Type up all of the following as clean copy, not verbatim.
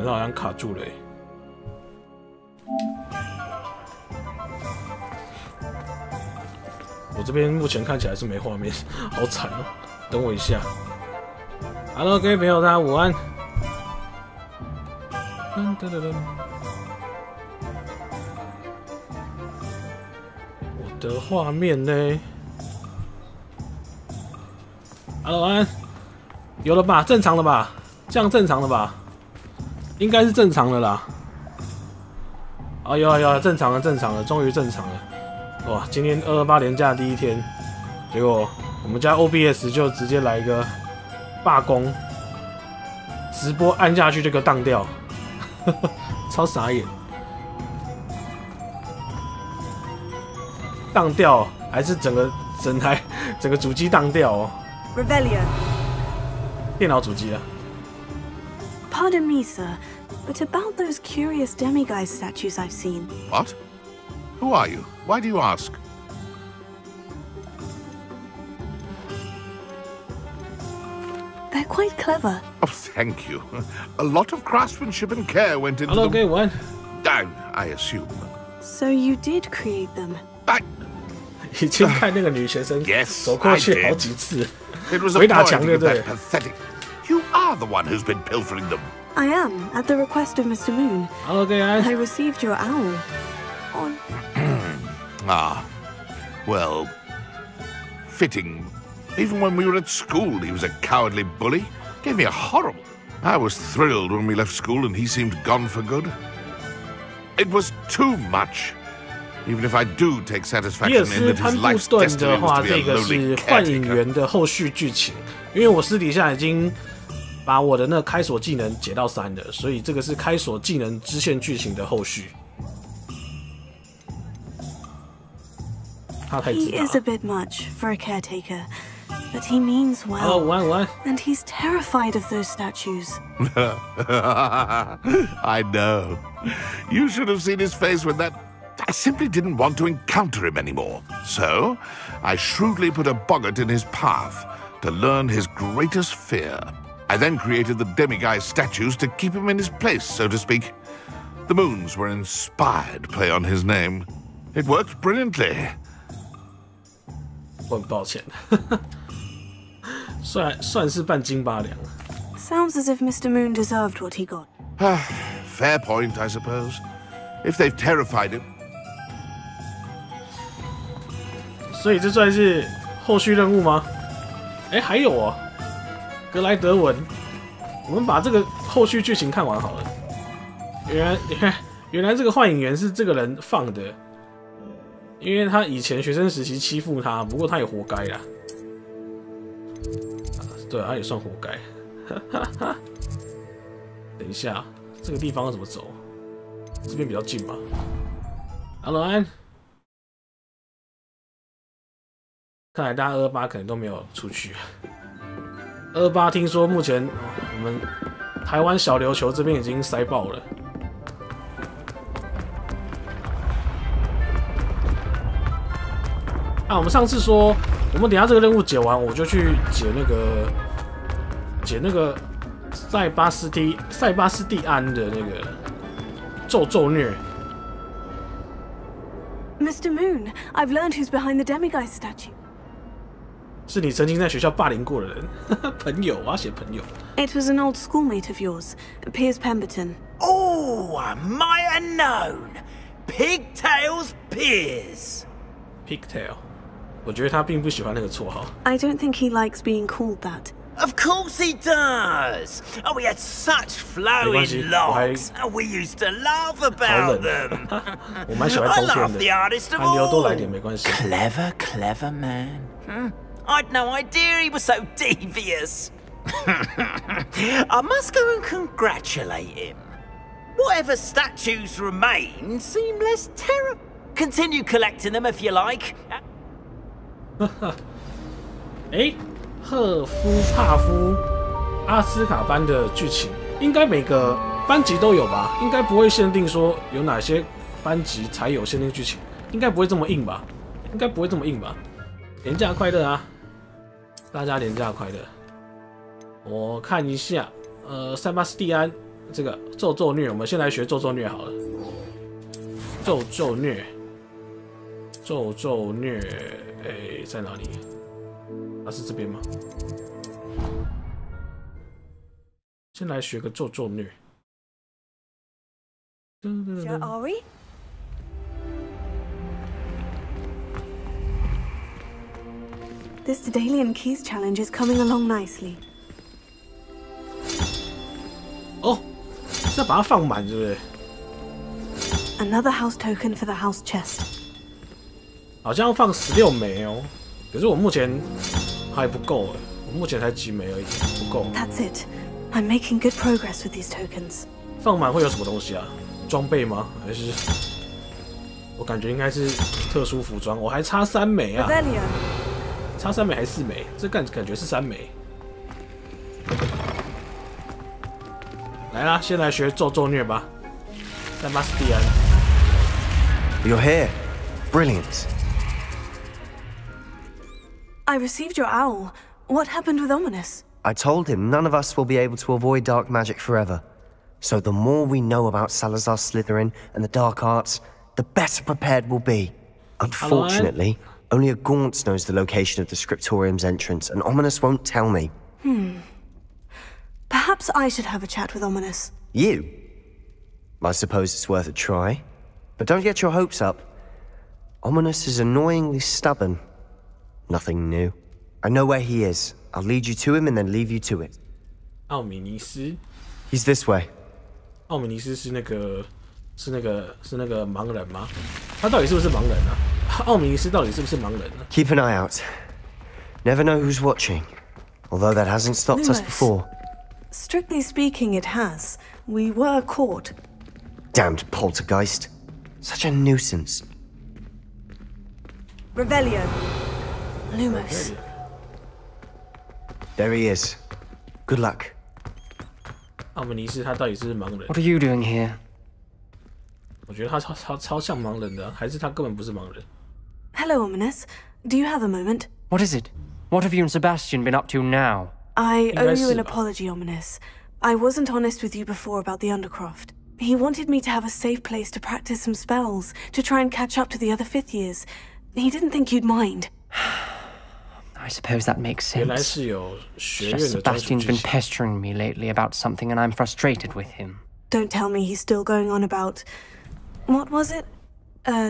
它好像卡住了欸。我这边目前看起来是没画面，好惨哦！等我一下。Hello， 各位朋友，大家午安。我的画面呢 ？Hello， 安，有了吧？正常了吧？这样正常了吧？应该是正常的啦。啊，有了，正常了，终于正常了。哇，今天228连假第一天，结果我们家 OBS 就直接来一个罢工，直播按下去就给我当掉。超傻眼，当掉还是整个主机当掉哦。Revelio， 电脑主机啊。Pardon me, sir, but about those curious demiguise statues I've seen. What? Who are you? Why do you ask? They're quite clever. Oh, thank you. A lot of craftsmanship and care went into Hello, them. One. I assume. So you did create them? 已经看那个女学生 Yes, 走过去 I did. 好几次， It was 回打 a 墙对 point 不 of 对 that pathetic. You are the one who's been pilfering them. I am, at the request of Mr. Moon. Hello, guys. I received your owl. On. Ah, well, fitting. Even when we were at school, he was a cowardly bully. Gave me a horrible. I was thrilled when we left school and he seemed gone for good. It was too much. Even if I do take satisfaction in that his life's destiny was to be a 这个 lonely 是幻影 caretaker. 园的后续剧情，因为我私底下已经把我的那个开锁技能解到3了，所以这个是开锁技能支线剧情的后续。他太自 He is a bit much for a caretaker, but he means well. 午安。 And he's terrified of those statues. I know. You should have seen his face when that... I simply didn't want to encounter him anymore. So, I shrewdly put a boggart in his path to learn his greatest fear. I then created the demiguise statues to keep him in his place, so to speak. The moons were an inspired play on his name. It worked brilliantly. 我很抱歉，算是半斤八两。 Sounds as if Mr. Moon deserved what he got. Fair point, I suppose. If they've terrified him. 所以这算是后续任务吗？哎，还有哦，格莱德文，我们把这个后续剧情看完好了。原来这个幻影园是这个人放的，因为他以前学生时期欺负他，不过他也活该啦。对啊，他也算活该。等一下，这个地方要怎么走？这边比较近吧。Hello， 安。看来大家228可能都没有出去。228听说目前我们台湾小琉球这边已经塞爆了。啊，我们上次说，我们等一下这个任务解完，我就去解那个塞巴斯蒂安的那个咒虐。 Mr. Moon, I've learned who's behind the demiguise statue. 是你曾经在学校霸凌过的人，朋友，我要写朋友。 It was an old schoolmate of yours, Piers Pemberton. Oh, I might have known. Pigtails Piers. Pigtail， 我觉得他并不喜欢那个绰号。 I don't think he likes being called that. Of course he does. Oh, we had such flowing locks. We used to laugh about them. 我蛮喜欢 I 冬天 love 的 the artist of 寒流多 all. 来点没关系。 Clever, clever man. I'd no idea he was so devious. I must go and congratulate him. Whatever statues remain seem less terrible. Continue collecting them if you like. 哎，赫夫帕夫阿斯卡班的剧情，应该每个班级都有吧？应该不会限定说有哪些班级才有限定剧情，应该不会这么硬吧？应该不会这么硬吧？连假快乐啊！大家连假快乐！我看一下，塞巴斯蒂安这个咒咒虐，我们先来学咒咒虐好了。咒咒虐，咒咒虐，哎，在哪里？啊，是这边吗？先来学个咒咒虐。Where are we? This Daedalian Keys challenge is coming along nicely. 哦，是要把它放满，是不是？ Another house token for the house chest. 好像要放16枚哦，可是我目前还不够哎，我目前才几枚而已，不够。That's it. I'm making good progress with these tokens. 放满会有什么东西啊？装备吗？还是我感觉应该是特殊服装？我还差3枚啊！ Revelio. 差3枚还是4枚？这感觉是3枚。来啦，先来学咒咒虐吧。塞巴斯蒂安。You're here. Brilliant. I received your owl. What happened with Ominous? I told him none of us will be able to avoid dark magic forever. So the more we know about Salazar Slytherin and the dark arts, the better prepared we'll be. Unfortunately, only a Gaunt knows the location of the Scriptorium's entrance, and Ominous won't tell me. Perhaps I should have a chat with Ominous. You? I suppose it's worth a try. But don't get your hopes up. Ominous is annoyingly stubborn. Nothing new. I know where he is. I'll lead you to him and then leave you to it. 奥米尼斯， He's this way. 奥米尼斯是那个盲人吗？他到底是不是盲人啊？奥米尼斯到底是不是盲人呢？ Keep an eye out. Never know who's watching. Although that hasn't stopped us Lumos. before. Strictly speaking, it has. We were caught. Damned poltergeist. Such a nuisance. Revelio. Lumos. There he is. Good luck. 奥米尼斯他到底是盲人？ What are you doing here? 我觉得他超像盲人的啊，还是他根本不是盲人？ Hello, Ominous. Do you have a moment? What is it? What have you and Sebastian been up to now? I owe you an 应该是吧。 apology, Ominous. I wasn't honest with you before about the Undercroft. He wanted me to have a safe place to practice some spells, to try and catch up to the other 5th years. He didn't think you'd mind. I suppose that makes 原来 sense. 是有学 Just 院的专属 Sebastian's 剧 been 情。 pestering me lately about something and I'm frustrated with him. Don't tell me he's still going on about... What was it?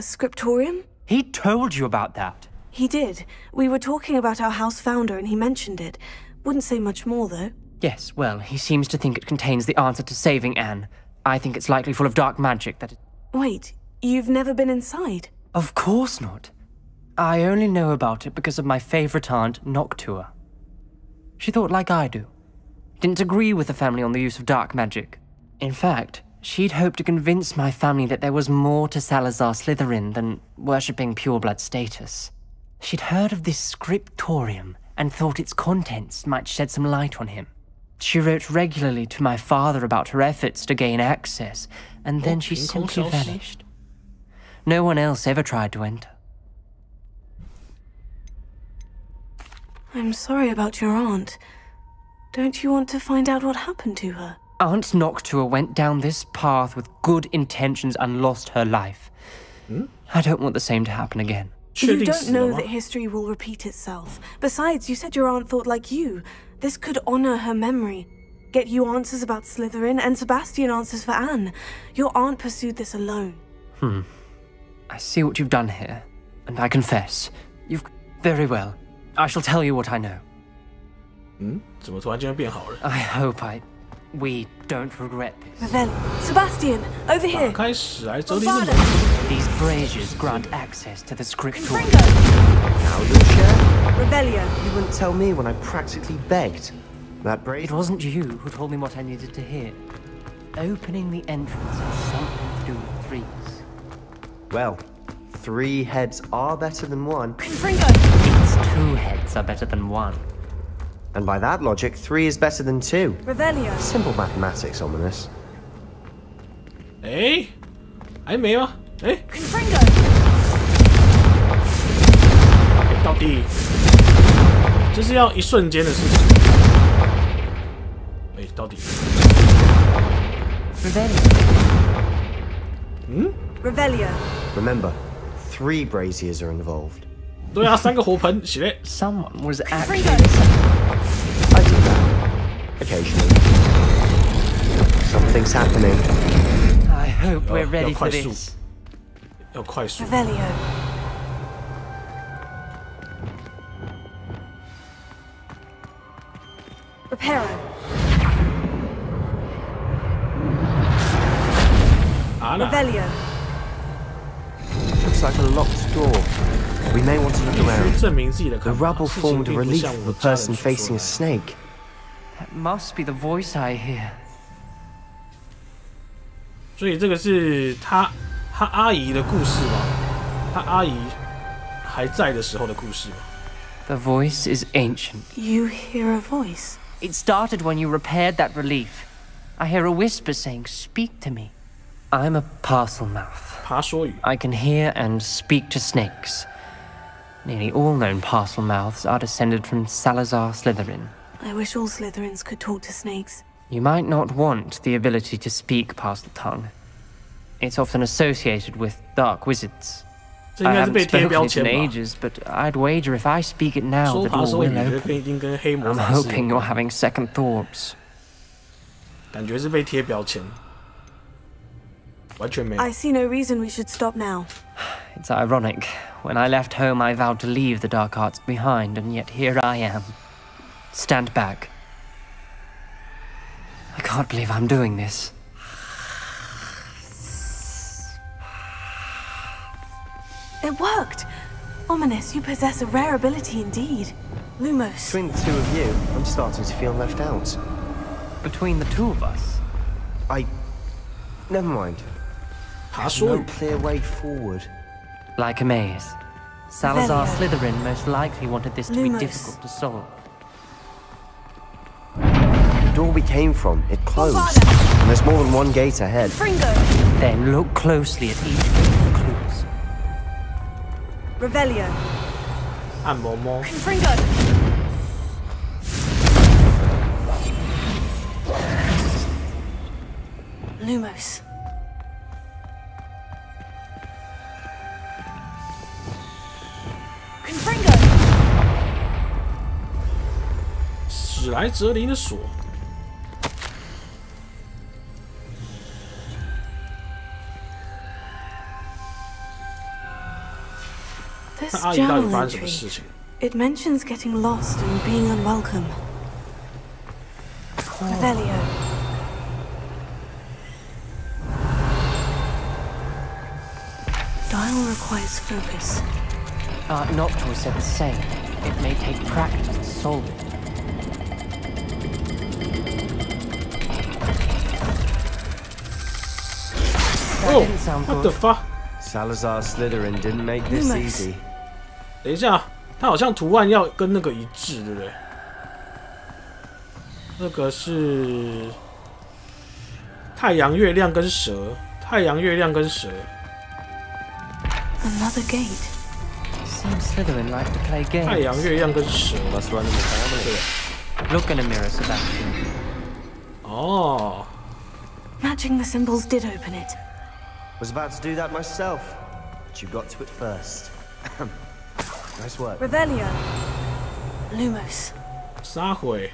Scriptorium? He told you about that. He did. We were talking about our house founder and he mentioned it. Wouldn't say much more, though. Yes, well, he seems to think it contains the answer to saving Anne. I think it's likely full of dark magic that it... Wait, you've never been inside? Of course not. I only know about it because of my favorite aunt, Noctua. She thought like I do. Didn't agree with the family on the use of dark magic. In fact, she'd hoped to convince my family that there was more to Salazar Slytherin than worshipping pureblood status. She'd heard of this scriptorium and thought its contents might shed some light on him. She wrote regularly to my father about her efforts to gain access, and then she simply vanished. No one else ever tried to enter. I'm sorry about your aunt. Don't you want to find out what happened to her? Aunt Noctua went down this path with good intentions and lost her life. I don't want the same to happen again. You 确定 don't 死了 know 吗 that history will repeat itself. Besides, you said your aunt thought like you. This could honor her memory. Get you answers about Slytherin, and Sebastian answers for Anne. Your aunt pursued this alone. I see what you've done here, and I confess. You've... Very well. I shall tell you what I know. 怎么突然间变好了？ I hope we don't regret this. Ravel, Sebastian, over 打 here. 开史莱哲林的门 Bovada.。 These braziers grant access to the scriptorium. Confringo. Now you'll share? Revelio. You wouldn't tell me when I practically begged. That brave... It wasn't you who told me what I needed to hear. Opening the entrance has something to do with threes. Well, 3 heads are better than 1. Confringo. Its 2 heads are better than 1. And by that logic, 3 is better than 2. Revelio. Simple mathematics, Ominous. 哎，还没吗？哎， Confringo. 到底这是要一瞬间的事情。哎，到底 Revelio. Remember, 3 braziers are involved. 对啊，3个火盆，是嘞。 Someone was actually. I do that. Occasionally. Something's happening. I hope we're ready for this. 要快速。 Revelio. Reparo. Revelio. Looks like a locked door. We may want to look around. 证明自己的 The 看法。 rubble 事情 formed a 并不 relief 像 of 我 a 家人 person 所 facing 说 a 的 snake. That must be the voice I hear. 所以这个是他阿姨的故事吗？他阿姨还在的时候的故事吗？ The voice is ancient. You hear a voice. It started when you repaired that relief. I hear a whisper saying, "Speak to me." I'm a parcel mouth. 爬说语。 I can hear and speak to snakes. Nearly all known parcel mouths are descended from Salazar Slytherin. I wish all Slytherins could talk to snakes. You might not want the ability to speak parcel tongue. It's often associated with dark wizards. 这应 I 该是被 haven't 贴 spoken 标 it 签 in 吧？ ages, but I'd wager if I speak it now, 说 the 爬 door 说语 will 觉得 open. 一定跟黑魔 I'm 法师 hoping 有 you're 关 having second thoughts. 感觉是被贴标签，完全没有。 I see no reason we should stop now. It's ironic. When I left home, I vowed to leave the dark arts behind, and yet here I am. Stand back. I can't believe I'm doing this. It worked! Ominous, you possess a rare ability indeed. Lumos. Between the 2 of you, I'm starting to feel left out. Between the 2 of us, Never mind. 爬说 No 语， clear way forward. like a maze. Salazar Revelio. Slytherin most likely wanted this to be Lumos. difficult to solve. The door we came from, it closed. Bombarda. And there's more than 1 gate ahead. Fringo. Then look closely at each gate for clues. Revelio. 按摩摸。 Fringo. Lumos. Confringo. 史莱哲林的锁。 This 那阿姨到底 journal 发生什么 entry. 事情？ It mentions getting lost and being unwelcome. Revelio. Dial requires focus. Noctua said the same. It may take practice to solve it. That 哦 didn't sound ，what the good. fuck？ Salazar Slytherin didn't make this Lumos. easy. 等一下，它好像图案要跟那个一致，对不对？那个是太阳、月亮跟蛇，太阳、月亮跟蛇。 Another gate. Seems Slytherin like to play 太 games. 阳、月亮跟蛇。 Must run in the family. Look in a mirror, Sebastian. 哦， Matching the symbols did open it. Was about to do that myself, but you got to it first. Nice work. Revelio. Lumos. 撒回。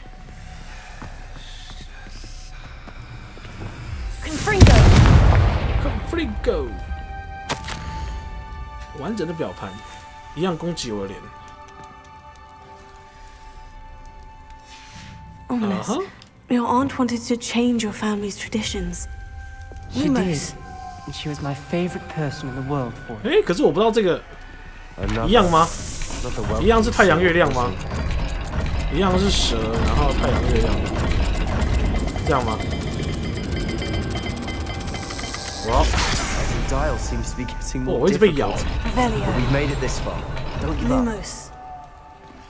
Confringo. Confringo。完整的表盘，一样攻击我的脸。 Ominous. Your aunt wanted to change your family's traditions. She did. Lumos. And she was my favorite person in the world for it. 哎，可是我不知道这个 Another, 一样吗？ another welcome 一样是太阳、月亮吗 present.？一样是蛇，然后太阳、月亮，这样吗？哇， Every dial seems to be getting 哦， more 我一直被咬。 difficult. Revelio. But we've made it this far. Don't give up. Lumos.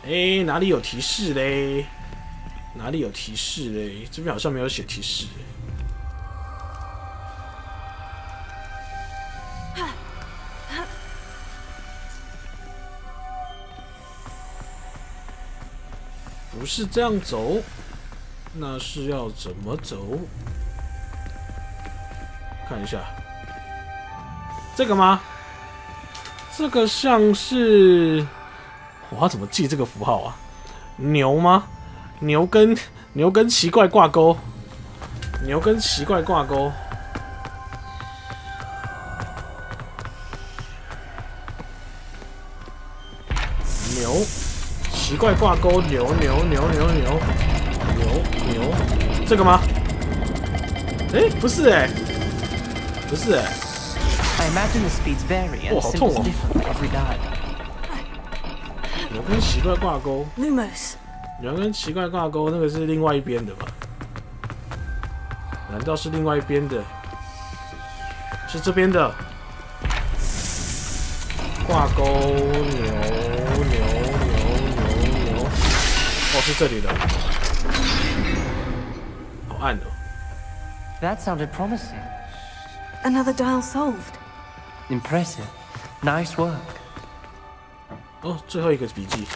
哎，哪里有提示嘞？哪里有提示嘞？这边好像没有写提示。不是这样走，那是要怎么走？看一下，这个吗？这个像是，我要怎么记这个符号啊？牛吗？牛跟奇怪挂钩，牛跟奇怪挂钩。牛，奇怪挂钩，牛，这个吗？哎，不是哎，不是哎。I imagine the speeds vary and symbols differ for every dial. 牛跟奇怪挂钩 Lumos. 牛跟奇怪挂钩，那个是另外一边的吧？难道是另外一边的？是这边的挂钩牛。哦，是这里的。好暗哦。That sounded promising. Another dial solved. Impressive. Nice work. 哦，最后一个笔记，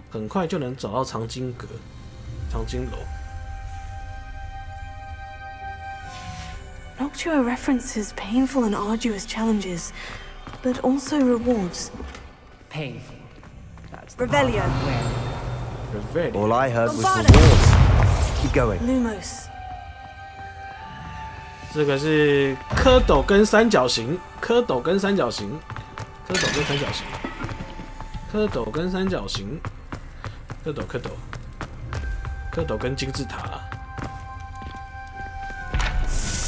很快就能找到藏经阁、藏经楼。Noctua references painful and arduous challenges, but also rewards. Painful. That's Revelio. All I heard was rewards. Keep going. Lumos. 这个是蝌蚪跟三角形，蝌蚪跟三角形，蝌蚪跟三角形，蝌蚪跟三角形，蝌蚪跟金字塔啦，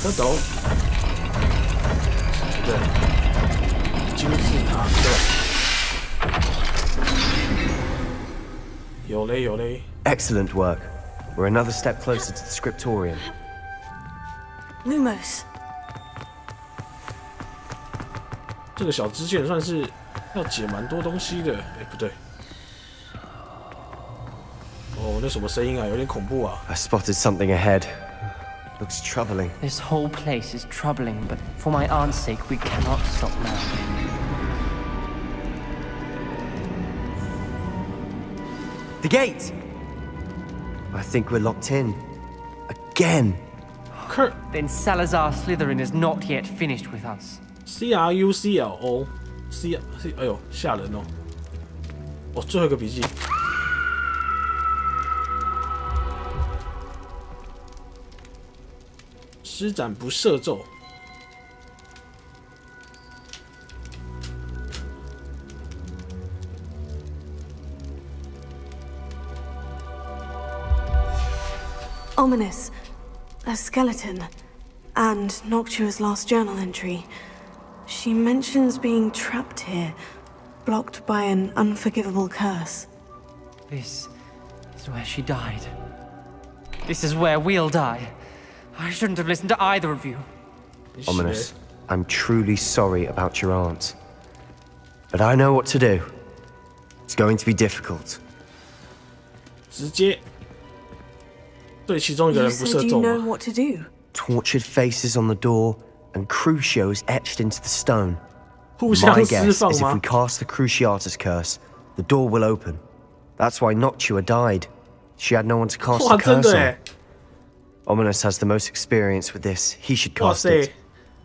蝌蚪，对，金字塔，对，有嘞。Excellent work. We're another step closer to the scriptorium. Lumos. 这个小支线算是要解蛮多东西的。哎，不对。哦，那什么声音啊？有点恐怖啊。I spotted something ahead. Looks troubling. This whole place is troubling, but for my aunt's sake, we cannot stop now. The gate! I think we're locked in. Again. Then Salazar Slytherin is not yet finished with us. CRUCLO C， 哎呦，吓人哦！哦，最后一个笔记。施展不赦咒。Ominous. A skeleton. And Noctua's last journal entry. She mentions being trapped here, blocked by an unforgivable curse. This is where she died. This is where we'll die. I shouldn't have listened to either of you. Ominous, I'm truly sorry about your aunt. But I know what to do. It's going to be difficult. 直接对其中一个人不赦 You 咒 know 吗？ what to do. Tortured faces on the door and crucios etched into the stone. 互相 My 释 guess 放 is if 吗 we？ cast the Cruciatus curse, the door will open. That's why Noctua died. She had no one to cast 哇， the 真 curse 的 on. 哎！ Ominous has the most experience with this. He should 哇 cast 塞 it.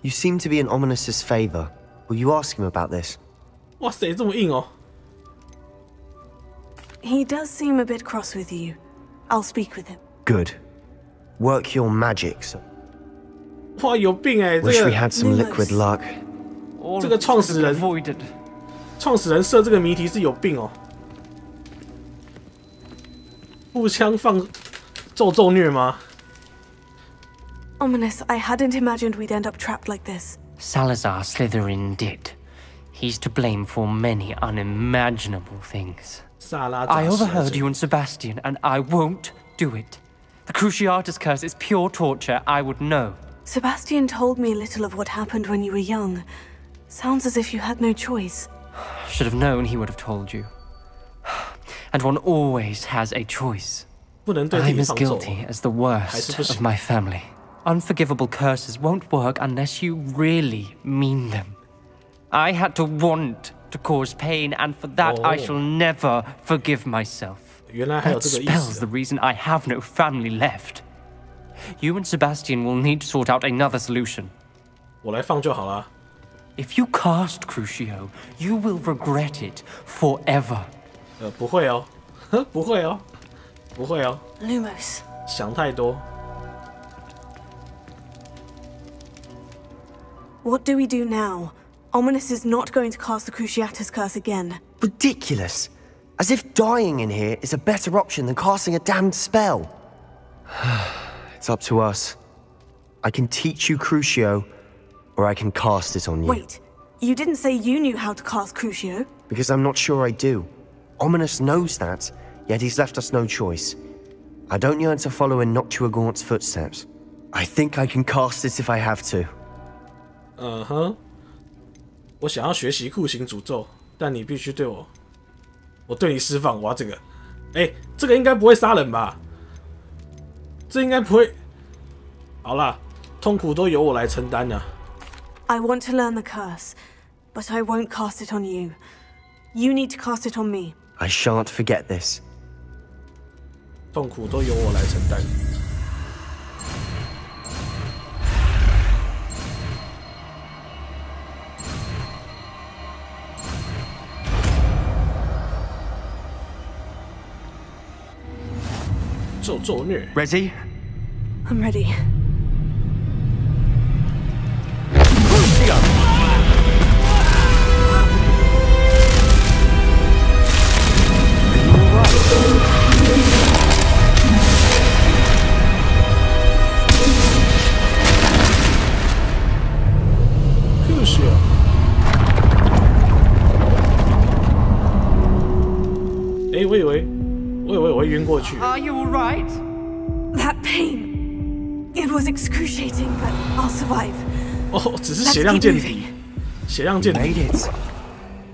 You seem to be in Ominous's favor. Will you ask him about this? 哇塞，这么硬哦！ He does seem a bit cross with you. I'll speak with him. Good. Work your magic. So 哇，有病哎！这 wish we 个 had some Lumos. liquid luck. All这 of 个 this 创 could 始 have 人 been avoided. 创始人设这个谜题是有病哦！互相放咒虐吗？ Ominous, I hadn't imagined we'd end up trapped like this. Salazar Slytherin did. He's to blame for many unimaginable things. 萨拉 I 扎 overheard you and Sebastian, and I won't do it. The Cruciatus curse is pure torture, I would know. Sebastian told me a little of what happened when you were young. Sounds as if you had no choice. Should have known he would have told you. And one always has a choice. 不能对自 I'm 己 as 放咒。 guilty as the worst 还是不行。 of my family. Unforgivable curses won't work unless you really mean them. I had to want to cause pain, and for that I shall never forgive myself. 原来还有 That 这个意 spells 思 the。reason I have no family left. you and Sebastian will need to sort out another solution. 我来放就好了。If you cast Crucio, you will regret it forever. 不会哦，不会哦，不会哦。Lumos. 想太多。What do we do now? Ominous is not going to cast the Cruciatus curse again. Ridiculous. As if dying in here is a better option than casting a damned spell. It's up to us. I can teach you Crucio, or I can cast it on you. Wait, you didn't say you knew how to cast Crucio? Because I'm not sure I do. Ominous knows that, yet he's left us no choice. I don't yearn to follow in Noctua Gaunt's footsteps. I think I can cast it if I have to. 我想要学习酷刑诅咒，但你必须对我对你释放。我要这个，这个应该不会杀人吧？这应该不会。好啦，痛苦都由我来承担啊。I want to learn the curse, but I won't cast it on you. You need to cast it on me. I shan't forget this. 痛苦都由我来承担。咒虐。Ready? I'm ready.我以为我会晕过去。Are you all right? That pain. It was excruciating, but I'll survive. 哦，只是血量见底，血量见底。Made it.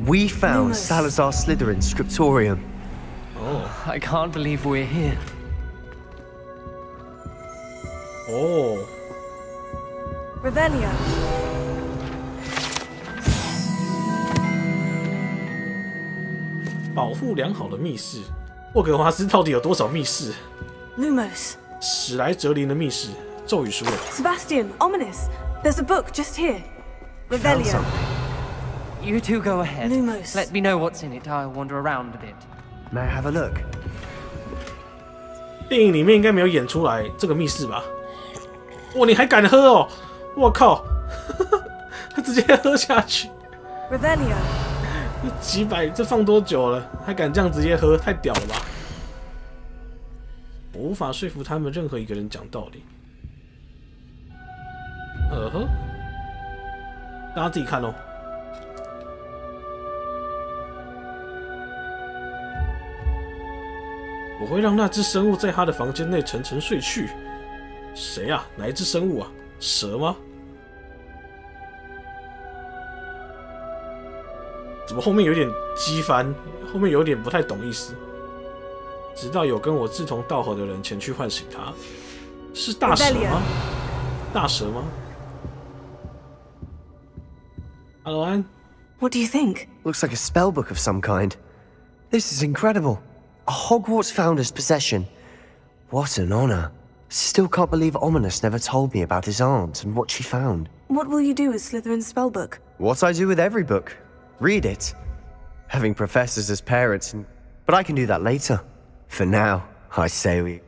We found Salazar Slytherin's scriptorium. Oh, I can't believe we're here. 哦。Revelio. 保护良好的密室。霍格华兹到底有多少密室？ Lumos. 史莱哲林的密室，咒语书。Sebastian, Ominous. There's a book just here. Revelio. You two go ahead. Lumos. Let me know what's in it. I'll wander around a bit. May I have a look? 电影里面应该没有演出来这个密室吧？哇，你还敢喝哦！我靠，他直接喝下去。Revelio. 几百，这放多久了？还敢这样直接喝，太屌了吧！我无法说服他们任何一个人讲道理。大家自己看哦。我会让那只生物在他的房间内沉沉睡去。谁啊？哪一只生物啊？蛇吗？怎么后面有点激翻？后面有点不太懂意思。直到有跟我志同道合的人前去唤醒他，是大蛇吗？大蛇吗？阿罗安 What do you think? Looks like a spellbook of some kind. This is incredible. A Hogwarts founder's possession. What an honor. Still can't believe Ominous never told me about his aunt and what she found. What will you do with Slytherin's spellbook? What I do with every book. Read it. Having professors as parents, but I can do that later. For now, I say we...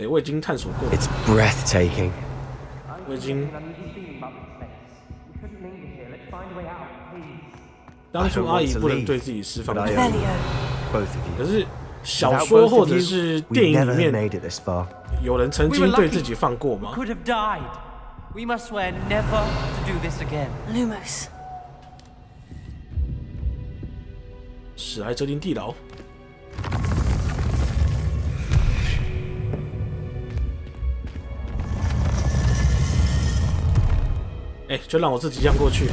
我已经探索过。 It's breathtaking. 我已经。当初阿姨不能对自己释放咒语，可是小说或者是电影里面，有人曾经对自己放过吗？ Could have died. We must swear never to do this again. Lumos. 史莱哲林地牢。就让我自己这样过去。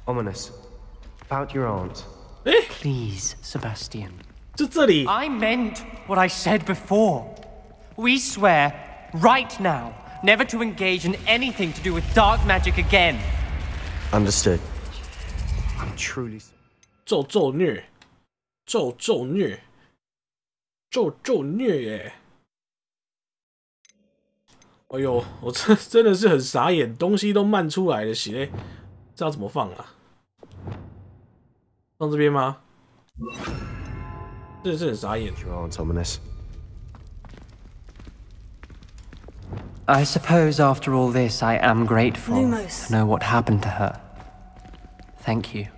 Ominous. About your aunt. Please, Sebastian. 就这里。 I meant what I said before. We swear, right now, never to engage in anything to do with dark magic again. Understood. I'm truly... 咒虐。咒虐耶！哎呦，我真的是很傻眼，东西都漫出来了，血，这要怎么放啊？放这边吗？真的是很傻眼。I suppose after all this, I am grateful Lumos. to know what happened to her. Thank you.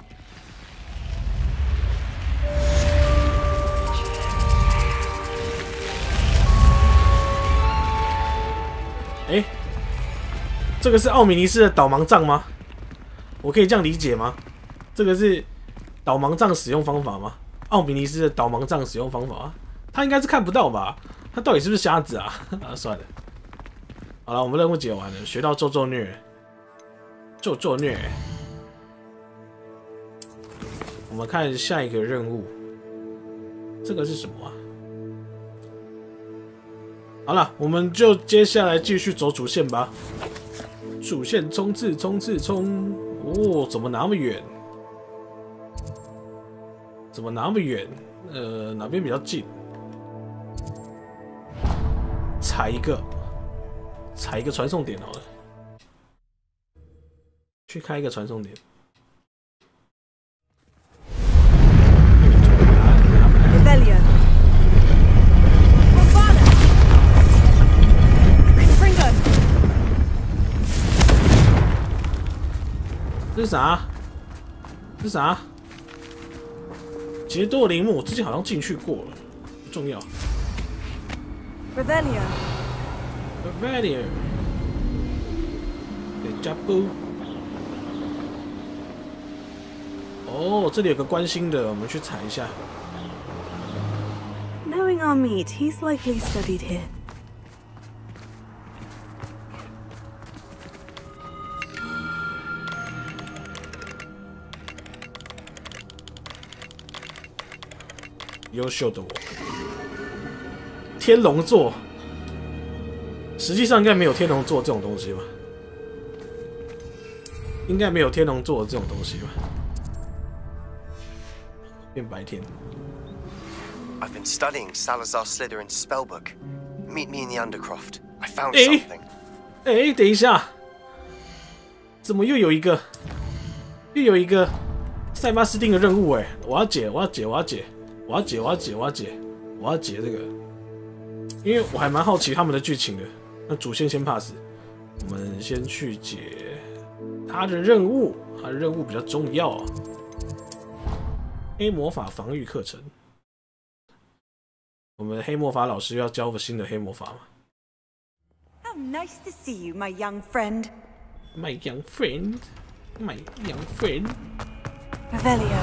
哎，这个是奥米尼斯的导盲杖吗？我可以这样理解吗？这个是导盲杖使用方法吗？奥米尼斯的导盲杖使用方法啊？他应该是看不到吧？他到底是不是瞎子啊？啊，算了。好了，我们任务解完了，学到咒虐。我们看下一个任务，这个是什么啊？好了，我们就接下来继续走主线吧。主线冲刺！哦，怎么那么远？哪边比较近？踩一个传送点好了，去开一个传送点。Rebellion. Confringo. 这是啥？杰多陵墓，我之前好像进去过了，不重要。Rebellion. Dejabu。哦，这里有个关心的，我们去踩一下。Knowing our meat, he's likely studied here. 优秀的我，天龙座，实际上应该没有天龙座这种东西吧？应该没有天龙座这种东西吧？变白天。I've been studying Salazar Slytherin's spellbook. Meet me in the Undercroft. I found something. 等一下，怎么又有一个塞巴斯汀的任务？我要解这个，因为我还蛮好奇他们的剧情的。那主线先 pass， 我们先去解他的任务，比较重要啊。黑魔法防御课程，我们黑魔法老师要教个新的黑魔法吗 How nice to see you, my young friend. My young friend. Revelio.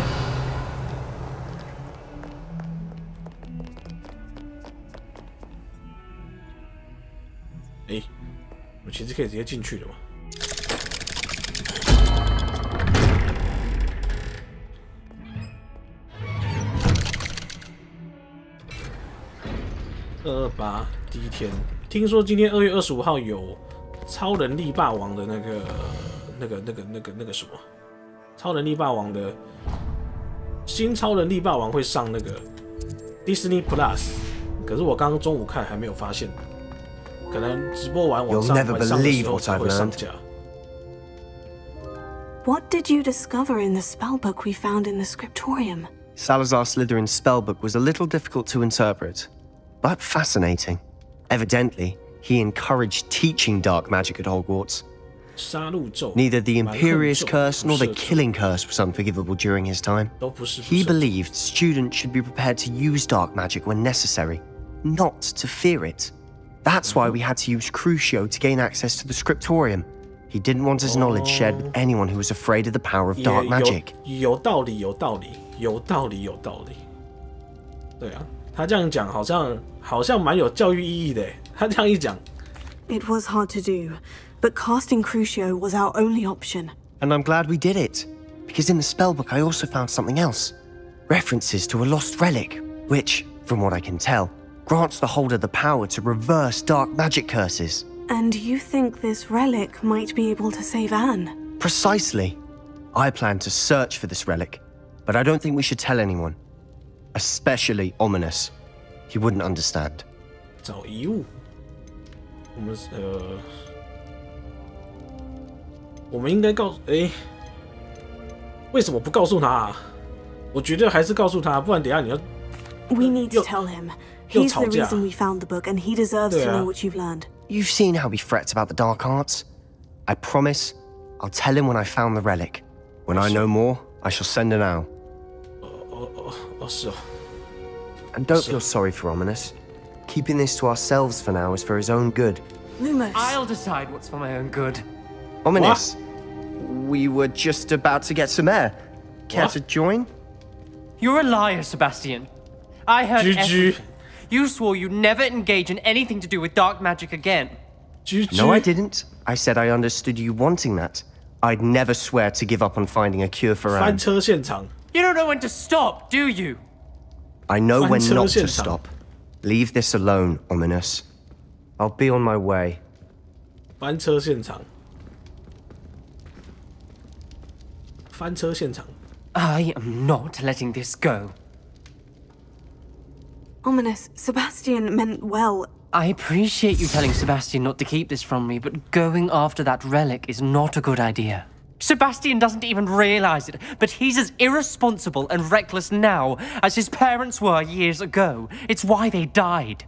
我其实可以直接进去的嘛。228第一天，听说今天2月25号有超能力霸王的那个什么，超能力霸王的新超能力霸王会上那个 Disney Plus， 可是我刚刚中午看还没有发现。可能直播完晚上的时候才会上架。What did you discover in the spellbook we found in the scriptorium? Salazar Slytherin's spellbook was a little difficult to interpret, but fascinating. Evidently, he encouraged teaching dark magic at Hogwarts. Neither the Imperious Curse nor the Killing Curse was unforgivable during his time. He believed students should be prepared to use dark magic when necessary, not to fear it. That's why we had to use Crucio to gain access to the scriptorium. He didn't want his knowledge shared with anyone who was afraid of the power of dark magic. 有道理。对啊，他这样讲好像蛮有教育意义的。他这样一讲 It was hard to do, but casting Crucio was our only option. And I'm glad we did it, because in the spellbook I also found something else. References to a lost relic, which, from what I can tell, grants the holder the power to reverse dark magic curses. And you think this relic might be able to save Anne? Precisely. I plan to search for this relic, but I don't think we should tell anyone. Especially Ominous. He wouldn't understand. 找遗物，我们应该告诉为什么不告诉他啊？我觉得还是告诉他，不然等一下你要。We need to tell him. He's the reason we found the book, and he deserves to know what you've learned. You've seen how he frets about the dark arts. I promise, I'll tell him when I found the relic. When I know more, I shall send an owl. 是哦。And don't feel sorry for Ominous. Keeping this to ourselves for now is for his own good. Lumos. I'll decide what's for my own good. Ominous, we were just about to get some air. Care to join? You're a liar, Sebastian. I heard everything. You swore you'd never engage in anything to do with dark magic again. No, I didn't. I said I understood you wanting that. I'd never swear to give up on finding a cure for Anne. 翻车现场。You don't know when to stop, do you? I know when not to stop. Leave this alone, Ominous. I'll be on my way. 翻车现场。翻车现场。I am not letting this go. Ominous, Sebastian meant well. I appreciate you telling Sebastian not to keep this from me, but going after that relic is not a good idea. Sebastian doesn't even realize it, but he's as irresponsible and reckless now as his parents were years ago. It's why they died.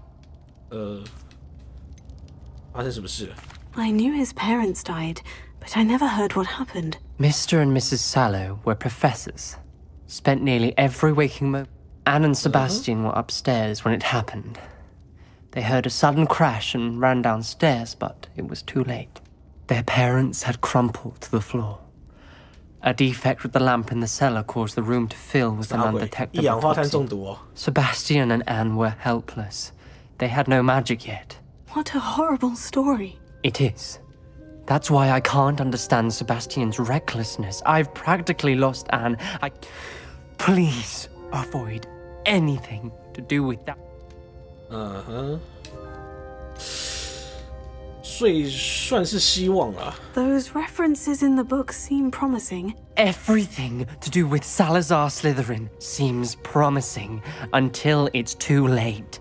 发生什么事了？ I knew his parents died, but I never heard what happened. Mr. and Mrs. Sallow were professors. Spent nearly every waking moment. Anne and Sebastian were upstairs when it happened. They heard a sudden crash and ran downstairs, but it was too late. Their parents had crumpled to the floor. A defect with the lamp in the cellar caused the room to fill with an undetectable toxin. Sebastian and Anne were helpless. They had no magic yet. What a horrible story. It is. That's why I can't understand Sebastian's recklessness. I've practically lost Anne. Please avoid anything to do with that. 所以算是希望啦。 Those references in the book seem promising. Everything to do with Salazar Slytherin seems promising until it's too late.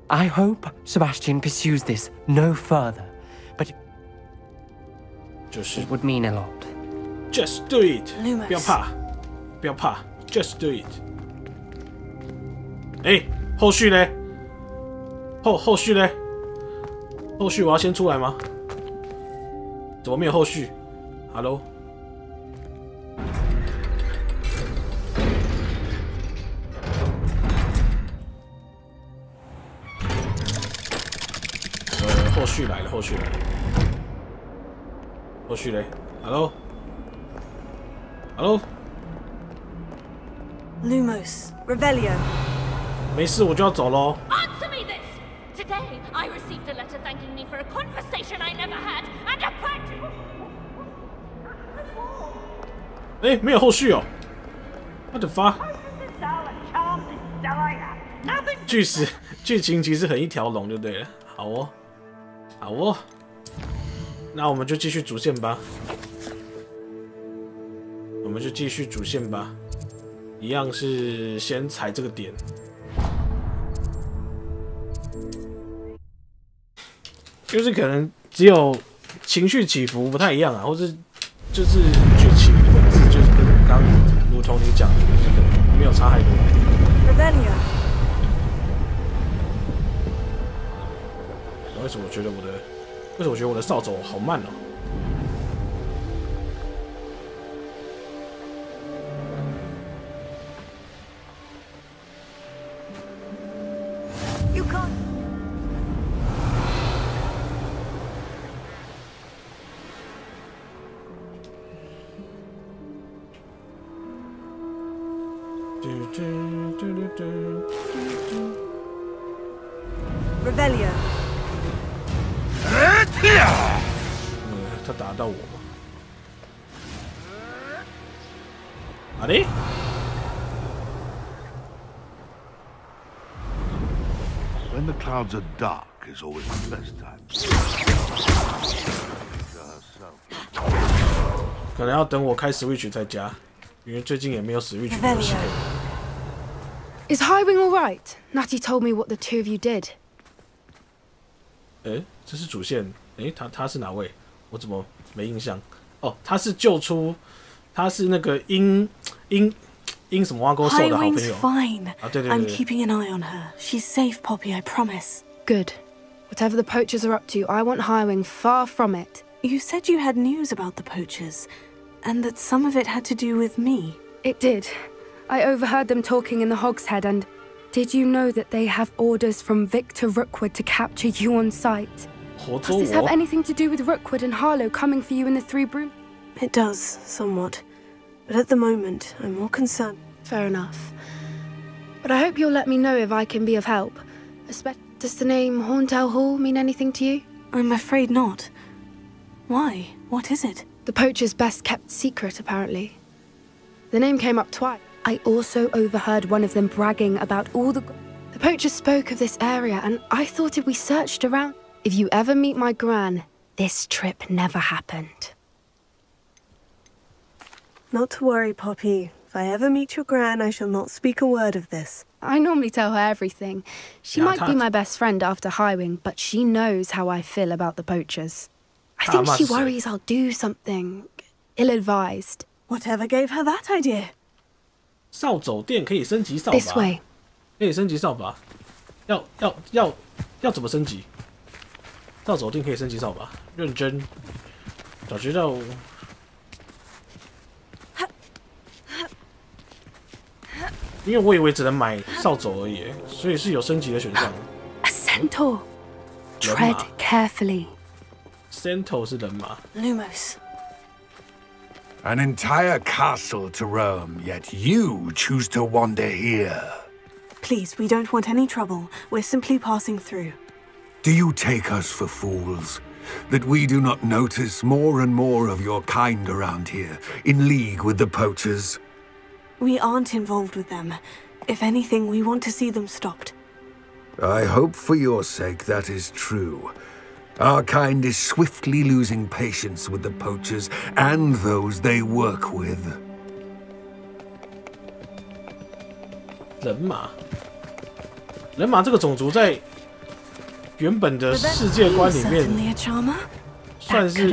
I hope Sebastian pursues this no further, but it would mean a lot. Just do it. Lumos. 不要怕，不要怕 ，Just do it. 后续呢？后续呢？后续我要先出来吗？怎么没有后续 ？Hello。后续来了，后续来了，后续嘞 ？Hello。Lumos, Revelio. 没事，我就要走喽。 Answer me this! Today, I received a letter thanking me for a conversation I never had and a practice. 没有后续哦。What the fuck？ 剧情其实很一条龙就对了。好哦，好哦。那我们就继续主线吧。一样是先踩这个点。就是可能只有情绪起伏不太一样啊，或是就是剧情文字就是跟刚如同你讲的，就是可能没有差太多。Revelio. 为什么我觉得我的扫帚好慢哦？ You can't. 他打到我吗？啊嘞！ When the clouds are dark is always the best time. 可能要等我开 Switch 再加，因为最近也没有 Switch 游戏。Is Highwing all right? Natty told me what the two of you did. 这是主线。他是哪位？我怎么没印象？哦，他是救出，他是那个英什么挖沟兽的好朋友。Highwing's fine. 啊，对。I'm keeping an eye on her. She's safe, Poppy. I promise. Good. Whatever the poachers are up to, I want Highwing far from it. You said you had news about the poachers, and that some of it had to do with me. It did. I overheard them talking in the Hogshead, and did you know that they have orders from Victor Rookwood to capture you on sight? Does this have anything to do with Rookwood and Harlow coming for you in the Three Broom? It does, somewhat. But at the moment, I'm more concerned. Fair enough. But I hope you'll let me know if I can be of help. Does the name Horntail Hall mean anything to you? I'm afraid not. Why? What is it? The poacher's best kept secret, apparently. The name came up twice. I also overheard one of them bragging about all the poachers spoke of this area, and I thought if we searched around... If you ever meet my gran, this trip never happened. Not to worry, Poppy. If I ever meet your gran, I shall not speak a word of this. I normally tell her everything. She might be my best friend after Highwing, but she knows how I feel about the poachers. I think she worries I'll do something ill-advised. Whatever gave her that idea? 扫帚店可以升级扫把。This way. 可以升级扫把。要怎么升级？扫帚店可以升级扫把，认真。早知道。因为我以为只能买扫帚而已，所以是有升级的选项。A centaur. Tread carefully. Centaur 是人马。Lumos. An entire castle to roam, yet you choose to wander here. Please, we don't want any trouble. We're simply passing through. Do you take us for fools? That we do not notice more and more of your kind around here, in league with the poachers? We aren't involved with them. If anything, we want to see them stopped. I hope for your sake that is true. Our kind is swiftly losing patience with the poachers and those they work with. 人马这个种族在原本的世界观里面，算是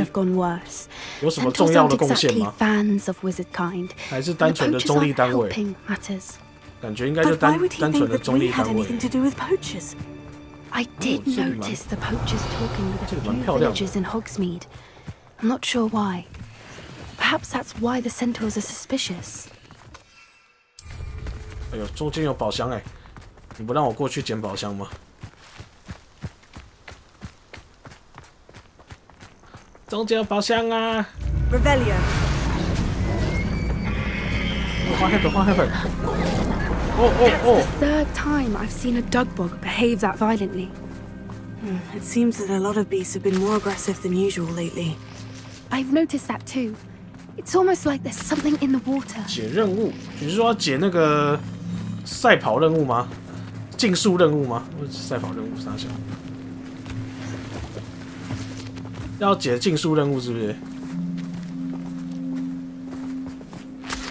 有什么重要的贡献吗？还是单纯的中立单位？感觉应该就单纯的中立单位。I did notice the poachers talking with a few villagers in Hogsmeade. I'm not sure why. Perhaps that's why the centaurs are suspicious. 哎呦，中间有宝箱哎！你不让我过去捡宝箱吗？中间有宝箱啊 ！Revelio. 花黑粉。That's the third time I've seen a dugbog behave that violently. It seems that a lot of beasts have been more aggressive than usual lately. I've noticed that too. It's almost like there's something in the water. 解任务，你是说要解那个赛跑任务吗？竞速任务吗？赛跑任务啥小？要解竞速任务是不是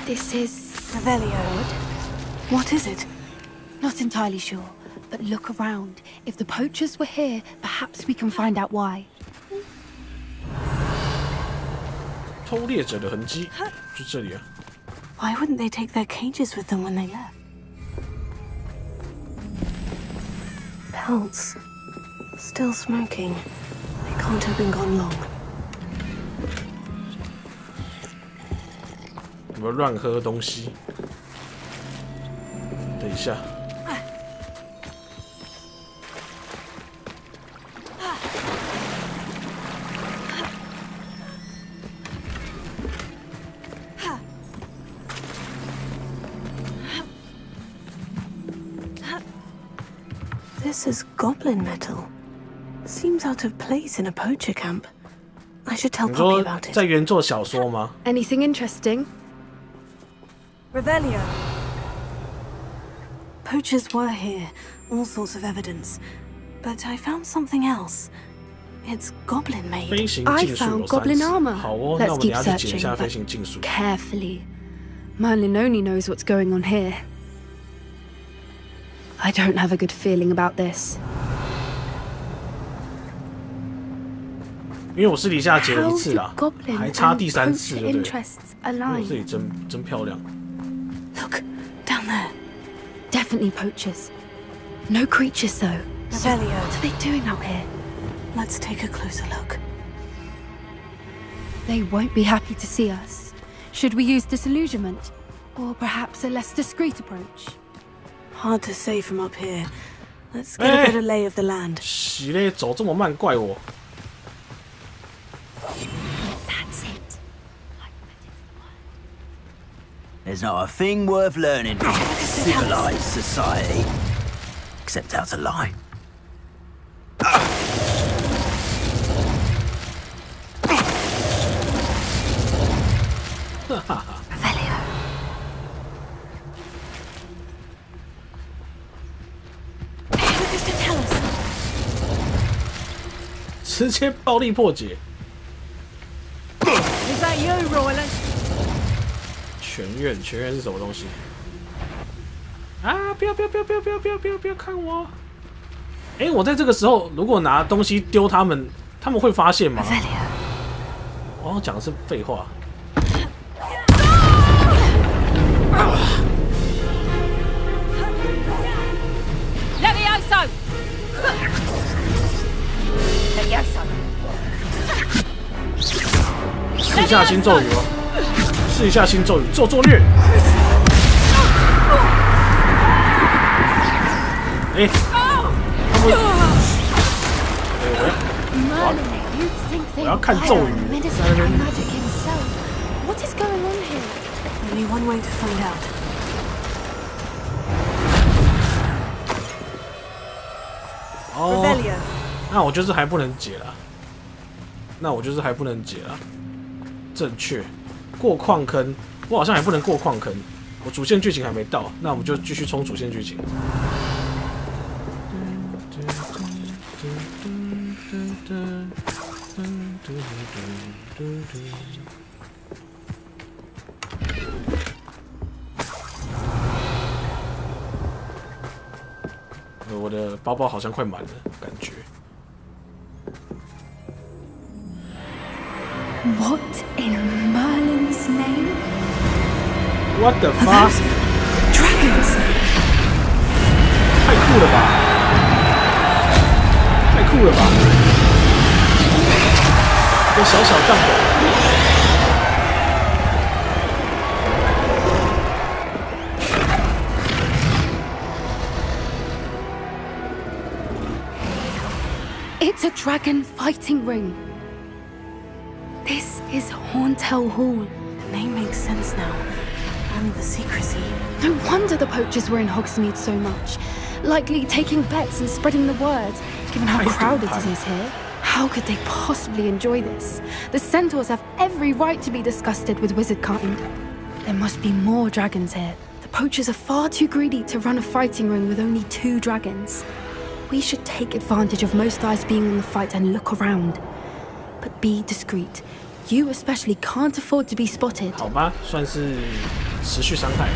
？This is Revelio. What is it? Not entirely sure, but look around. If the poachers were here, perhaps we can find out why. 偷猎者的痕迹，就这里啊。Why wouldn't they take their cages with them when they left? Pelts. Still smoking. They can't have been gone long. 有没有乱喝东西？等一下。This is goblin metal. Seems out of place in a poacher camp. I should tell Poppy about it. 在原作小说吗 ？Anything interesting? Revelio. Poachers were here, all sorts of evidence. But I found something else. It's goblin made. I found goblin armor. Let's keep searching, but carefully. Merlin only knows what's going on here. I don't have a good feeling about this. 因为我私底下解了1次啦，还差第3次，对不对？我这里真漂亮。Look, down there. Definitely poachers. No creatures though. So Revelio. what are they doing out here? Let's take a closer look. They won't be happy to see us. Should we use disillusionment? Or perhaps a less discreet approach? Hard to say from up here. Let's get a better lay of the land. 洗嘞，走这么慢，怪我。 That's it. There's not a thing worth learning from civilized society, except how to lie. Revelio. 直接暴力破解。 Is that you, Royland? 全院是什么东西？啊！不要看我！哎，我在这个时候如果拿东西丢他们，他们会发现吗？我好像讲的是废话。Levioso! Levioso! 试一下新咒语哦，试一下新咒语，做虐。哎，他们，我要看咒语，在那边。 What is going on here? Only one way to find out. 哦，那我就是还不能解了。正确，过矿坑，我好像还不能过矿坑，我主线剧情还没到，那我们就继续冲主线剧情。我的包包好像快满了，感觉。 What in Merlin's name? What the fuck? Dragons! 太酷了吧！太酷了吧！一个小帐篷。It's a dragon fighting ring. This is Horntail Hall. The name makes sense now. And the secrecy. No wonder the poachers were in Hogsmeade so much. Likely taking bets and spreading the word, given how crowded it is here. How could they possibly enjoy this? The centaurs have every right to be disgusted with wizard kind. There must be more dragons here. The poachers are far too greedy to run a fighting ring with only 2 dragons. We should take advantage of most eyes being on the fight and look around. But be discreet. You especially can't afford to be spotted. 好吧，算是持续伤害。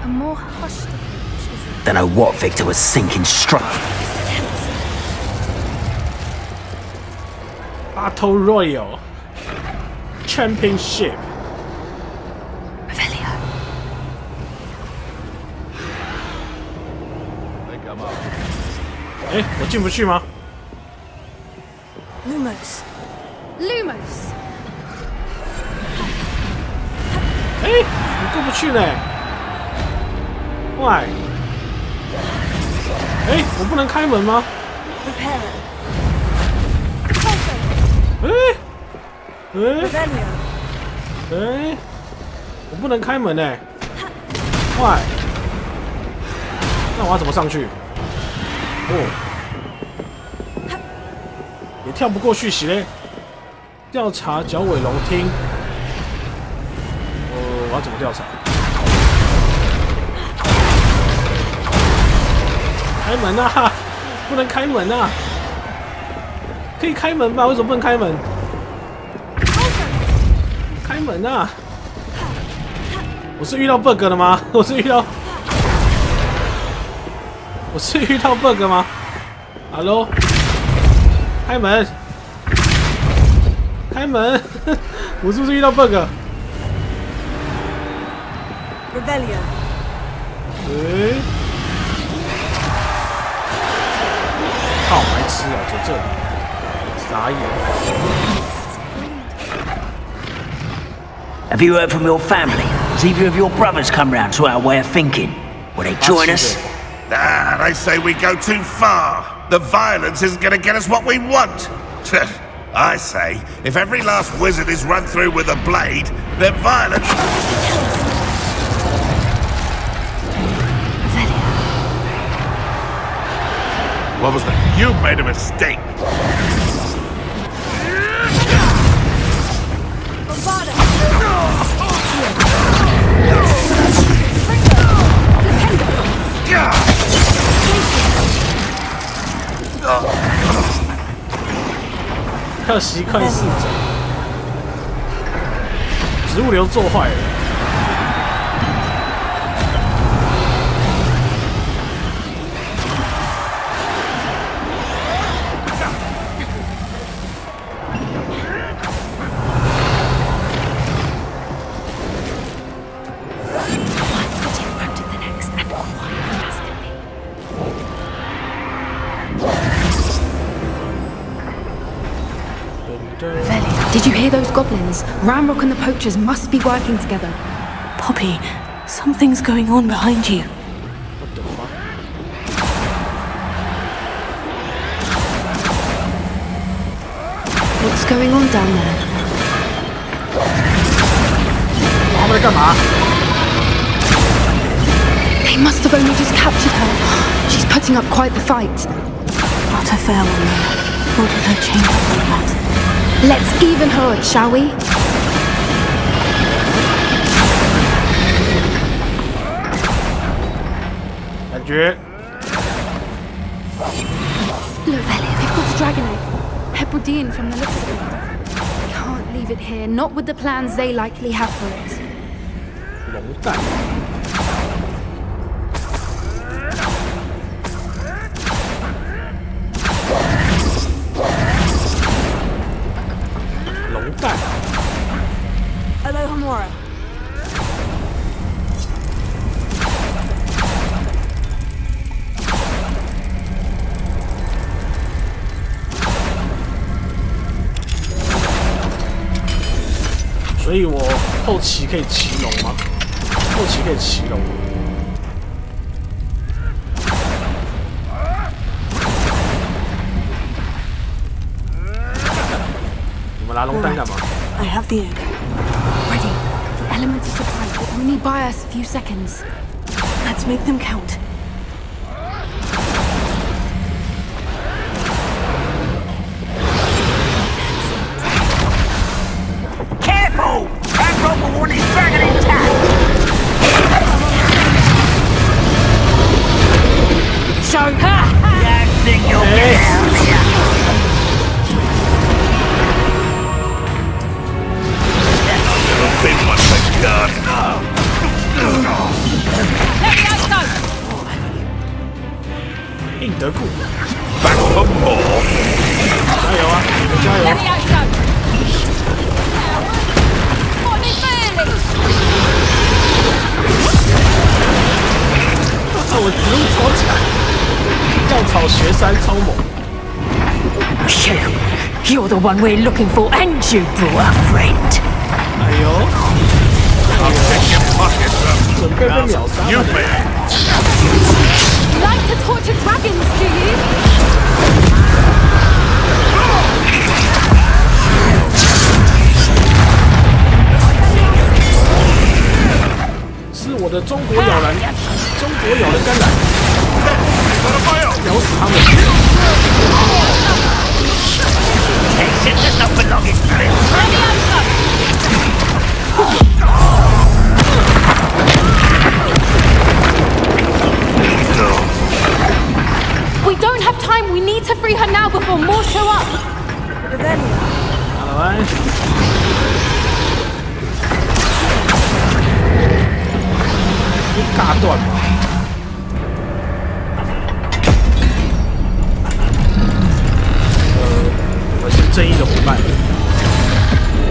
A more hushed approach is Don't know what Victor was thinking struck. Battle Royale Championship。 Revelio. 哎，我进不去吗？ Lumos. Lumos. 哎，你过不去呢。Why？ 哎，我不能开门吗？ Repair. 哎，哎， Revelio. 哎，我不能开门呢。Why？ 那我要怎么上去？哦。 也跳不过去，洗嘞！调查角尾龙厅。我要怎么调查？开门啊！不能开门啊！可以开门吧？为什么不能开门？开门啊！我是遇到 bug 了吗？我是遇到 bug 吗 ？Hello， 开门，开门！我是不是遇到 bug？ Revelio。靠，白痴啊！就这里，傻眼。 Have you heard from your family? Has either of your brothers come round to our way of thinking? Will they join us? Ah, they say we go too far. The violence isn't going to get us what we want. I say, if every last wizard is run through with a blade, then violence... What was that? You made a mistake. Yeah. 要习惯视角，植物流做坏了。Did you hear those goblins? Ramrock and the poachers must be working together. Poppy, something's going on behind you. What the fuck? What's going on down there? 他们在干嘛 They must have only just captured her. She's putting up quite the fight. Not a fair one, though. What did her chain up like that? Let's even her, shall we? Lovelia, they've got a dragon egg. Hebridean from the looks of it. Can't leave it here, not with the plans they likely have for it. 龙蛋。龙蛋。Aloha Mora. 所以我后期可以骑龙吗？后期可以骑龙吗？你们拿龙蛋干嘛 I have the egg. Ready. The elements are supplied, but only buy us a few seconds. Let's make them count. Careful! That robber will want his dragon intact! So, don't think you'll get out of here! Never been much like God. Let me out, go! 硬得过， Back for more. 加油啊！你们加油！ Let me out, go! What is really? 啊，我植物超强，药草学山超猛。 You're the one we're looking for, and you brought a friend. 哎呦， I'll take your pockets up. 准备被秒杀 You 了。 may. Like to torture dragons, do you? 是我的中国咬人，中国咬人甘蓝，咬死他们！ It does not belong in place. We don't have time. We need to free her now before more show up. 好了，断吗？我是正义的伙伴。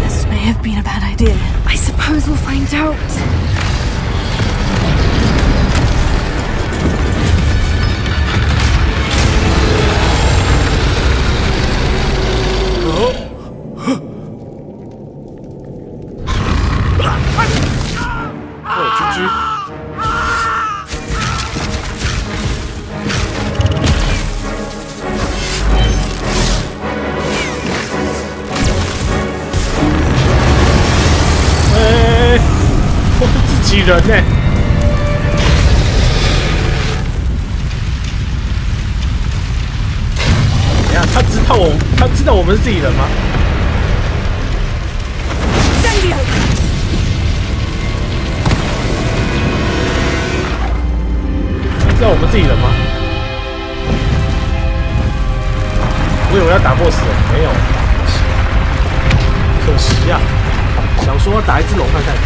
This may have been a bad idea. I suppose we'll find out.人呢？等一下，他知道我们是自己人吗？他知道我们自己人吗？我以为要打过死人，没有，可惜呀、想说打一只龙看看。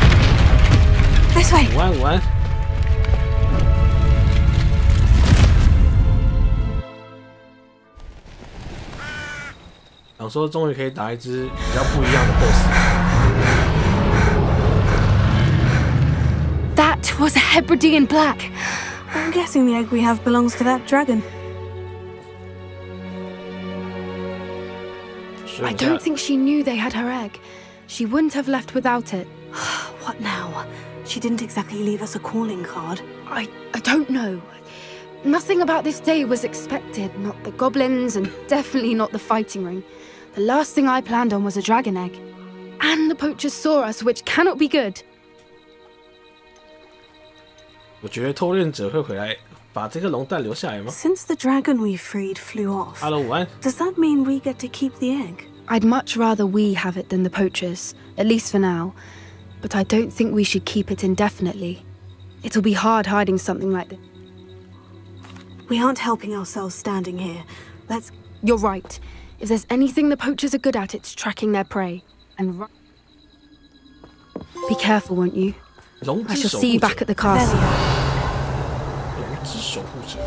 午安，午安。想说终于可以打一只比较不一样的 BOSS。That was a Hebridean black. I'm guessing the egg we have belongs to that dragon. I don't think she knew they had her egg. She wouldn't have left without it. What now? She didn't exactly leave us a calling card. I don't know. Nothing about this day was expected. Not the goblins, and definitely not the fighting ring. The last thing I planned on was a dragon egg. And the poachers saw us, which cannot be good. 我觉得偷猎者会回来把这个龙蛋留下来吗？ Since the dragon we freed flew off, Hello, 午安。 does that mean we get to keep the egg? I'd much rather we have it than the poachers, at least for now. But I don't think we should keep it indefinitely. It'll be hard hiding something like this. We aren't helping ourselves standing here. Let's... You're right. If there's anything the poachers are good at, it's tracking their prey. And be careful, won't you? I shall see you back at the castle. 龙之守护者。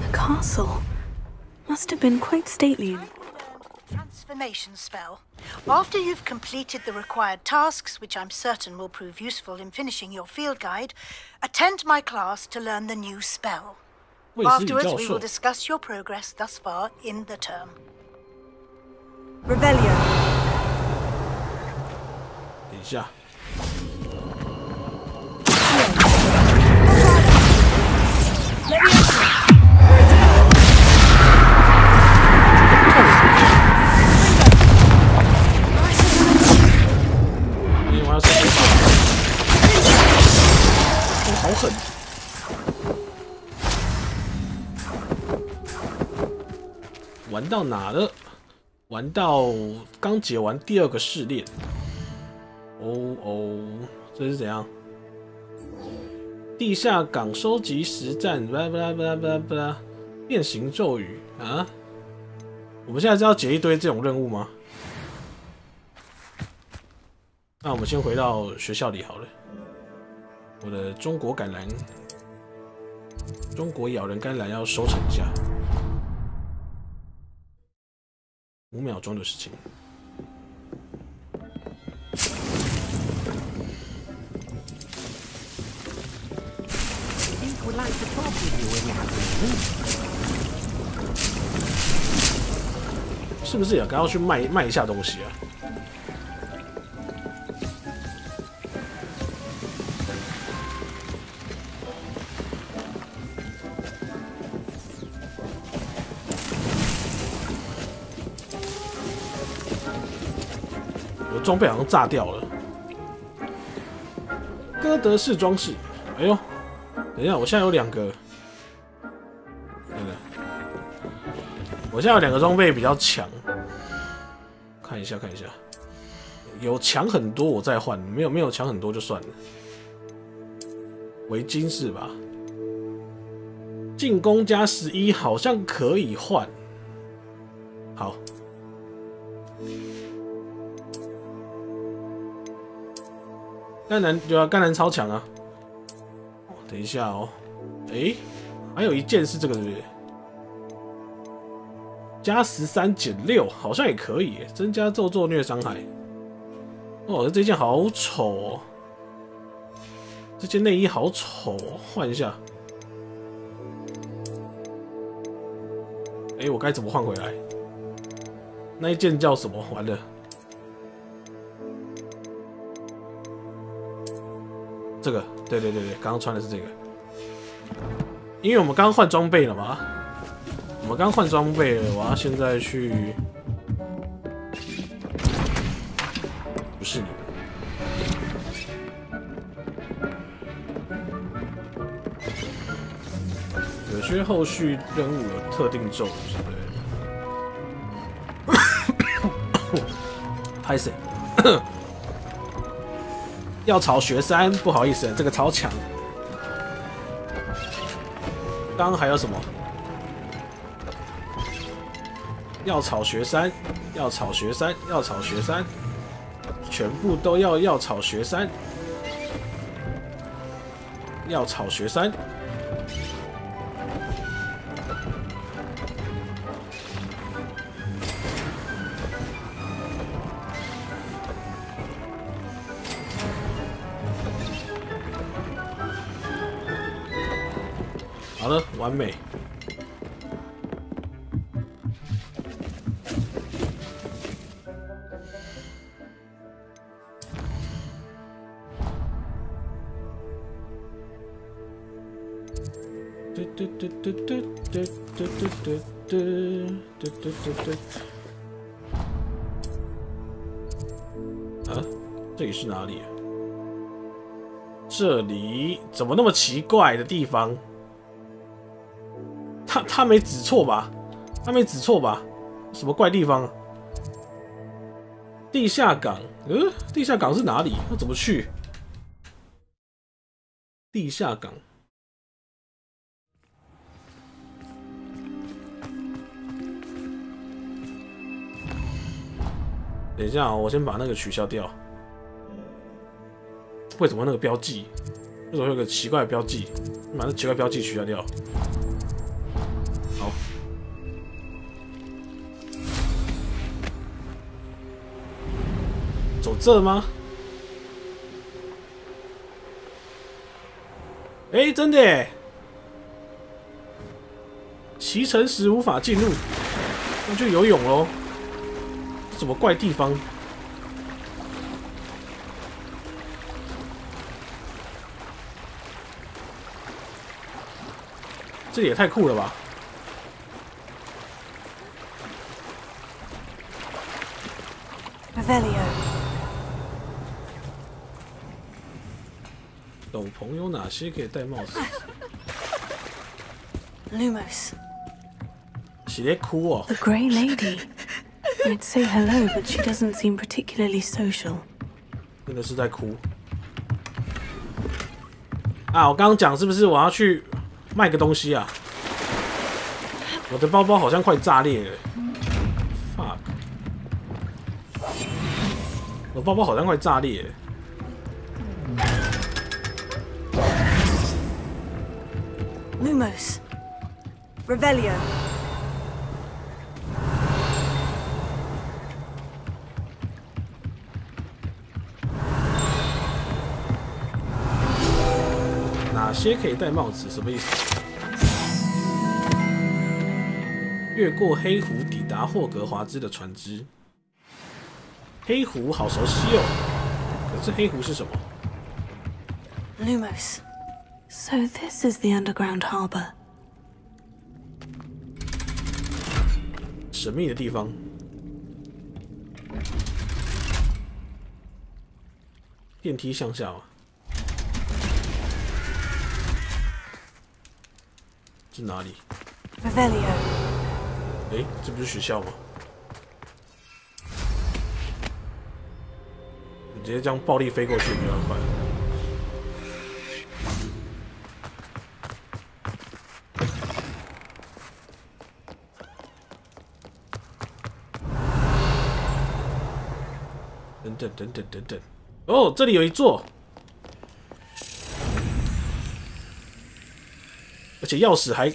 The castle must have been quite stately. Transformation spell. After you've completed the required tasks, which I'm certain will prove useful in finishing your field guide, attend my class to learn the new spell. Afterwards, we will discuss your progress thus far in the term. Revelio. 等一下。好狠！玩到哪了？玩到刚解完第2个试炼。哦，这是怎样？地下港收集实战，变形咒语啊！我们现在是要解一堆这种任务吗？那我们先回到学校里好了。我的中国橄榄，中国咬人甘蓝要收成一下，5秒钟的事情。是不是也刚要去卖一下东西啊？我装备好像炸掉了。哥德式装饰，哎呦，等一下，我现在有2个。我现在有2个装备比较强，看一下，有强很多我再换，没有强很多就算了。围巾是吧？进攻加11好像可以换。好。甘南超强啊！等一下哦，还有一件是这个对不对？加13减6好像也可以耶，增加咒虐伤害。哦，这件好丑哦，这件内衣好丑哦，换一下。我该怎么换回来？那一件叫什么？完了。这个，对，刚刚穿的是这个，因为我们刚刚换装备了嘛，我要现在去，不是你们，有些后续任务有特定咒，是不是？拍谁？要炒学山，不好意思，这个超强。刚刚还有什么？要炒学山，要炒学山，要炒学山，全部都要炒学山，要炒学山。好了，完美。啊，这里是哪里啊？这里怎么那么奇怪的地方？他没指错吧？什么怪地方啊？地下港，地下港是哪里？要怎么去？地下港。等一下啊，我先把那个取消掉。为什么那个标记？为什么有个奇怪的标记？把那奇怪标记取消掉。好。走这吗？哎，真的耶！骑乘时无法进入，那就游泳喽。什么怪地方？这也太酷了吧！Revelio。斗篷有哪些可以戴帽子 ？Lumos。是在哭哦。 The Grey Lady. I'd say hello, but she doesn't seem particularly social. 真的是在哭啊！我刚刚讲是不是我要去卖个东西啊？我的包包好像快炸裂了 ，fuck！ 我包包好像快炸裂了。Lumos. Revelio.哪些可以戴帽子？什么意思？越过黑湖，抵达霍格华兹的船只。黑湖好熟悉哦，可是黑湖是什么 ？Lumos. So this is the underground harbor. 神秘的地方。电梯向下啊。是哪里 ？Revelio。哎，这不是学校吗？你直接这样暴力飞过去比较快。等。哦，这里有一座，而且钥匙还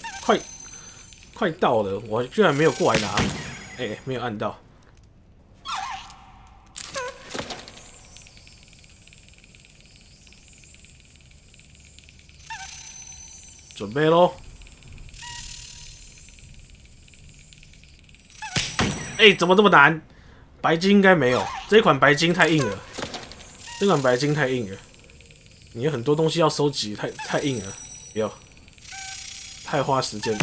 快到了，我居然没有过来拿，哎，没有按到。准备咯！哎，怎么这么难？白金应该没有，这款白金太硬了。这款白金太硬了，你有很多东西要收集，太硬了，不要，太花时间。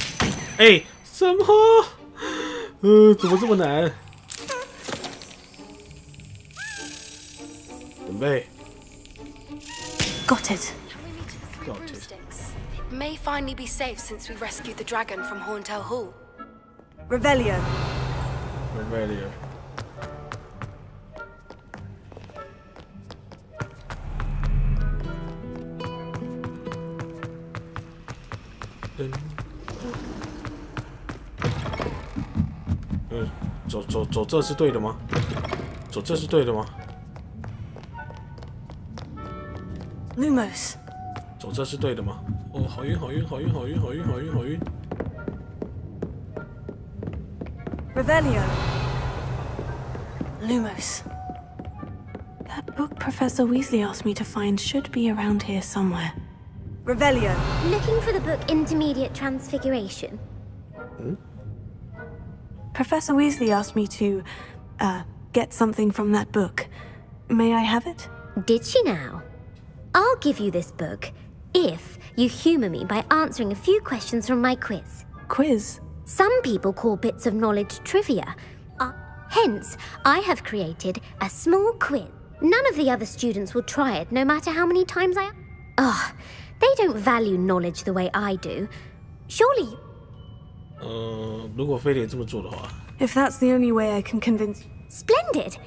哎，什么？怎么这么难？准备。Got it. Got it. It may finally be safe since we rescued the dragon from Horntail Hall. Revelio. Revelio. 走这是对的吗？走这是对的吗 ？Lumos。走这是对的吗？哦，好晕。Revelio. Lumos. That book Professor Weasley asked me to find should be around here somewhere. Revelio. Looking for the book Intermediate Transfiguration. Professor Weasley asked me to, get something from that book. May I have it? Did she now? I'll give you this book if you humor me by answering a few questions from my quiz. Quiz? Some people call bits of knowledge trivia. Hence, I have created a small quiz. None of the other students will try it, no matter how many times they don't value knowledge the way I do. Surely... 如果非得这么做的话 If that's the only way I can convince... Splendid!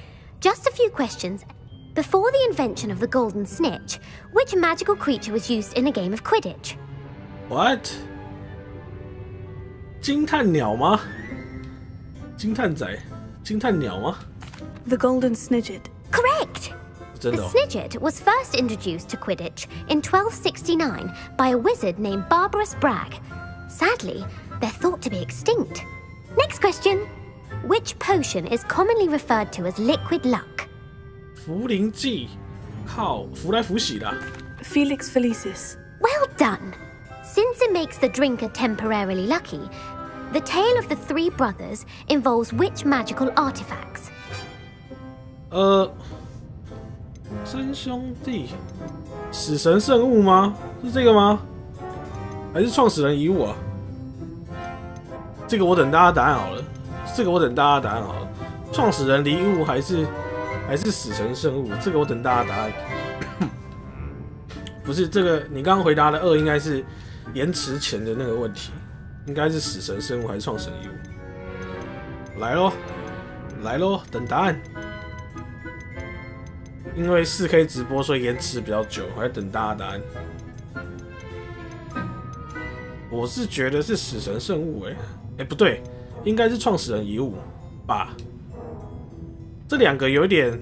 Just a few questions. Before the invention of the golden snitch, which magical creature was used in a game of Quidditch? What? 惊叹鸟吗？惊叹仔？惊叹鸟吗？ The golden snidget. Correct! The snidget was first introduced to Quidditch in 1269 by a wizard named Barbarous Bragg. Sadly, they're thought to be extinct. Next question. Which potion is commonly referred to as liquid luck? 茯苓剂，靠，福来福喜啦。Felix Felicis. Well done. Since it makes the drinker temporarily lucky, the tale of the three brothers involves which magical artifacts? 三兄弟，死神圣物吗？是这个吗？还是创始人遗物啊？这个我等大家答案好了。创始人遗物还是死神圣物？这个我等大家答案。不是这个，你刚刚回答的2应该是延迟前的那个问题，应该是死神圣物还是创始人遗物？来咯，等答案。因为4K 直播，所以延迟比较久，还在等大家答案。我是觉得是死神圣物，不对，应该是创始人遗物吧？这两个有一点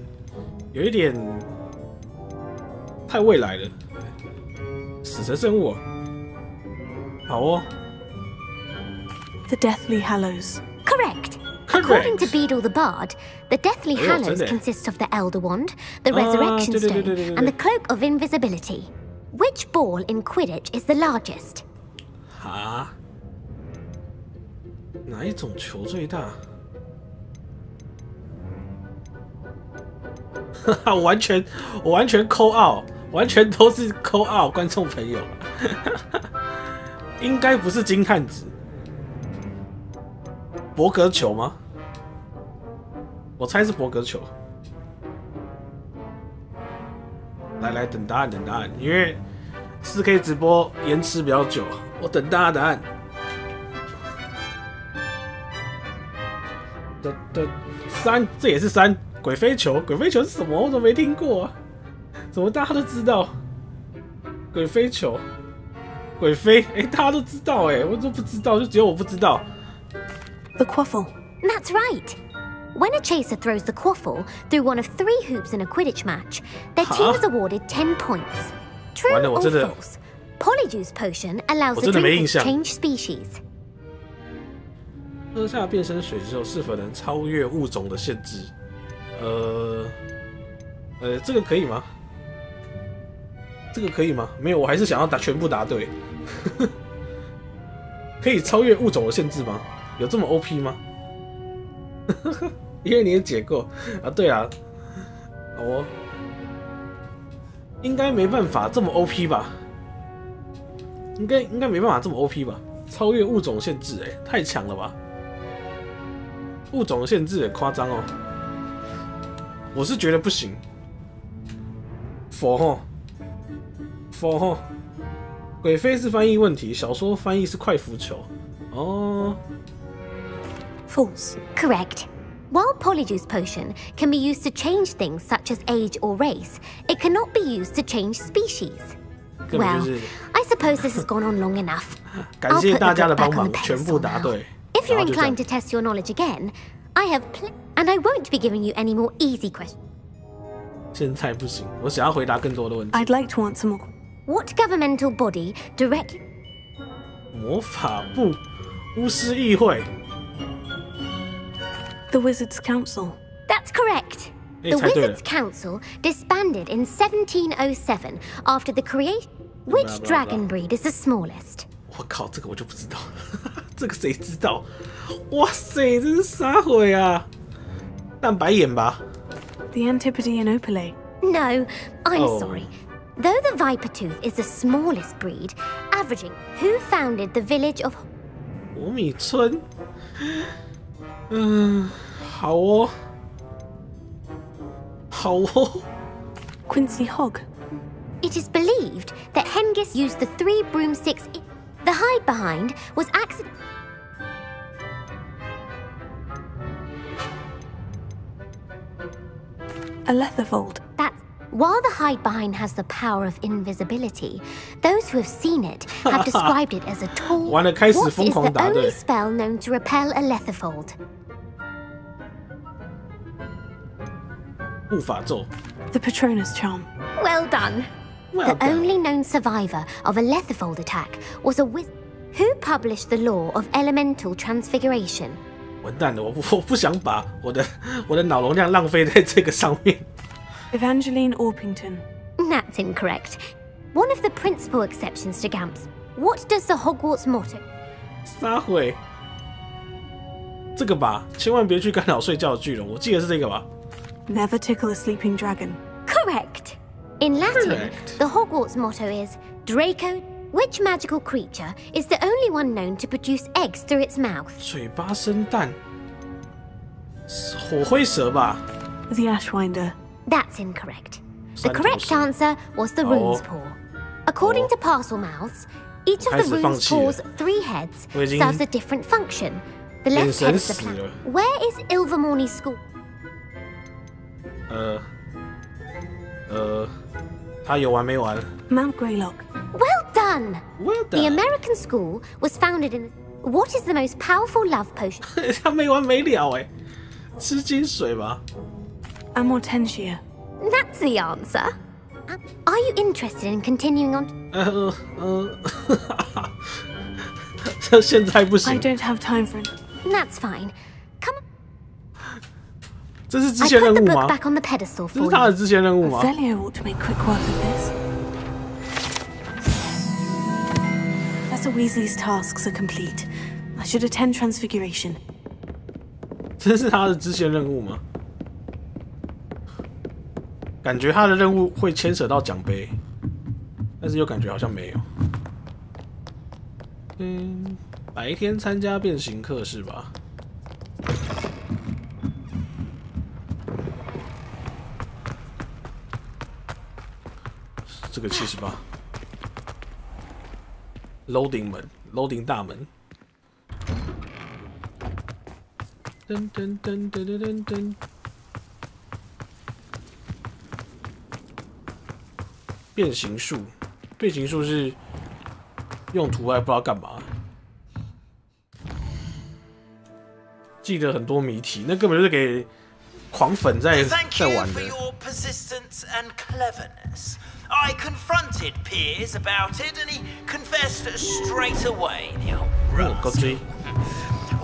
太未来了。死神圣物，好哦。The Deathly Hallows. Correct. According to Beedle the Bard, the Deathly Hallows consists of the Elder Wand, the Resurrection Stone, and the Cloak of Invisibility. Which ball in Quidditch is the largest? 哈？哪一种球最大？哈哈，我完全call out，完全都是call out，观众朋友，应该不是金探子，博格球吗？我猜是博格球。来，等答案，因为4K 直播延迟比较久，我等大家答案。3，这也是3。鬼飞球是什么？我怎么没听过啊？怎么大家都知道？鬼飞球，鬼飞，大家都知道，我都不知道，就只有我不知道。The Quaffle. That's right. When a chaser throws the quaffle through one of 3 hoops in a Quidditch match, their team is awarded 10 points. True or false? Polyjuice potion allows the drink to change species. 喝下变身水之后，是否能超越物种的限制？这个可以吗？这个可以吗？没有，我还是想要全部答对。可以超越物种的限制吗？有这么 OP 吗？因为你也解过啊，对啊，哦，应该没办法这么 OP 吧？应该没办法这么 OP 吧？超越物种限制，太强了吧！物种限制也夸张哦，我是觉得不行。否吼，鬼飞是翻译问题，小说翻译是快浮球。哦 ，false. Correct. While Polyjuice potion can be used to change things such as age or race, it cannot be used to change species. Well, I suppose this has gone on long enough. 感谢大家的帮忙，全部答对。If you're inclined to test your knowledge again, I have and I won't be giving you any more easy questions. 现在不行，我想要回答更多的问题。 I'd like to answer more. What governmental body directly? 魔法部巫师议会。The Wizards' Council. That's correct. The Wizards' Council disbanded in 1707 after the creation. Which dragon breed is the smallest? 我靠，这个我就不知道，这个谁知道？哇塞，这是啥鬼啊？蛋白眼吧 ？The Antipodean Opale. No, I'm sorry. Though the Viper Tooth is the smallest breed, averaging. Who founded the village of? 火米村。好哦，好哦。Quincy Hogg. It is believed that Hengist used the 3 broomsticks. The hide behind was accident. A Letherfold. That's while the hide behind has the power of invisibility, those who have seen it have described it as a tall. What is the only spell known to repel a Letherfold? 护法咒。 The Patronus Charm. Well done. The only known survivor of a Letherfold attack was a wizard who published the law of elemental transfiguration. 完蛋了，我不想把我的脑容量浪费在这个上面。Evangeline Orpington. That's incorrect. One of the principal exceptions to Gamps. What does the Hogwarts motto? 撒毁。这个吧，千万别去干扰睡觉的巨龙，我记得是这个吧。Never tickle a sleeping dragon. Correct. In Latin, the Hogwarts motto is Draco. Which magical creature is the only one known to produce eggs through its mouth? 嘴巴生蛋。火灰蛇吧。The Ashwinder. That's incorrect. The correct answer was the Rune's Paw. According to Parselmouths, each of the Rune's Paw's 3 heads serves a different function. The left head is the plan. Where is Ilvermorny School? 他有完没完 Mount Greylock. Well done. Well done. The American school was founded in. What is the most powerful love potion? 他没完没了吃金水吧。Amortentia. That's the answer. Are you interested in continuing on? 现在不行。 I don't have time for it. That's fine. Come on. 这是支线任务吗？ Back on the pedestal for 这是他的支线任务吗 Velio ought to make quick work of this. Professor Weasley's tasks are complete. I should attend Transfiguration. 这是他的支线任务吗？感觉他的任务会牵扯到奖杯，但是又感觉好像没有。白天参加变形课是吧？这个78 ，loading 门 ，loading 大门。噔噔噔噔噔噔噔。变形术，变形术是用途还不知道干嘛。记得很多谜题，那根本就是给狂粉在玩的。I confronted Piers about it, and he confessed straight away. The old rascal.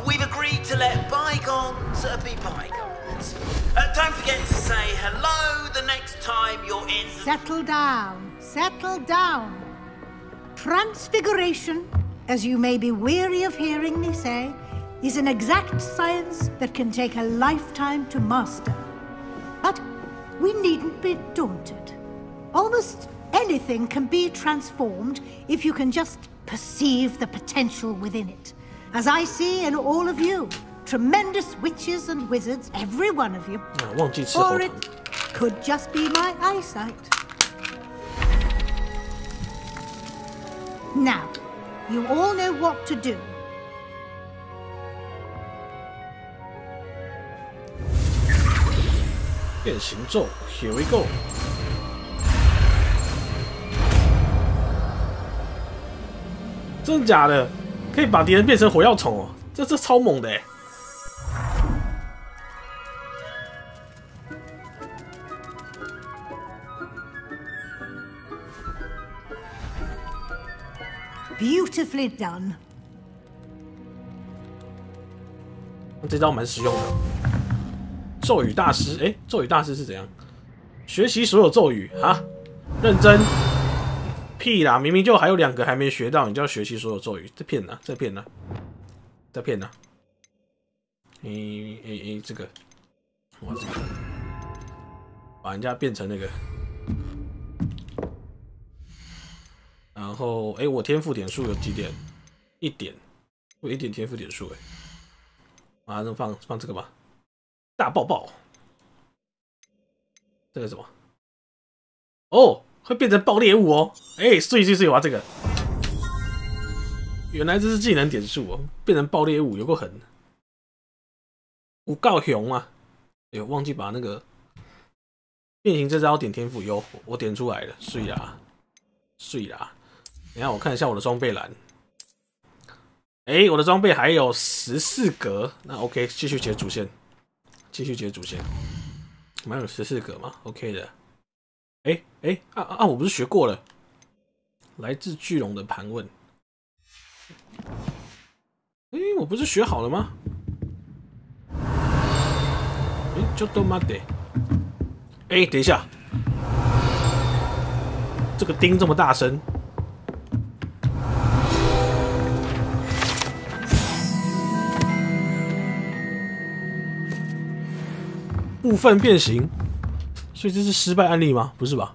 We've agreed to let bygones be bygones. Don't forget to say hello the next time you're in. Settle down. Settle down. Transfiguration, as you may be weary of hearing me say, is an exact science that can take a lifetime to master. But we needn't be daunted. Almost anything can be transformed if you can just perceive the potential within it. As I see in all of you, tremendous witches and wizards, every one of you. Or it could just be my eyesight. Now, you all know what to do. 变形咒 ，Here we go。真的假的？可以把敌人变成火药虫哦，这超猛的哎！ Beautifully done. 这招蛮实用的。咒语大师，哎，咒语大师是怎样？学习所有咒语啊？认真？屁啦！明明就还有2个还没学到，你就要学习所有咒语，这骗呢？这骗呢？这骗呢？这个，哇，这个，把人家变成那个。 然后，我天赋点数有几点？1点，我1点天赋点数，马上放这个吧。大爆爆，这个什么？哦，会变成爆裂物哦！碎，我要这个。原来这是技能点数哦，变成爆裂物，有够狠。有够熊啊！忘记把那个变形这招点天赋优，我点出来了，碎啦。等一下我看一下我的装备栏，我的装备还有14格，那 OK， 继续解主线，我们有14格吗 ？OK 的。我不是学过了？来自巨龙的盘问，我不是学好了吗？ちょっと待って。等一下，这个钉这么大声。 部分变形，所以这是失败案例吗？不是吧？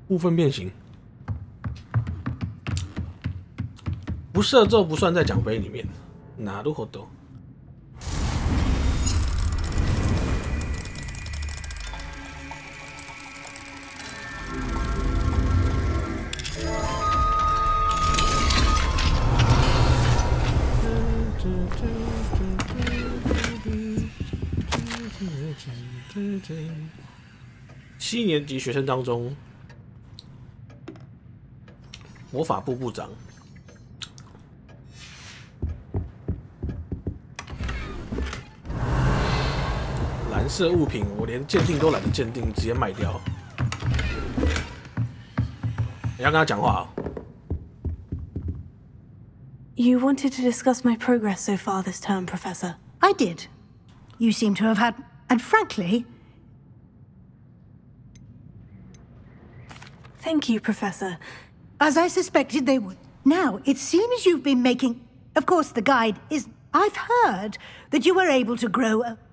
部分变形，不射咒不算在奖杯里面。なるほど。7年级学生当中，魔法部部长，蓝色物品我连鉴定都懒得鉴定，直接卖掉。你要跟他讲话哦。You wanted to discuss my progress so far this term, Professor. I did. You seem to have had, and frankly... Thank you, Professor. As I suspected they would. Now, it seems you've been making... Of course, the guide is... I've heard that you were able to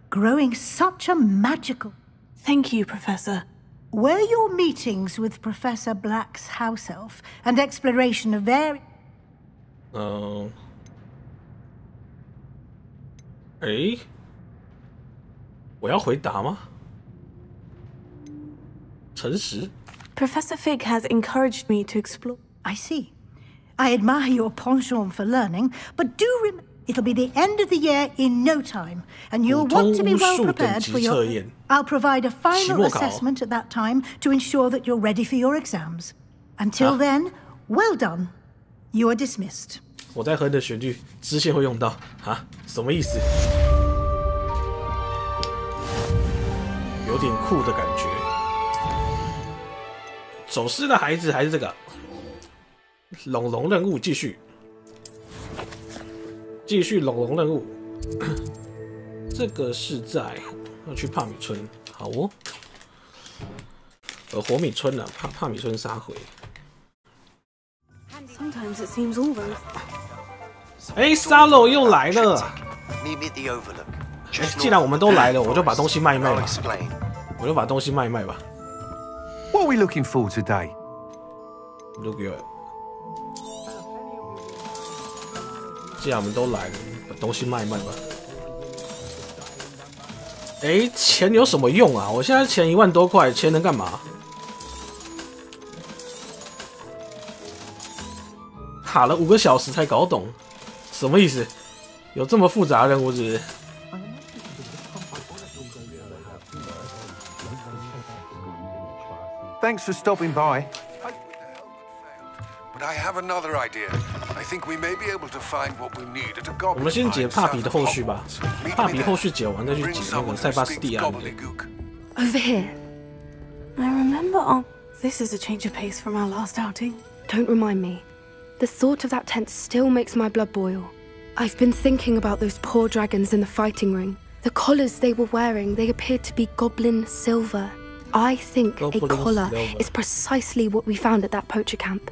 growing such a magical... Thank you, Professor. Were your meetings with Professor Black's house elf and exploration of various... 我要回答吗？诚实。Professor Fig has encouraged me to explore. I see. I admire your penchant for learning, but do remember it'll be the end of the year in no time, and you'll want to be well prepared for your... I'll provide a final assessment at that time to ensure that you're ready for your exams. Until then, well done. You are dismissed. 我在哼的旋律，支线会用到啊？什么意思？有点酷的感觉。走失的孩子还是这个龙龙任务，继续龙龙任务。这个是在要去帕米村，好哦。火米村啊，帕米村杀回。哎，沙漏又来了。既然我们都来了，我就把东西卖一卖吧。What are we looking for today? Look at it. 既然我们都来了，把东西卖一卖吧。哎，钱有什么用啊？我现在钱1万多块，钱能干嘛？卡了5个小时才搞懂，什么意思？有这么复杂的任务是不是？ Thanks for stopping by. But I have another idea. I think we may be able to find what we need at a goblin. 我们先解帕比的后续吧，帕比后续解完再去解那个塞巴斯蒂安。 Over here. I remember. Oh, this is a change of pace from our last outing. Don't remind me. The thought of that tent still makes my blood boil. I've been thinking about those poor dragons in the fighting ring. The collars they were wearing, they appeared to be goblin silver. I think a collar is precisely what we found at that poacher camp.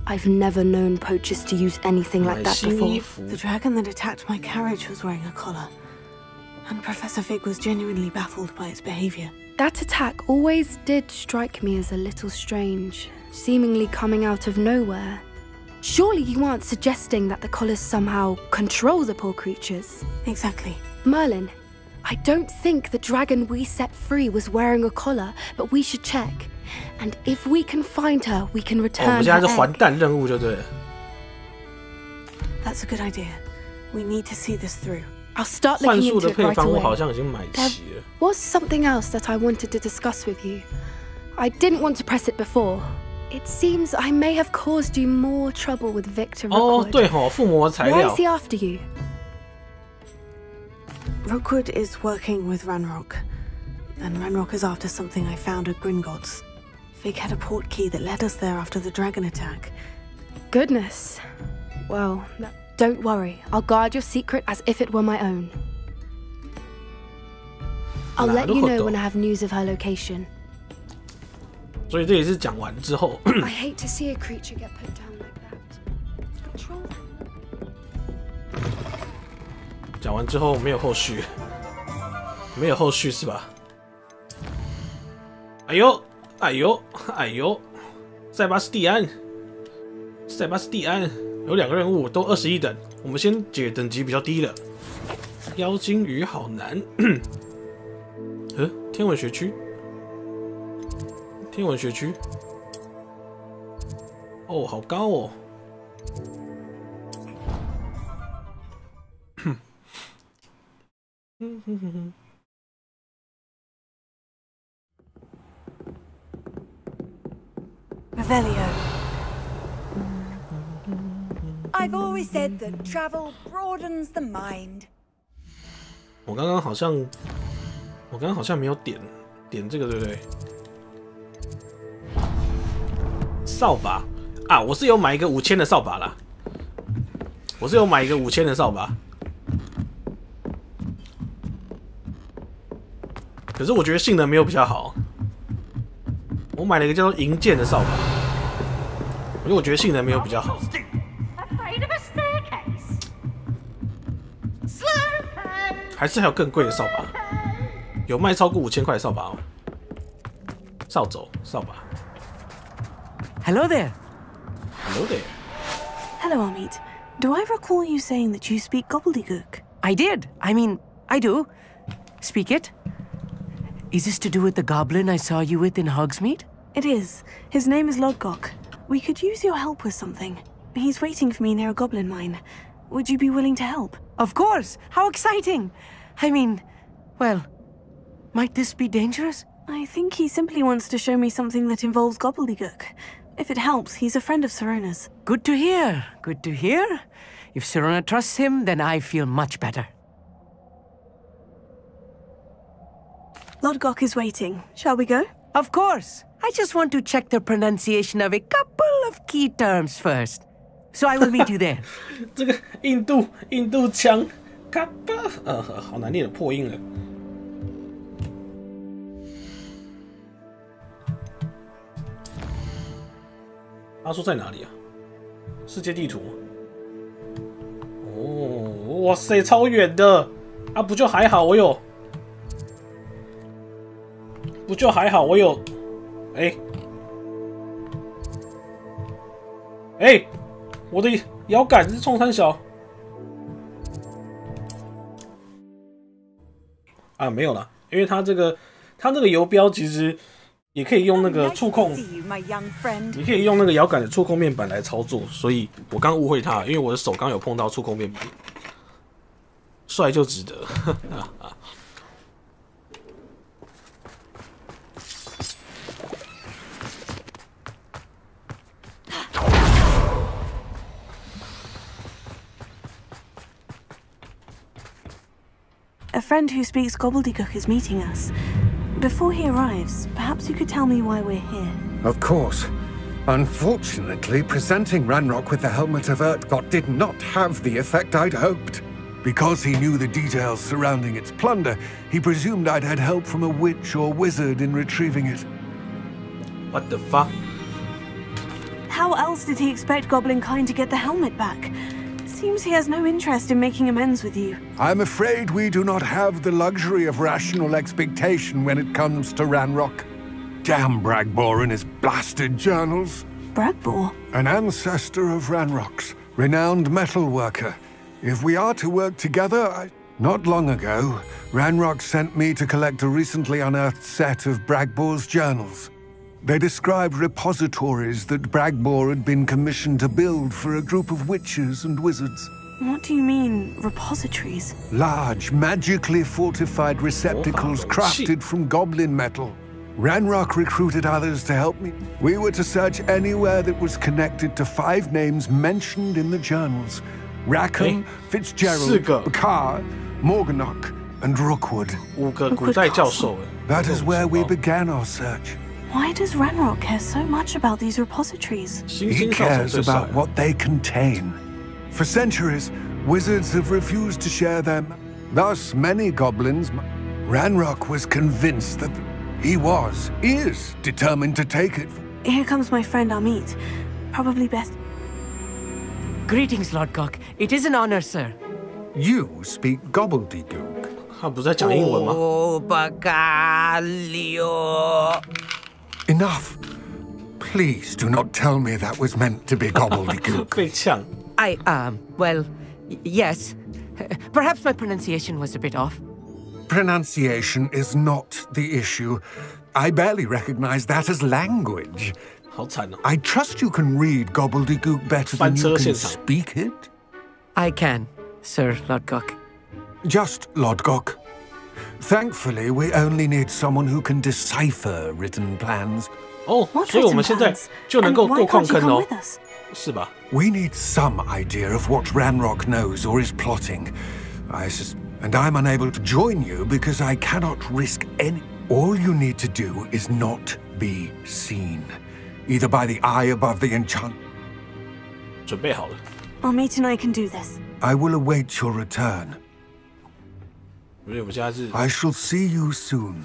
I've never known poachers to use anything like that before. The dragon that attacked my carriage was wearing a collar, and Professor Fig was genuinely baffled by its behavior. That attack always did strike me as a little strange, seemingly coming out of nowhere. Surely you aren't suggesting that the collars somehow control the poor creatures? Exactly. Merlin, I don't think the dragon we set free was wearing a collar, but we should check. And if we can find her, we can return her egg. 我们现在是还蛋任务就对了。 That's a good idea. We need to see this through. I'll start looking into it right away. 我好像已经买齐了。 There was something else that I wanted to discuss with you. I didn't want to press it before. It seems I may have caused you more trouble with Victor Rookwood. 哦，对吼，附魔材料。 Why is he after you? Rookwood is working with Ranrock, and Ranrock is after something I found at Gringotts. Fig had a port key that led us there after the dragon attack. Goodness. Well, don't worry. I'll guard your secret as if it were my own. I'll let you know when I have news of her location. 所以这也是讲完之后。 I hate to see a creature get put down like that. What's wrong? 讲完之后没有后续，没有后续是吧？哎呦，哎呦，哎呦！塞巴斯蒂安，塞巴斯蒂安有2个任务都21等，我们先解等级比较低的。妖精鱼好难。天文学区。 天文学区，哦，好高哦！Revelio. I've always said that travel broadens the mind. 我刚刚好像没有点这个，对不对？ 扫把啊！我是有买一个5000的扫把啦，我是有买一个5000的扫把，可是我觉得性能没有比较好。我买了一个叫做银剑的扫把，因为我觉得性能没有比较好。还是还有更贵的扫把，有卖超过5000块的扫把哦。扫帚、扫把。 Hello there. Hello there. Hello, Amit. Do I recall you saying that you speak gobbledygook? I did. I mean, I do. Speak it. Is this to do with the goblin I saw you with in Hogsmeade? It is. His name is Lodgok. We could use your help with something. He's waiting for me near a goblin mine. Would you be willing to help? Of course. How exciting. I mean, well, might this be dangerous? I think he simply wants to show me something that involves gobbledygook. If it helps, he's a friend of Serona's. Good to hear. Good to hear. If Serona trusts him, then I feel much better. Lodgok is waiting. Shall we go? Of course. I just want to check the pronunciation of a couple of key terms first. So I will meet you there. 这个印度腔，卡巴，好难念的破音了。他说在哪里啊？世界地图。哦，哇塞，超远的啊！不就还好，我有。不就还好，我有。我的摇杆是冲三小。啊，没有啦，因为它这个游标其实也可以用那个触控，你可以用那个摇杆的触控面板来操作，所以我刚误会它，因为我的手刚有碰到触控面板，帅就值得。A friend who speaks gobbledygook is meeting us. Before he arrives, perhaps you could tell me why we're here. Of course. Unfortunately, presenting Ranrock with the helmet of Urtkot did not have the effect I'd hoped. Because he knew the details surrounding its plunder, he presumed I'd had help from a witch or wizard in retrieving it. What the fuck? How else did he expect Goblinkind to get the helmet back? Seems he has no interest in making amends with you. I'm afraid we do not have the luxury of rational expectation when it comes to Ranrock. Damn Bragbor and his blasted journals. Bragbor? An ancestor of Ranrock's, renowned metal worker. If we are to work together, Not long ago, Ranrock sent me to collect a recently unearthed set of Bragbor's journals. They described repositories that Bragbor had been commissioned to build for a group of witches and wizards. What do you mean, repositories? Large, magically fortified receptacles crafted from goblin metal. Ranrock recruited others to help me. We were to search anywhere that was connected to 5 names mentioned in the journals. Rackham, Fitzgerald, Bakar, Morganach, and Rookwood. That is where we began our search. Why does Ranrock care so much about these repositories? He cares about what they contain. For centuries, wizards have refused to share them. Thus, many goblins... Ranrock was convinced that is determined to take it. Here comes my friend Amit. Probably best... Greetings, Lord Cock. It is an honor, sir. You speak gobbledygook. Oh, Bagalio. Enough. Please do not tell me that was meant to be gobbledygook. Well, yes. Perhaps my pronunciation was a bit off. Pronunciation is not the issue. I barely recognize that as language. I trust you can read gobbledygook better than you can speak it? I can, Sir Lodgok. Just Lodgok. Thankfully, we only need someone who can decipher written plans. Oh, 所以我们现在就能够过矿坑哦，是吧？ We need some idea of what Ranrock knows or is plotting. And I'm unable to join you because I cannot risk any. All you need to do is not be seen, either by the eye above the enchant. 准备好了。 Amit and I can do this. I will await your return. 因为我们现在是 I shall see you soon.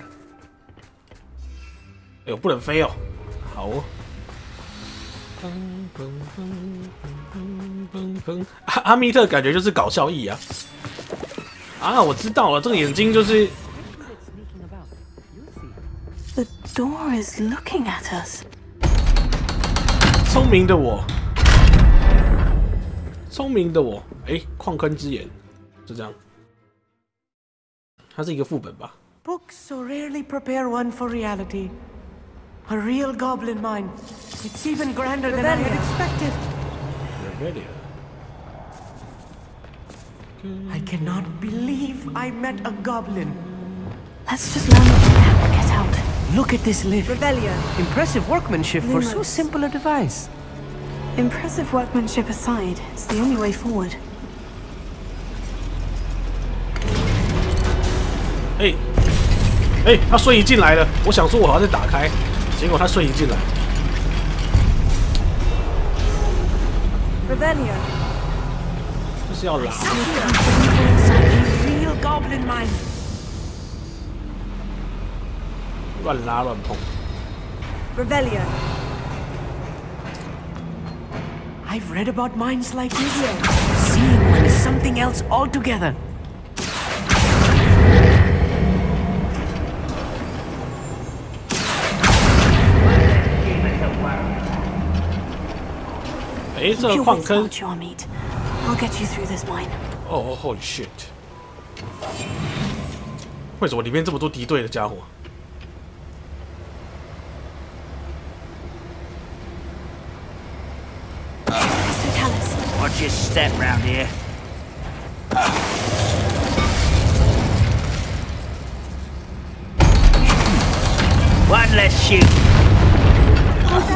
哎呦，不能飞哦。好哦。阿密特感觉就是搞笑艺啊。啊，我知道了，这个眼睛就是。 The door is looking at us. 聪明的我，聪明的我，哎，矿坑之眼，就这样。它是一个副本吧 Books so rarely prepare one for reality. A real goblin mine. It's even grander than I had expected. I cannot believe I met a goblin. Let's just learn what we can and get out. Look at this lift. Revelio. Impressive workmanship for so Lumos. simple a device. Impressive workmanship aside, it's the only way forward. 他瞬移进来了。我想说我要再打开，结果他瞬移进来。Revelio. 这是要拉。Real goblin mine. 乱拉乱碰。Revelio. I've read about mines like this. Seeing one is something else altogether. 这个矿坑。I'll get you through this mine. Oh, holy shit! 为什么里面这么多敌对的家伙？ Watch your step round here. One less shoot.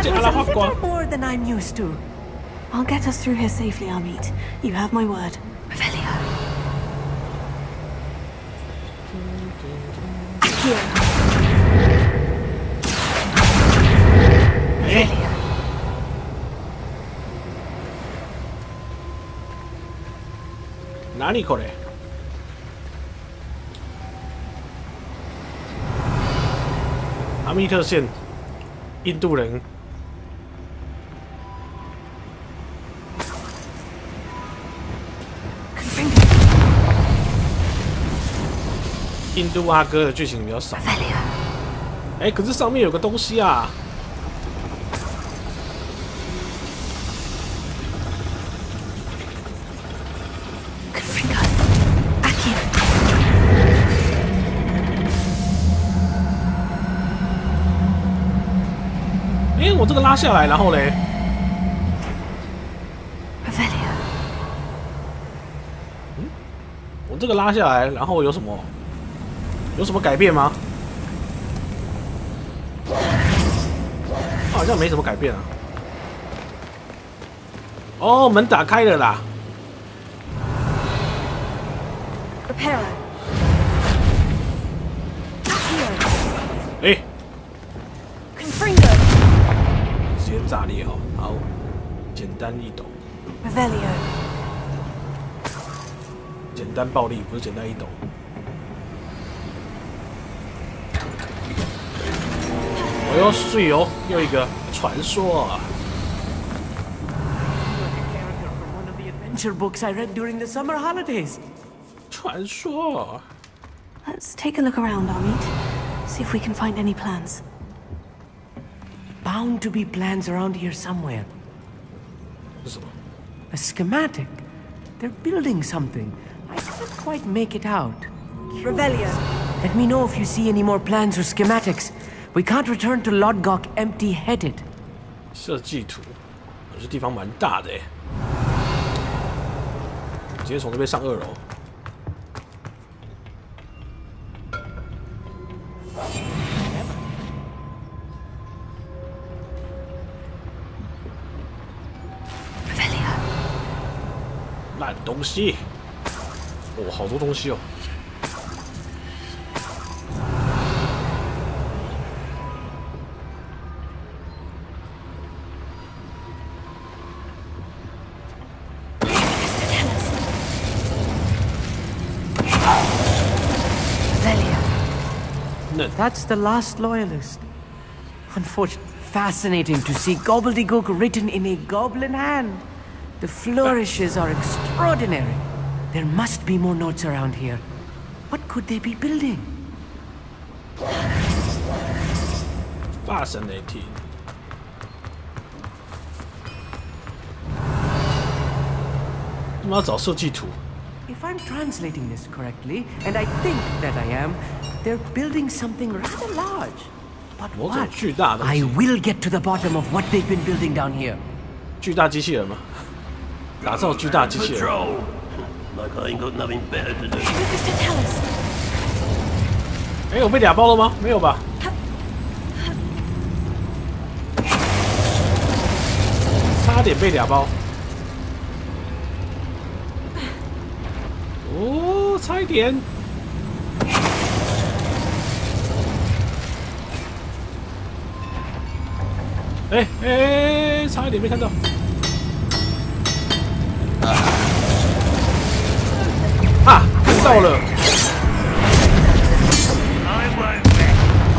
That was more than I'm used to. I'll get us through here safely, Amit. You have my word. Revelio. Here. Revelio. 哪里これ？阿密特县，印度人。印度阿哥的剧情比较少。哎，可是上面有个东西啊！哎，我这个拉下来，然后嘞？我这个拉下来，然后有什么？ 有什么改变吗？好像没什么改变啊。哦，门打开了啦。哎，直接炸裂哦，好，简单易懂。简单暴力不是简单易懂。 我又睡哦，又一个传说啊！ Adventure books I read during the summer holidays. 传说。 Let's take a look around, Amit. See if we can find any plans. Bound to be plans around here somewhere. 是什么 A schematic. They're building something. I can't quite make it out. Revelio. Let me know if you see any more plans or schematics. We can't return to Lodgok empty-headed. 设计图，这地方蛮大的哎。直接从这边上2楼。烂东西！哦，好多东西哦。 That's the last loyalist. Unfortunately, fascinating to see gobbledygook written in a goblin hand. The flourishes are extraordinary. There must be more notes around here. What could they be building? Fascinating. 他们要找设计图。 If I'm translating this correctly, and I think that I am, they're building something rather large. But what? I will get to the bottom of what they've been building down here. 巨大机器人吗？打造巨大机器人。 Like I ain't got nothing better to do. 哎，我被俩包了吗？没有吧？差点被俩包。哦，差一点。哎，差一点没看到。啊，看到了。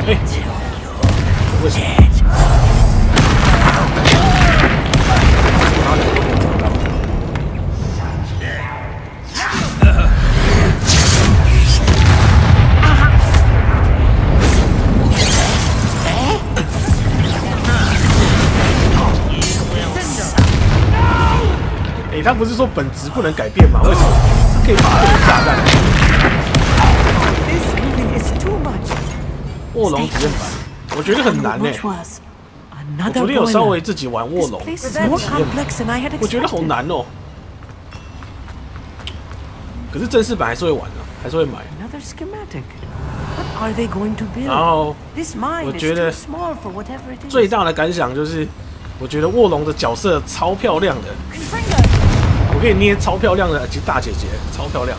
哎，为什么？他不是说本质不能改变吗？为什么他可以发射炸弹？卧龙体验版，我觉得很难哎。我昨天有稍微自己玩卧龙体验，我觉得好难哦。可是正式版还是会玩的，还是会买。然后我觉得最大的感想就是，我觉得卧龙的角色超漂亮的。我可以捏超漂亮的大姐姐，超漂亮。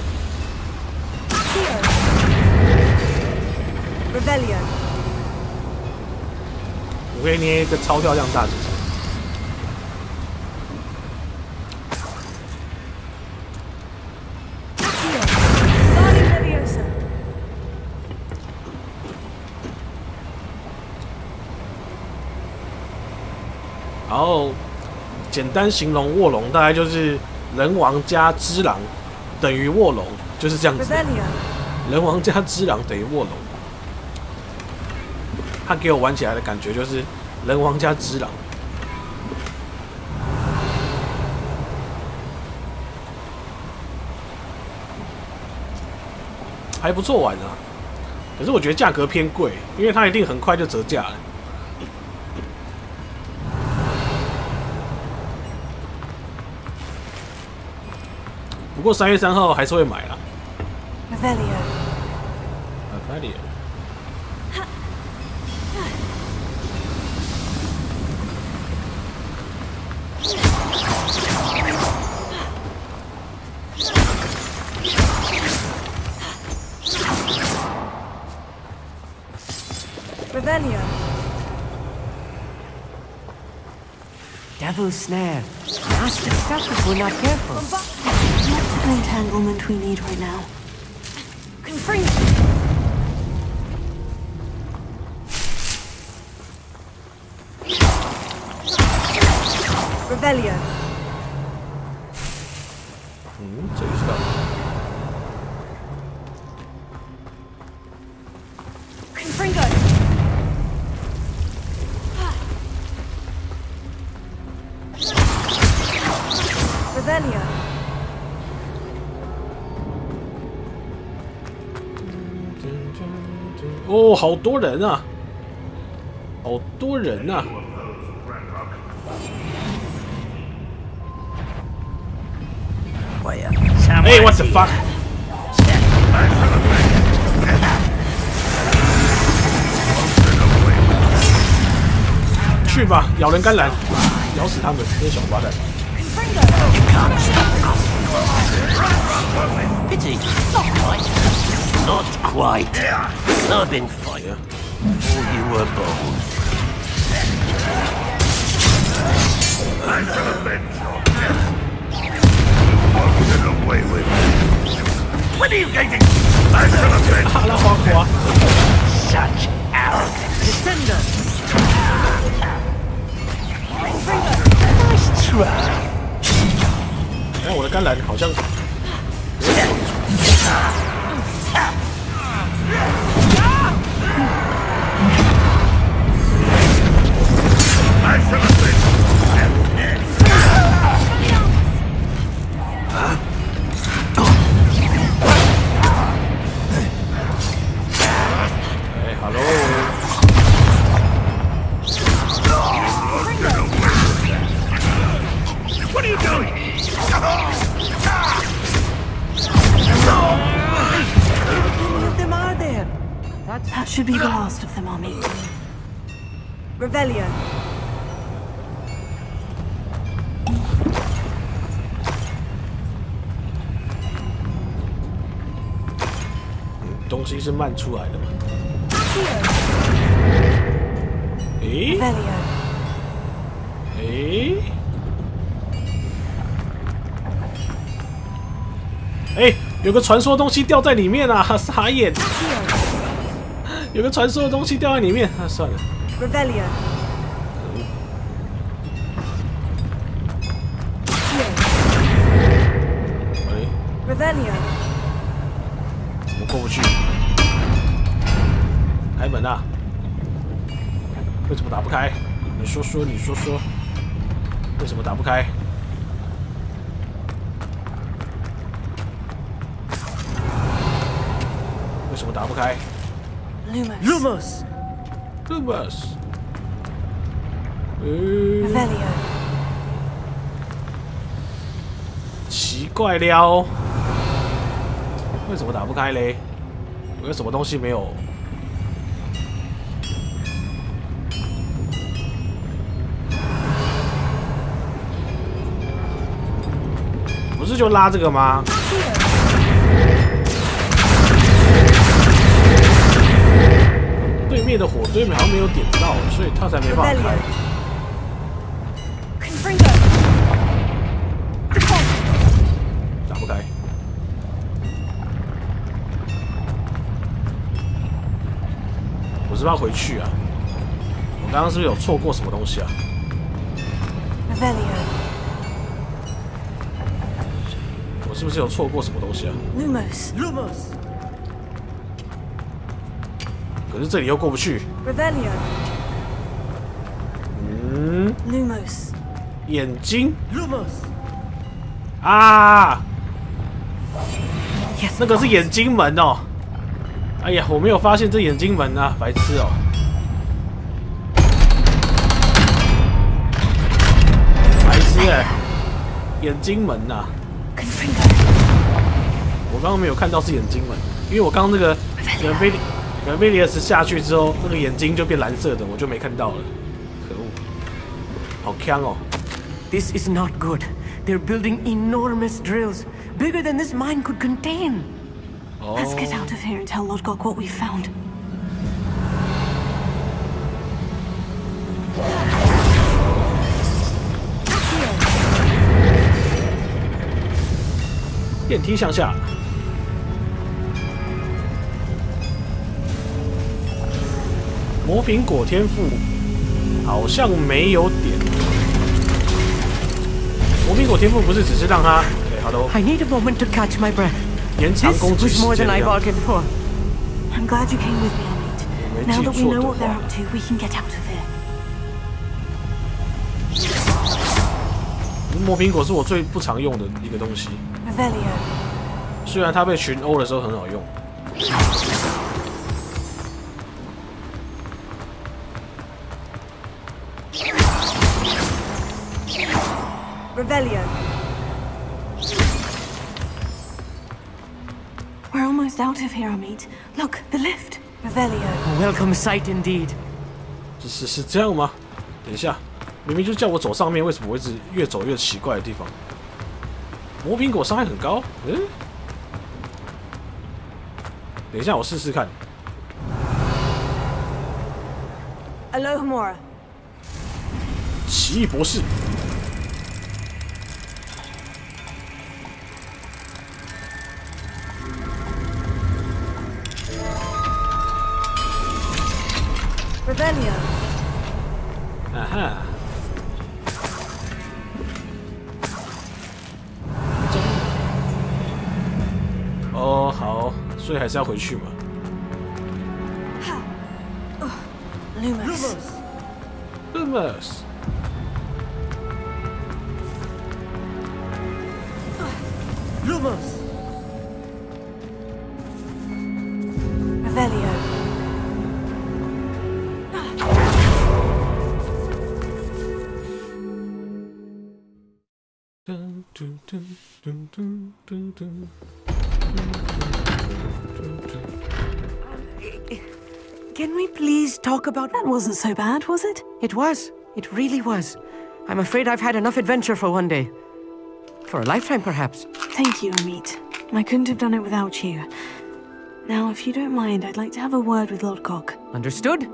我可以捏一个超漂亮大姐姐。然后简单形容卧龙，大概就是人王加只狼等于卧龙，就是这样子。人王加只狼等于卧龙。他给我玩起来的感觉就是人王加只狼。还不错玩啊，可是我觉得价格偏贵，因为它一定很快就折价了。不过3月3号还是会买啦。Devil's snare. Nasty stuff if we're not careful. Not the entanglement we need right now. Confront. Revelio. 这一下。Confringo. Revelio. 哦，好多人啊！好多人啊！哎 ，what the fuck！ 去吧，咬人甘蓝，咬死他们这些小瓜蛋！ Pity. Not quite. I've been fighting. Or you were born. I shall avenge you. Away with me. When are you getting? I shall avenge you. Such arrogance. Descender. Nice try. 哎，我的甘蓝好像。哎 ，hello。 What are you doing? How many of them are there? That should be the last of them, Army. Revelio. 西是慢出来的嘛？诶？诶？哎，有个传说东西掉在里面啊！傻眼，有个传说的东西掉在里面啊！算了。怎么过不去？开门啊！为什么打不开？你说说，你说说，为什么打不开？为什么打不开 Lumos。奇怪了，为什么打不开嘞？有什么东西没有？不是就拉这个吗？对面的火堆好像没有点到，所以他才没办法开。打不开。我是不是要回去啊？我刚刚是不是有错过什么东西啊？我是不是有错过什么东西啊 Lumos。可是这里又过不去。Lumos。眼睛。啊！那个是眼睛门哦。哎呀，我没有发现这眼睛门啊，白痴哦。白痴哎，眼睛门呐、啊。我刚刚没有看到是眼睛门，因为我刚刚那个Velius 下去之后，那个眼睛就变蓝色的，我就没看到了。可恶，好呛哦 ！This is not good. They're building enormous drills, bigger than this mine could contain. Let's get out of here and tell Lodgok what we found. 电梯向下。魔苹果天赋好像没有点。魔苹果天赋不是只是让他，Hello。I need a moment to catch my breath. 延长攻击时间。 This was more than I bargained for. I'm glad you came with me, Amit. Now that we know what they're up to, we can get out of here. 魔苹果是我最不常用的一个东西。虽然它被群殴的时候很好用。Revelio. We're almost out of here, Amit. Look, the lift. Revelio. A welcome sight indeed. 是这样吗？等一下，明明就叫我走上面，为什么我一直越走越奇怪的地方？魔苹果伤害很高，等一下，我试试看。Alohomora. 奇异博士。Revelio. 啊哈。哦，好，所以还是要回去嘛。Lumos. Lumos. Lumos. Revelio. Can we please talk about... That wasn't so bad, was it? It was. It really was. I'm afraid I've had enough adventure for one day. For a lifetime, perhaps. Thank you, Amit. I couldn't have done it without you. Now, if you don't mind, I'd like to have a word with Lord Cock. Understood?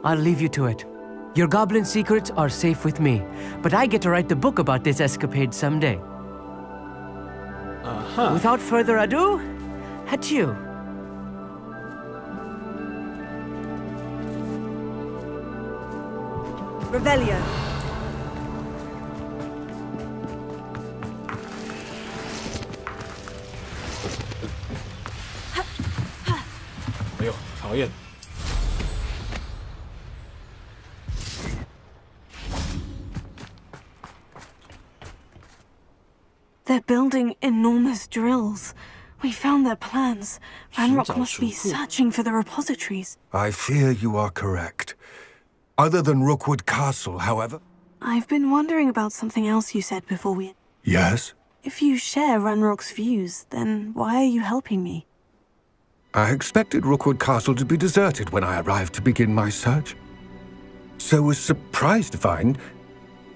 I'll leave you to it. Your goblin secrets are safe with me, but I get to write the book about this escapade someday. Without further ado, adieu. Revelio. 哎呦，讨厌！ They're building enormous drills. We found their plans. Ranrock must be searching for the repositories. I fear you are correct. Other than Rookwood Castle, however... I've been wondering about something else you said before we... Yes? If you share Ranrock's views, then why are you helping me? I expected Rookwood Castle to be deserted when I arrived to begin my search. So was surprised to find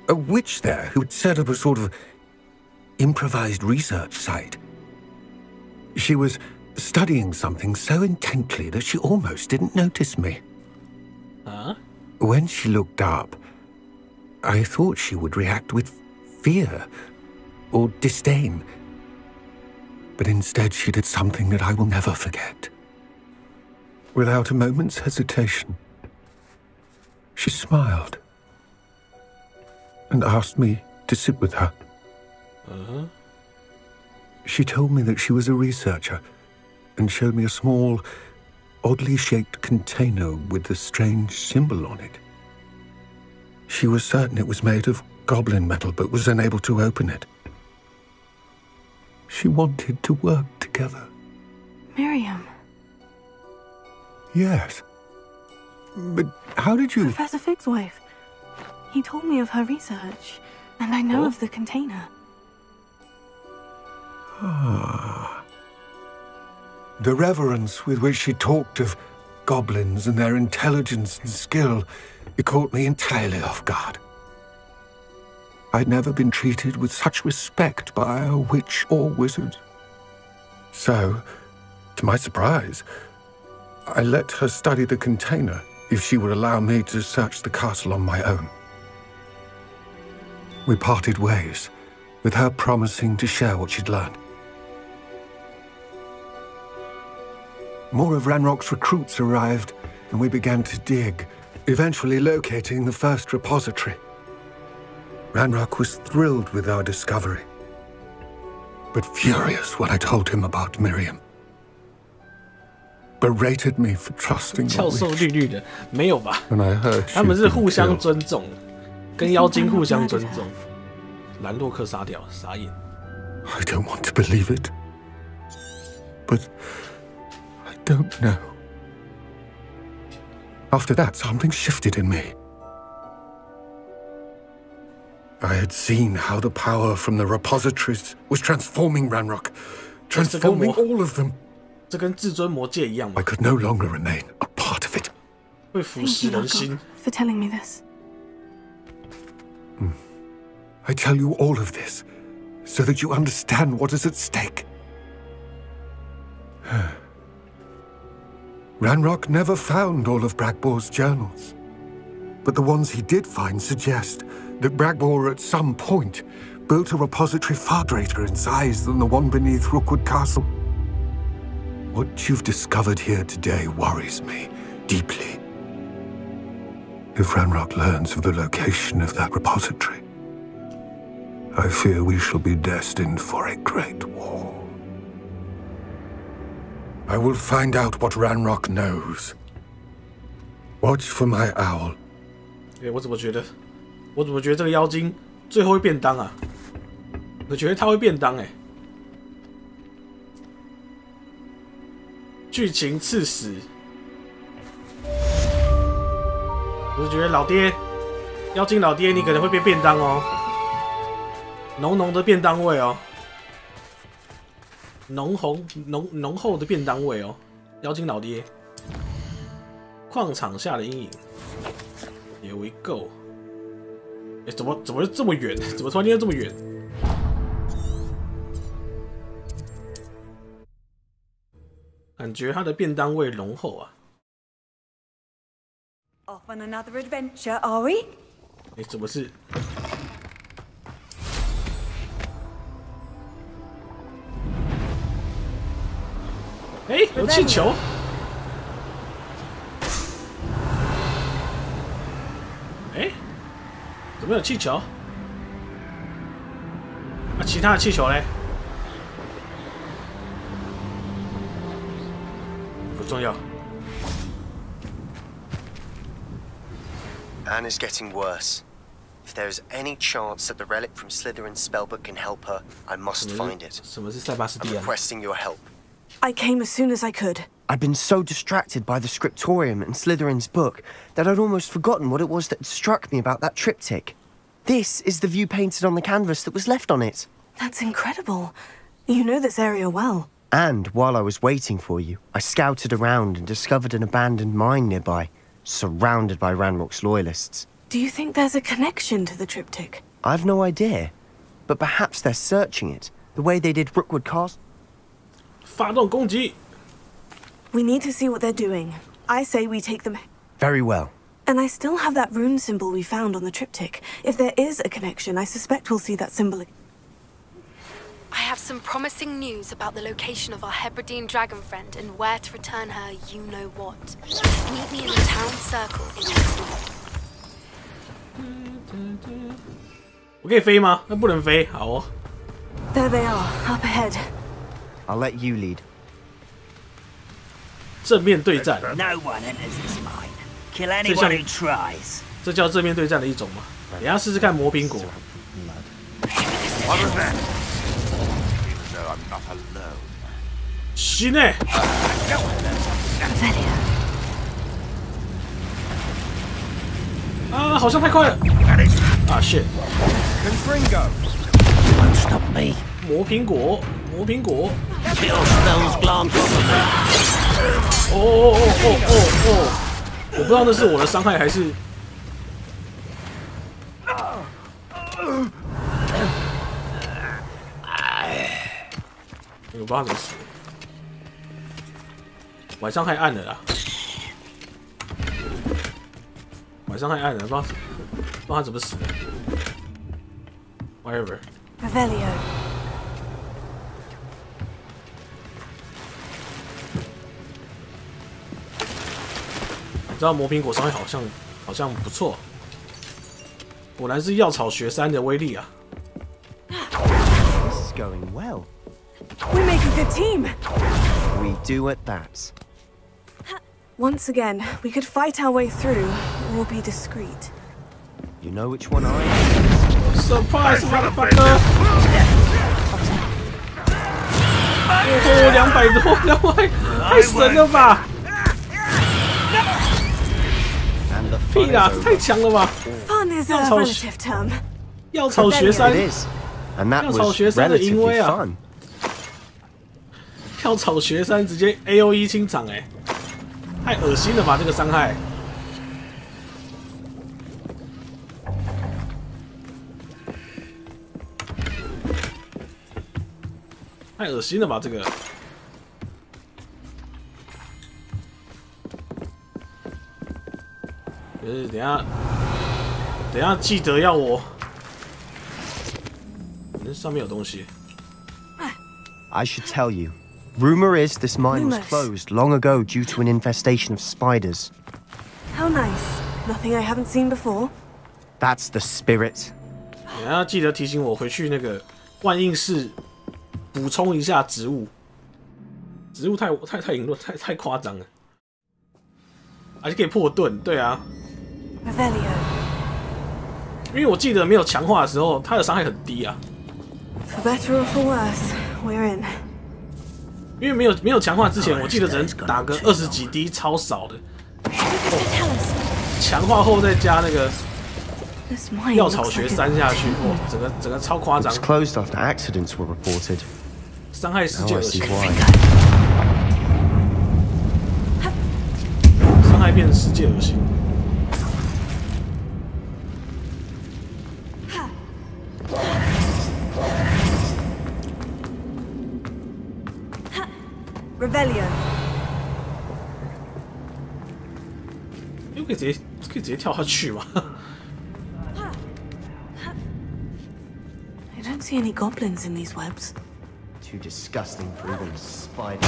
a witch there who had set up a sort of improvised research site. She was studying something so intently that she almost didn't notice me. Huh? When she looked up, I thought she would react with fear or disdain. But instead she did something that I will never forget. Without a moment's hesitation, she smiled and asked me to sit with her. She told me that she was a researcher and showed me a small, oddly shaped container with a strange symbol on it. She was certain it was made of goblin metal, but was unable to open it. She wanted to work together. Miriam. Yes. But how did you... Professor Fig's wife. He told me of her research, and I know of the container. Ah. The reverence with which she talked of goblins and their intelligence and skill, it caught me entirely off guard. I'd never been treated with such respect by a witch or wizard. So, to my surprise, I let her study the container if she would allow me to search the castle on my own. We parted ways, with her promising to share what she'd learned. More of Ranrock's recruits arrived, and we began to dig, eventually locating the first repository. Ranrock was thrilled with our discovery, but furious when I told him about Miriam. Berated me for trusting the 教授绿绿的，没有吧？ When I heard 他们是互相尊重，跟妖精互相尊重。兰洛克杀掉，傻眼。 I don't want to believe it, but I don't know. After that, something shifted in me. I had seen how the power from the repositories was transforming Ranrock, transforming all of them. 这跟至尊魔戒一样吗 I could no longer remain a part of it. 会腐蚀人心。 For telling me this. I tell you all of this so that you understand what is at stake. Ranrock never found all of Bragbor's journals, but the ones he did find suggest that Bragbor at some point built a repository far greater in size than the one beneath Rookwood Castle. What you've discovered here today worries me deeply. If Ranrock learns of the location of that repository, I fear we shall be destined for a great war. I will find out what Ranrock knows. Watch for my owl. 我怎么觉得这个妖精最后会便当啊？我觉得他会便当哎。剧情刺史，我就觉得老爹，妖精老爹，你可能会变便当哦，浓浓的便当味哦，浓厚的便当味哦，妖精老爹，矿场下的阴影 ，Here we go。哎，怎么这么远？怎么突然间这么远？感觉它的便当味浓厚啊。Off on another adventure, are we? 哎，怎么是？哎，有气球。哎，怎么有气球？那其他的气球嘞？不重要。 Anne is getting worse. If there is any chance that the relic from Slytherin's spellbook can help her, I must find it. I'm requesting your help. I came as soon as I could. I'd been so distracted by the scriptorium and Slytherin's book that I'd almost forgotten what it was that struck me about that triptych. This is the view painted on the canvas that was left on it. That's incredible. You know this area well. And while I was waiting for you, I scouted around and discovered an abandoned mine nearby, surrounded by Ranrock's loyalists. Do you think there's a connection to the triptych? I've no idea, but perhaps they're searching it, the way they did Rookwood Castle. 发动攻击. We need to see what they're doing. I say we take them. Very well. And I still have that rune symbol we found on the triptych. If there is a connection, I suspect we'll see that symbol again. I have some promising news about the location of our Hebridean dragon friend and where to return her you-know-what. Meet me in the town circle in next month. 我可以飞吗？那不能飞，好哦。 There they are, up ahead. I'll let you lead. 正面对战。 No one enters this mine. Kill anyone who tries. 这叫正面对战的一种吗？等一下试试看磨苹果。What was that? Even though I'm not alone. 行诶。啊，好像太快了。啊 shit！ Won't stop me. 磨苹果，磨苹果。 Kill spells glance over me. 哦！我不知道那是我的伤害还是。我不知道怎么死。晚上太暗了啦。晚上太暗了，不知道他怎么死的。Whatever。 Revelio. 你知道磨苹果伤害好像不错，果然是药草学3的威力啊。 This is going well. We make a good team. We do at that. Once again, we could fight our way through, or be discreet. You know which one I am? Surprise, motherfucker! 200多，太神了吧！屁啦，太强了吧！ Fun is a relative term. 药草学3， And that 药草 was 学3的淫威 relatively 啊！ fun. 药草学3直接 AOE 清场哎，太恶心了吧这个伤害！太恶心了吧这个！等一下记得要我，那上面有东西。 I should tell you. Rumor is this mine was closed long ago due to an infestation of spiders. How nice. Nothing I haven't seen before. That's the spirit. 等一下记得提醒我回去那个万应室补充一下植物，植物太淫乱，太夸张了，而且可以破盾，对啊。 Revelio. 因为我记得没有强化的时候，它的伤害很低啊。 For better or for worse, we're in. 因为没有强化之前，我记得只能打个20几滴，超少的。强化后再加那个药草学3下去，哇，整个超夸张。 It was closed after accidents were reported. 伤害世界 Now 恶 I see 心， why. 伤害变成世界恶心。 Revelio. 可以直接跳下去吗？ I don't see any goblins in these webs. Too disgusting for even a spider.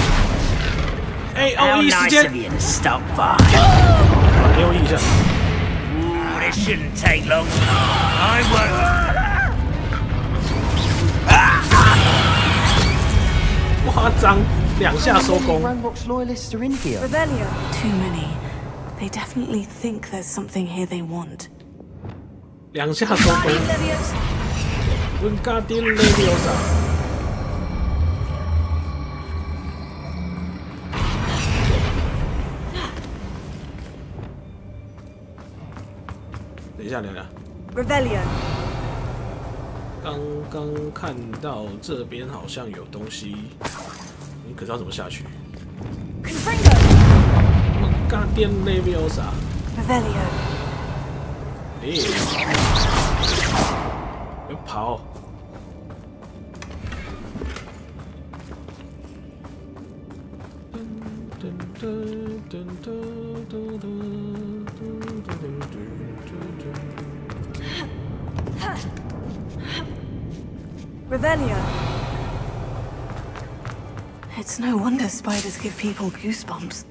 哎，AOE 时间。给我一下。 This shouldn't take long. I won't. 夸张，2下收工。 Rebellion. Too many. They definitely think there's something here they want. 2下收工。Wingardium Leviosa。等一下，聊聊。Rebellion。刚刚看到这边好像有东西，你可知道怎么下去？ Wingardium Leviosa。Rebellion。哎，别跑！Rebellion. It's no wonder spiders give people goosebumps.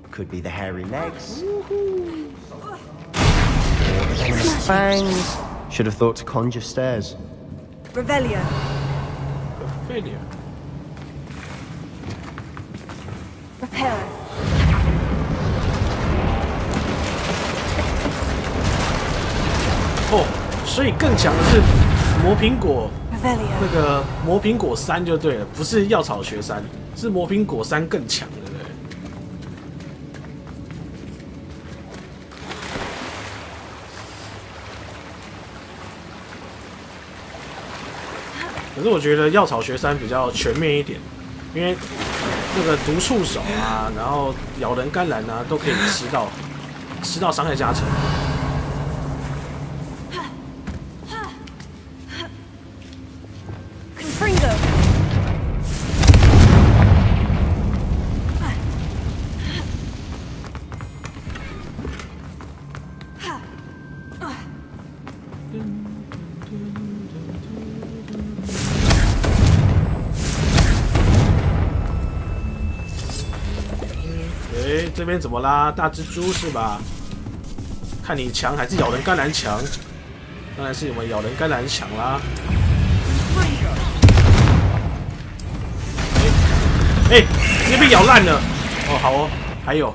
Could be the hairy legs. Or the venomous fangs. Should have thought to conjure stairs. Rebellion. Rebellion. Repair. 哦，所以更强的是魔苹果，那个魔苹果3就对了，不是药草学3，是魔苹果3更强，对不对？可是我觉得药草学3比较全面一点，因为那个毒触手啊，然后咬人甘蓝啊，都可以吃到伤害加成。 这边怎么啦？大蜘蛛是吧？看你强还是咬人甘蓝强？当然是我们咬人甘蓝强啦！哎，直接被咬烂了！哦，好哦，还有。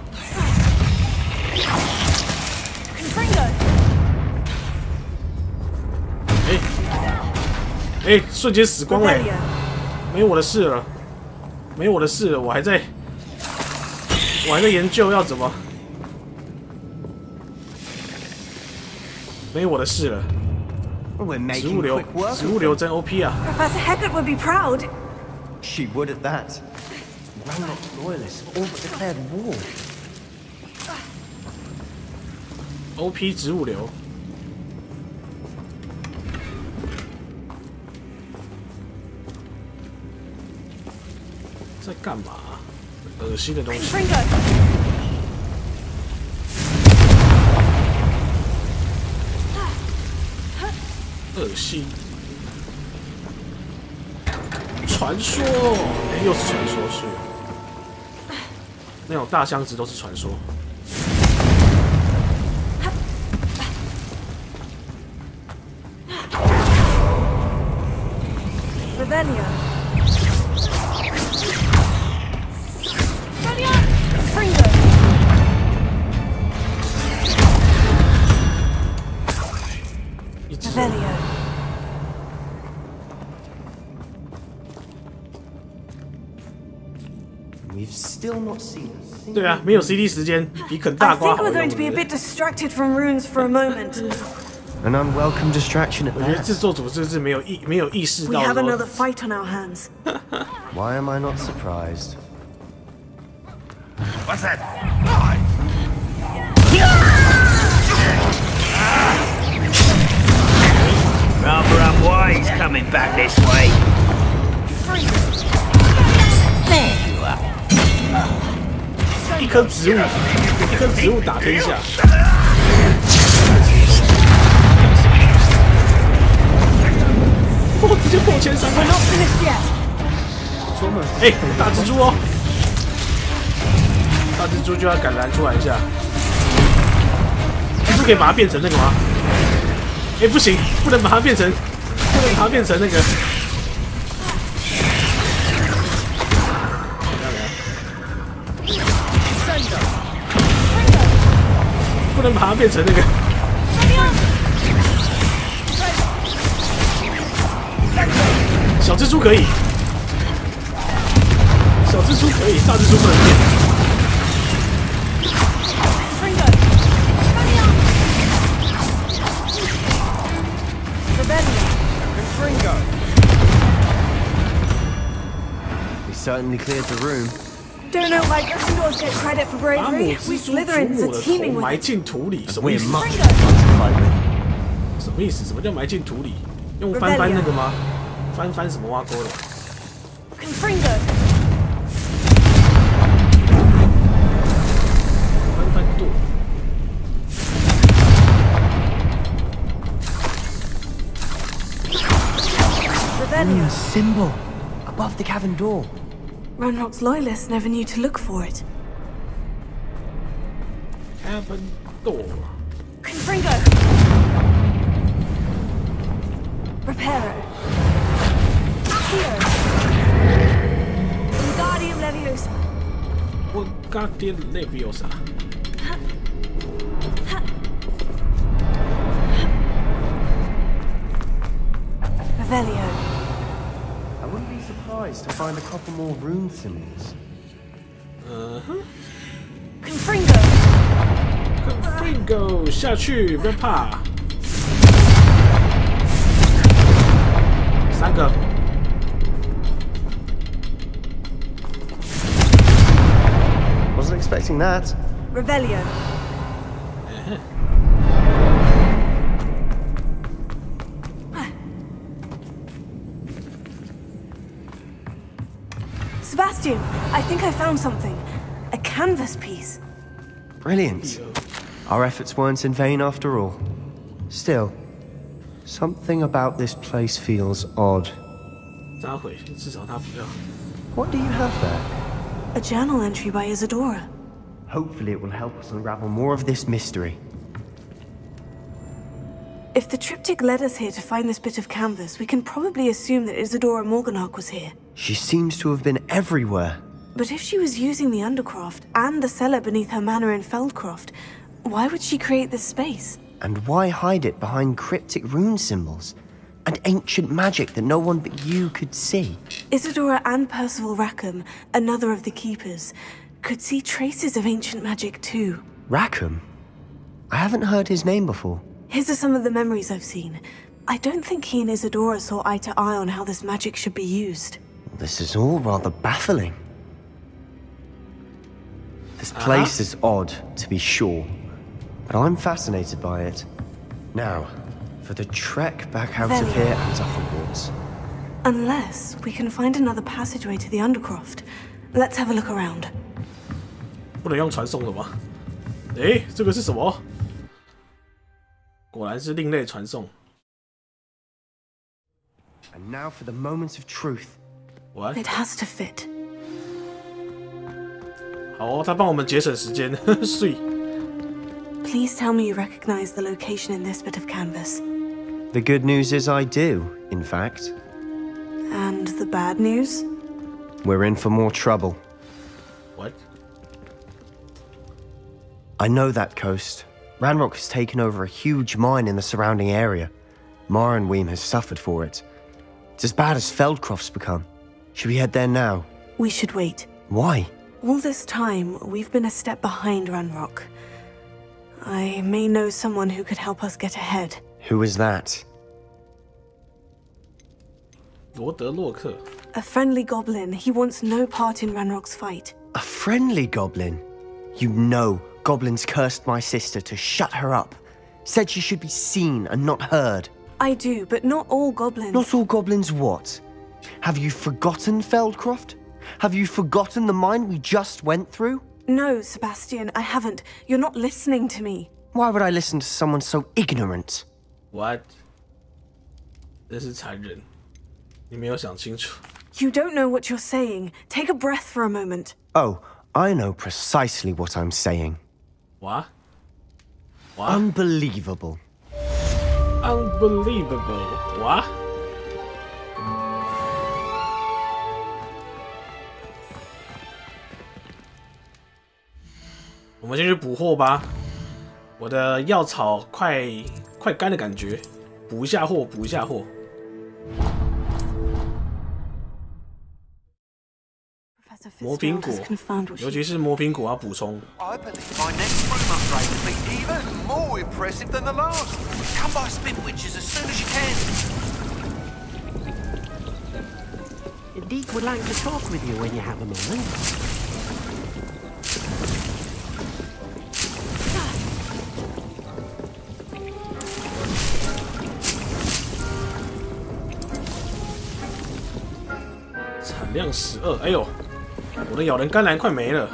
哎，瞬间死光嘞！没我的事了，没我的事了，我还在研究要怎么，没我的事了。植物流真 OP 啊 ！Professor Hecat would be proud. She would at that. Ranrock's loyalists all but declared war. OP 植物流。在干嘛？恶心的东西。恶心。传说，哎，又是传说树。那种大箱子都是传说。Rebellion. We've still not seen. 对啊，没有 CD 时间，比啃大瓜好用。I think we're going to be a bit distracted from runes for a moment. An unwelcome distraction at that. 我觉得制作组就是没有意识到。 We have another fight on our hands. Why am I not surprised? What's that? Rather unwise coming back this way. There you are. 一棵植物，一一棵植物打天下。哦，直接破前3分。哎，大蜘蛛哦！大蜘蛛就要赶拦出来一下。蜘蛛可以把它变成那个吗？哎，不行，不能把它变成那个。不能把它变成那个。小蜘蛛可以，小蜘蛛可以，大蜘蛛不能变。We certainly cleared the room. Don't know why Gryffindors get credit for bravery. We Slytherins are teaming with 埋进土里，什么意思？什么意思？什么叫埋进土里？用翻那个吗？翻什么挖沟的？ Confringo. 翻舵。Symbol above the cavern door. Ranrock's loyalists never knew to look for it. Cavern door. Confringo. Reparo. Accio. Wingardium Leviosa. Wingardium Leviosa. Revelio. I wouldn't be surprised to find a couple more rune symbols. Confringo. Confringo 下去，不要怕。3个。Wasn't expecting that. Revelio. Sebastian, I think I found something. A canvas piece. Brilliant. Our efforts weren't in vain after all. Still, something about this place feels odd. What do you have there? A journal entry by Isadora. Hopefully it will help us unravel more of this mystery. If the triptych led us here to find this bit of canvas, we can probably assume that Isadora Morganach was here. She seems to have been everywhere. But if she was using the Undercroft and the cellar beneath her manor in Feldcroft, why would she create this space? And why hide it behind cryptic rune symbols? And ancient magic that no one but you could see? Isadora and Percival Rackham, another of the Keepers, could see traces of ancient magic too. Rackham? I haven't heard his name before. His are some of the memories I've seen. I don't think he and Isadora saw eye to eye on how this magic should be used. This is all rather baffling. This place is odd, to be sure, but I'm fascinated by it. Now, for the trek back out of here and to Hogwarts. Unless we can find another passageway to the Undercroft. Let's have a look around. 不能用传送的吗？诶，这个是什么？果然是另类传送。And now for the moment of truth. What? It has to fit. 好哦，他帮我们节省时间，睡。Please tell me you recognize the location in this bit of canvas. The good news is I do, in fact. And the bad news? We're in for more trouble. What? I know that coast. Ranrock has taken over a huge mine in the surrounding area. Mornweem has suffered for it. It's as bad as Feldcroft's become. Should we head there now? We should wait. Why? All this time, we've been a step behind Ranrock. I may know someone who could help us get ahead. Who is that? A friendly goblin. He wants no part in Ranrock's fight. A friendly goblin? You know goblins cursed my sister to shut her up. Said she should be seen and not heard. I do, but not all goblins. Not all goblins what? Have you forgotten Feldcroft? Have you forgotten the mine we just went through? No, Sebastian, I haven't. You're not listening to me. Why would I listen to someone so ignorant? What? 真是残忍，你没有想清楚。You don't know what you're saying. Take a breath for a moment. Oh, I know precisely what I'm saying. What? Unbelievable. Unbelievable. What? 我们先去补货吧。我的药草快干的感觉，补一下货，补一下货。魔苹果，尤其是魔苹果要补充。I believe my next room upgrade will be even more impressive than the last. Come by Spinwitches as soon as you can. Deke would like to talk with you when you have a moment. 产量12，哎呦，我的咬人甘蓝快没了。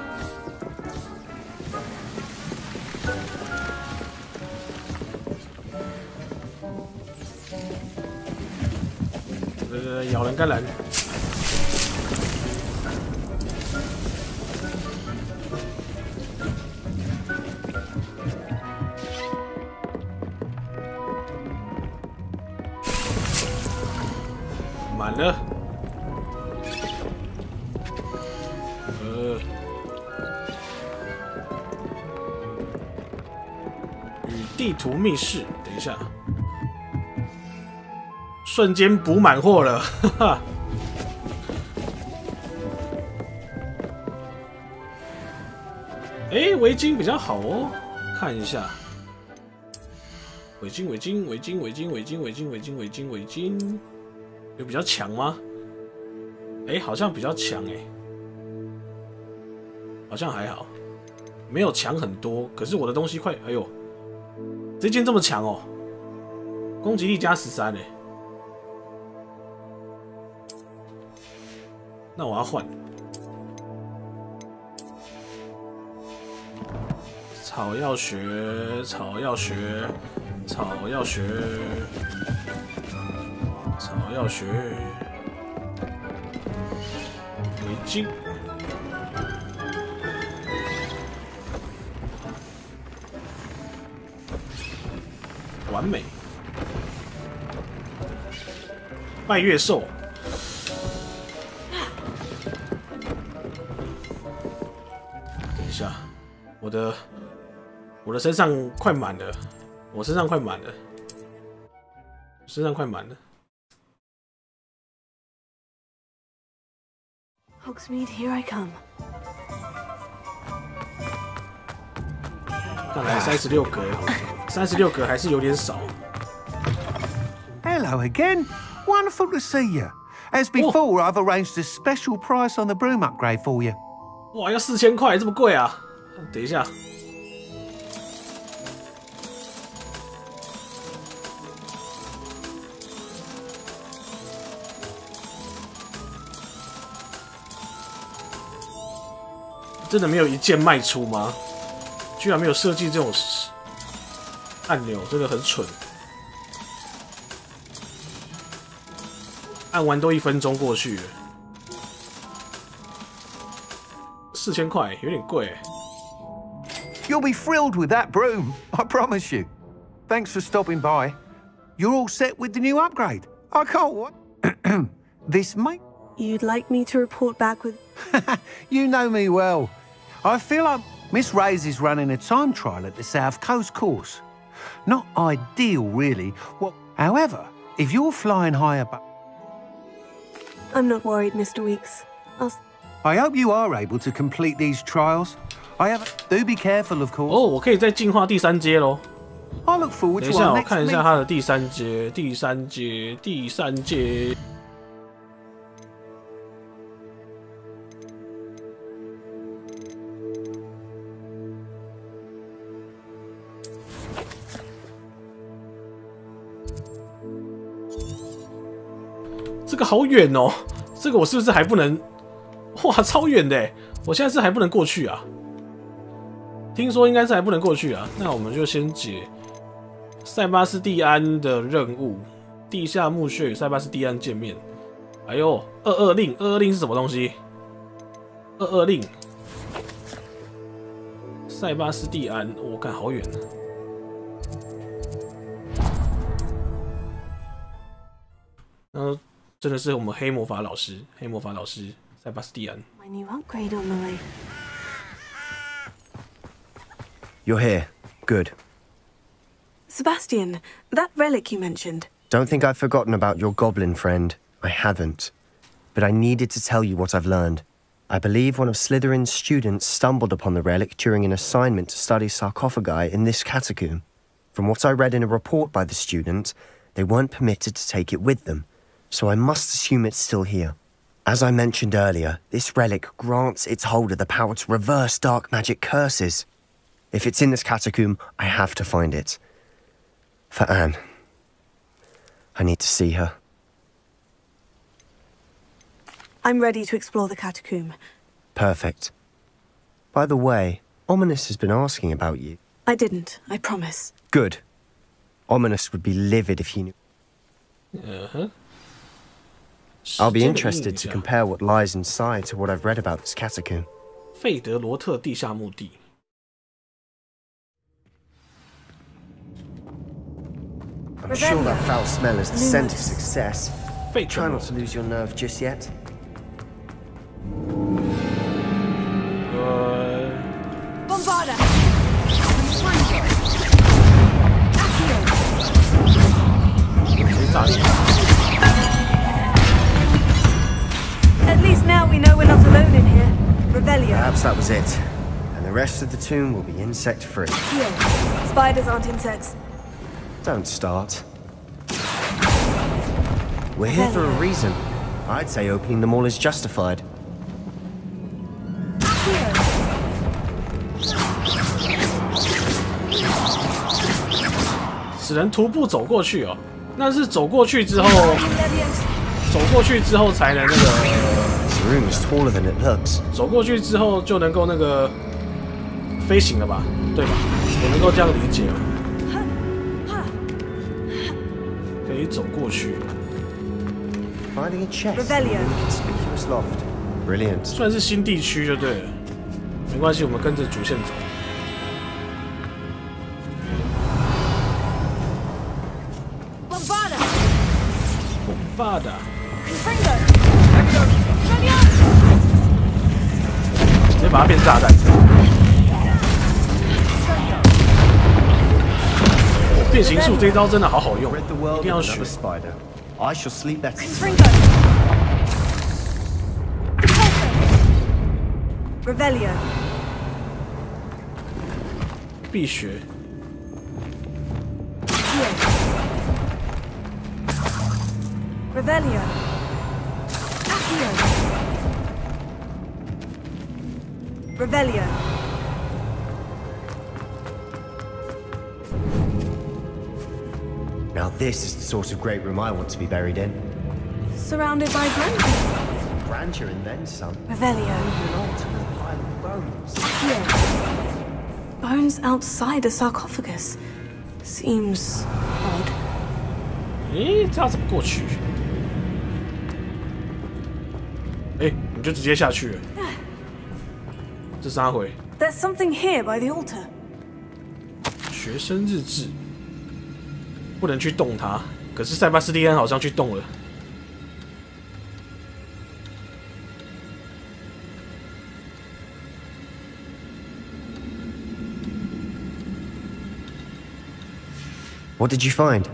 咬人甘蓝。满了。与地图密室，等一下。瞬间补满货了，哈哈。哎，围巾比较好哦，看一下。围巾，有比较强吗？哎，好像比较强哎，好像还好，没有强很多。可是我的东西快，哎呦，这件这么强哦，攻击力加13哎。那我要换草药学，草药学，围巾，完美，拜月兽。我的身上快满了，我身上快满了。Hogsmeade, here I come. 看来36格还是有点少。Hello again. Wonderful to see you. As before, I've arranged a special price on the broom upgrade for you. 哇，要4000块，这么贵啊！等一下。真的没有一键卖出吗？居然没有设计这种按钮，真的很蠢。按完都1分钟过去了，4000块有点贵。You'll be thrilled with that broom, I promise you. Thanks for stopping by. You're all set with the new upgrade. I can't wait. This may. You'd like me to report back with? You know me well. I feel like Miss Reyes is running a time trial at the South Coast course. Not ideal, really. Well, however, if you're flying high above... I'm not worried, Mr. Weeks. I hope you are able to complete these trials. Do be careful, of course. 哦，我可以再进化第3阶咯。I look forward to our next meeting. 等一下，我看一下它的第三阶。这个好远哦，这个我是不是还不能？哇，超远的！我现在是还不能过去啊。听说应该是还不能过去啊。那我们就先解塞巴斯蒂安的任务，地下墓穴与塞巴斯蒂安见面。哎呦，22令，22令是什么东西？22令，塞巴斯蒂安，我看好远。真的是我们黑魔法老师塞巴斯蒂安。My new upgrade on the way. You're here. Good. Sebastian, that relic you mentioned. Don't think I've forgotten about your goblin friend. I haven't. But I needed to tell you what I've learned. I believe one of Slytherin's students stumbled upon the relic during an assignment to study sarcophagi in this catacomb. From what I read in a report by the student, they weren't permitted to take it with them, so I must assume it's still here. As I mentioned earlier, this relic grants its holder the power to reverse dark magic curses. If it's in this catacomb, I have to find it. For Anne. I need to see her. I'm ready to explore the catacomb. Perfect. By the way, Ominous has been asking about you. I didn't, I promise. Good. Ominous would be livid if he knew. I'll be interested to compare what lies inside to what I've read about this catacomb. 费德罗特地下墓地。I'm sure that foul smell is the scent of success. Try not to lose your nerve just yet. Bombarda! At least now we know we're not alone in here. Revelio. Perhaps that was it. And the rest of the tomb will be insect-free. Spiders aren't insects. Don't start. We're here for a reason. I'd say opening them all is justified. 只能徒步走过去哦。那是走过去之后才能那个。The room is taller than it looks. 走过去之后就能够那个飞行了吧？对吧？我能够这样理解哦。可以走过去。Finding a chest in a conspicuous loft. Brilliant. 算是新地区就对了，没关系，我们跟着主线走。Bombarda。直接把它变炸弹。变形术这一招真的好好用，一定要学。I shall sleep better. Revelio. 必学。Revelio. Revelio. Now this is the sort of great room I want to be buried in. Surrounded by grandeur. Grandeur and then some. Revelio. An altar with a pile of bones. Bones outside a sarcophagus. Seems odd. 诶，这要怎么过去？诶，你就直接下去了。这啥回？ There's something here by the altar. 学生日志，不能去动它。可是塞巴斯蒂安好像去动了。What did you find?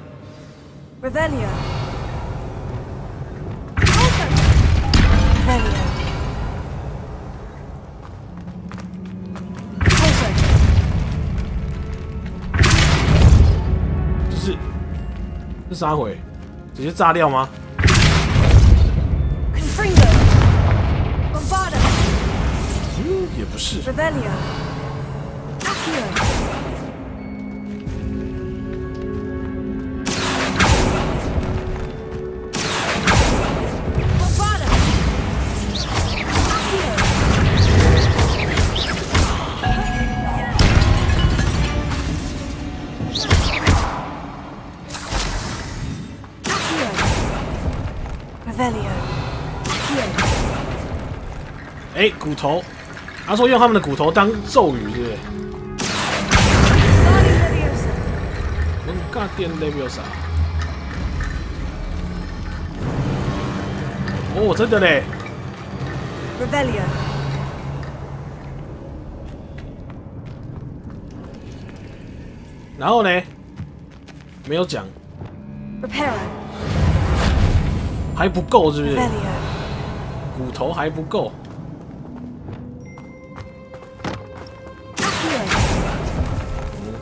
Revelio. Revelio.这啥回？直接炸掉吗？ Confringo. Bombarda. 也不是。 Revelio. Accio. 哎，骨头，他说用他们的骨头当咒语，对不对？我干电 Leviosa。哦，真的嘞。然后呢？没有讲。还不够，是不是？骨头还不够。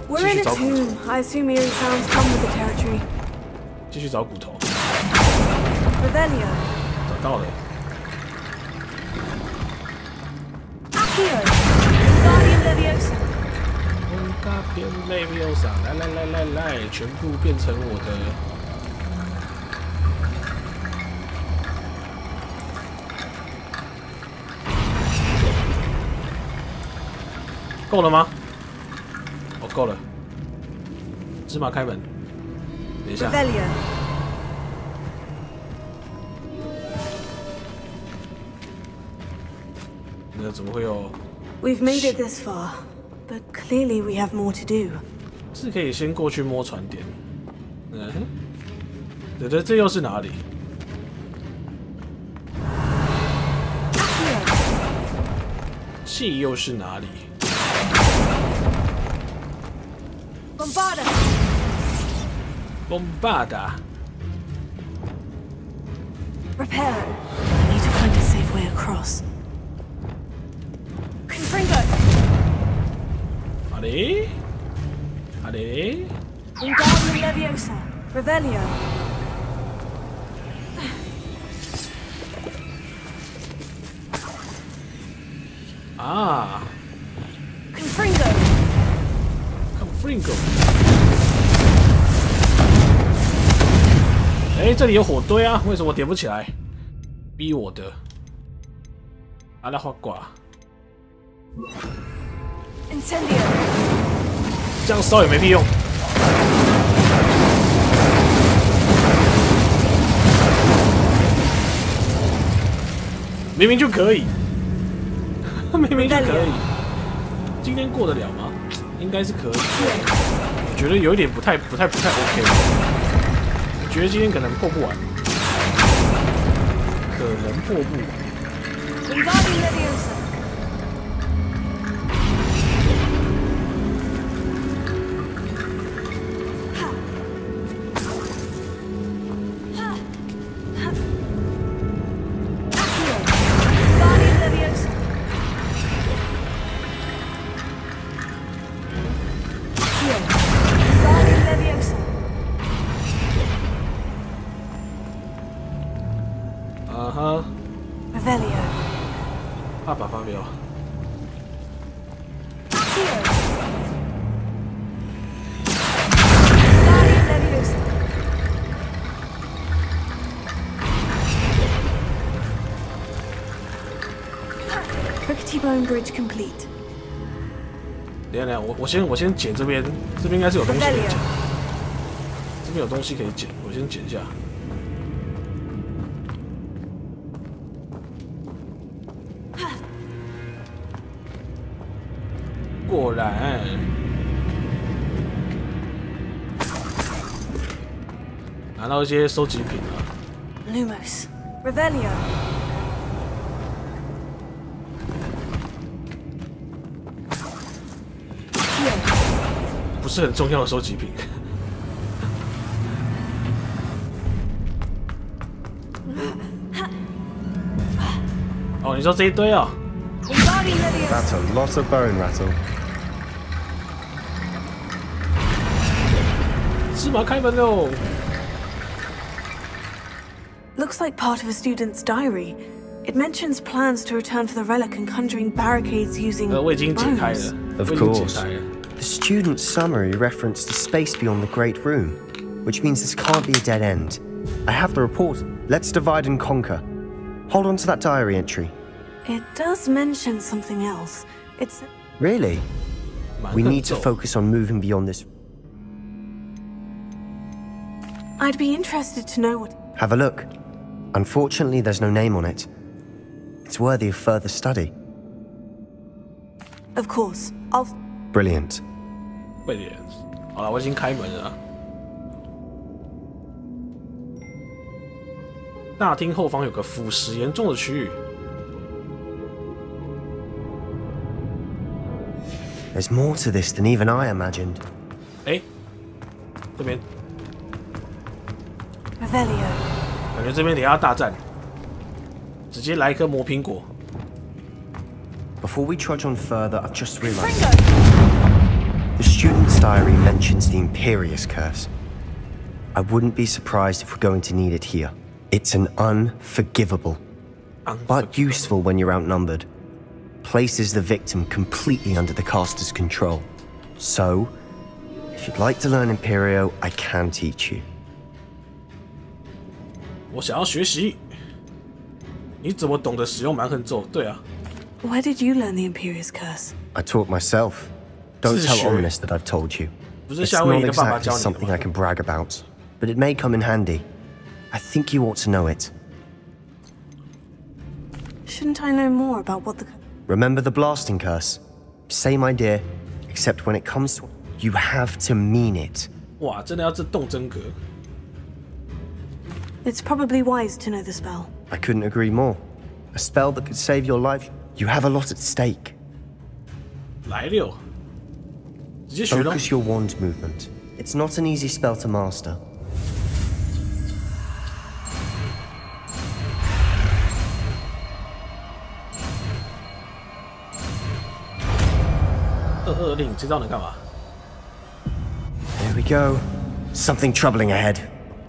We're in a tomb. I assume eerie sounds come with the territory. 继续找骨头。Revelio. 找到了。Accio. Guardian Leviosa. Guardian Leviosa. 来，全部变成我的。够了吗？哦，够了。芝麻开门。等一下。那怎么会有 We've made it this far, but clearly we have more to do. 是可以先过去摸船点。对，这又是哪里？气又是哪里 ？Bombada. Repair. I need to find a safe way across. Confringo. 好的。Wingardium Leviosa. Revelio. 啊 Confringo. 哎，这里有火堆啊，为什么我点不起来？逼我的。阿拉花瓜。Incendio. 这样烧也没屁用。明明就可以，明明就可以。今天过得了吗？应该是可以。我觉得有一点不太 OK。我觉得今天可能破不完，可能破不完。Revelio. 爸爸发表。Rickety Bone Bridge complete. 等一下，我先捡这边应该是有东西可以捡。这边有东西可以捡，我先捡一下。果然，拿到一些收集品了。Lumos. Revelio. 不是很重要的收集品。哦，你说这一堆啊？ That's a lot of bone, Rattle. 芝麻开门喽 Looks like part of a student's diary. It mentions plans to return for the relic and conjuring barricades using 我已经解开了。 Of course. The student's summary referenced a space beyond the Great Room, which means this can't be a dead end. I have the report. Let's divide and conquer. Hold on to that diary entry. It does mention something else. It's... Really? We need to focus on moving beyond this. I'd be interested to know what... Have a look. Unfortunately, there's no name on it. It's worthy of further study. Of course, I'll... Brilliant. Brilliant. 好了，我已经开门了。大厅后方有个腐蚀严重的区域。There's more to this than even I imagined. 哎，这边。Revelio. 感觉这边等一下大战，直接来一颗魔苹果。Before we trudge on further, I've just realized the student's diary mentions the Imperious Curse. I wouldn't be surprised if we're going to need it here. It's an unforgivable, but useful when you're outnumbered. Places the victim completely under the caster's control. So, if you'd like to learn Imperio, I can teach you. 我想要学习。你怎么懂得使用蛮横咒？对啊。Where did you learn the Imperious Curse? I taught myself. Don't tell Ominous that I've told you. It's not exactly something I can brag about, but it may come in handy. I think you ought to know it. Shouldn't I know more about what the... Remember the blasting curse? Same idea, except when it comes to... You have to mean it. 哇，真的要这动真格。It's probably wise to know the spell. I couldn't agree more. A spell that could save your life. You have a lot at stake. 来了，直接学咯。 Focus your wand movement. It's not an easy spell to master. 22令，这招能干嘛？ There we go. Something troubling ahead.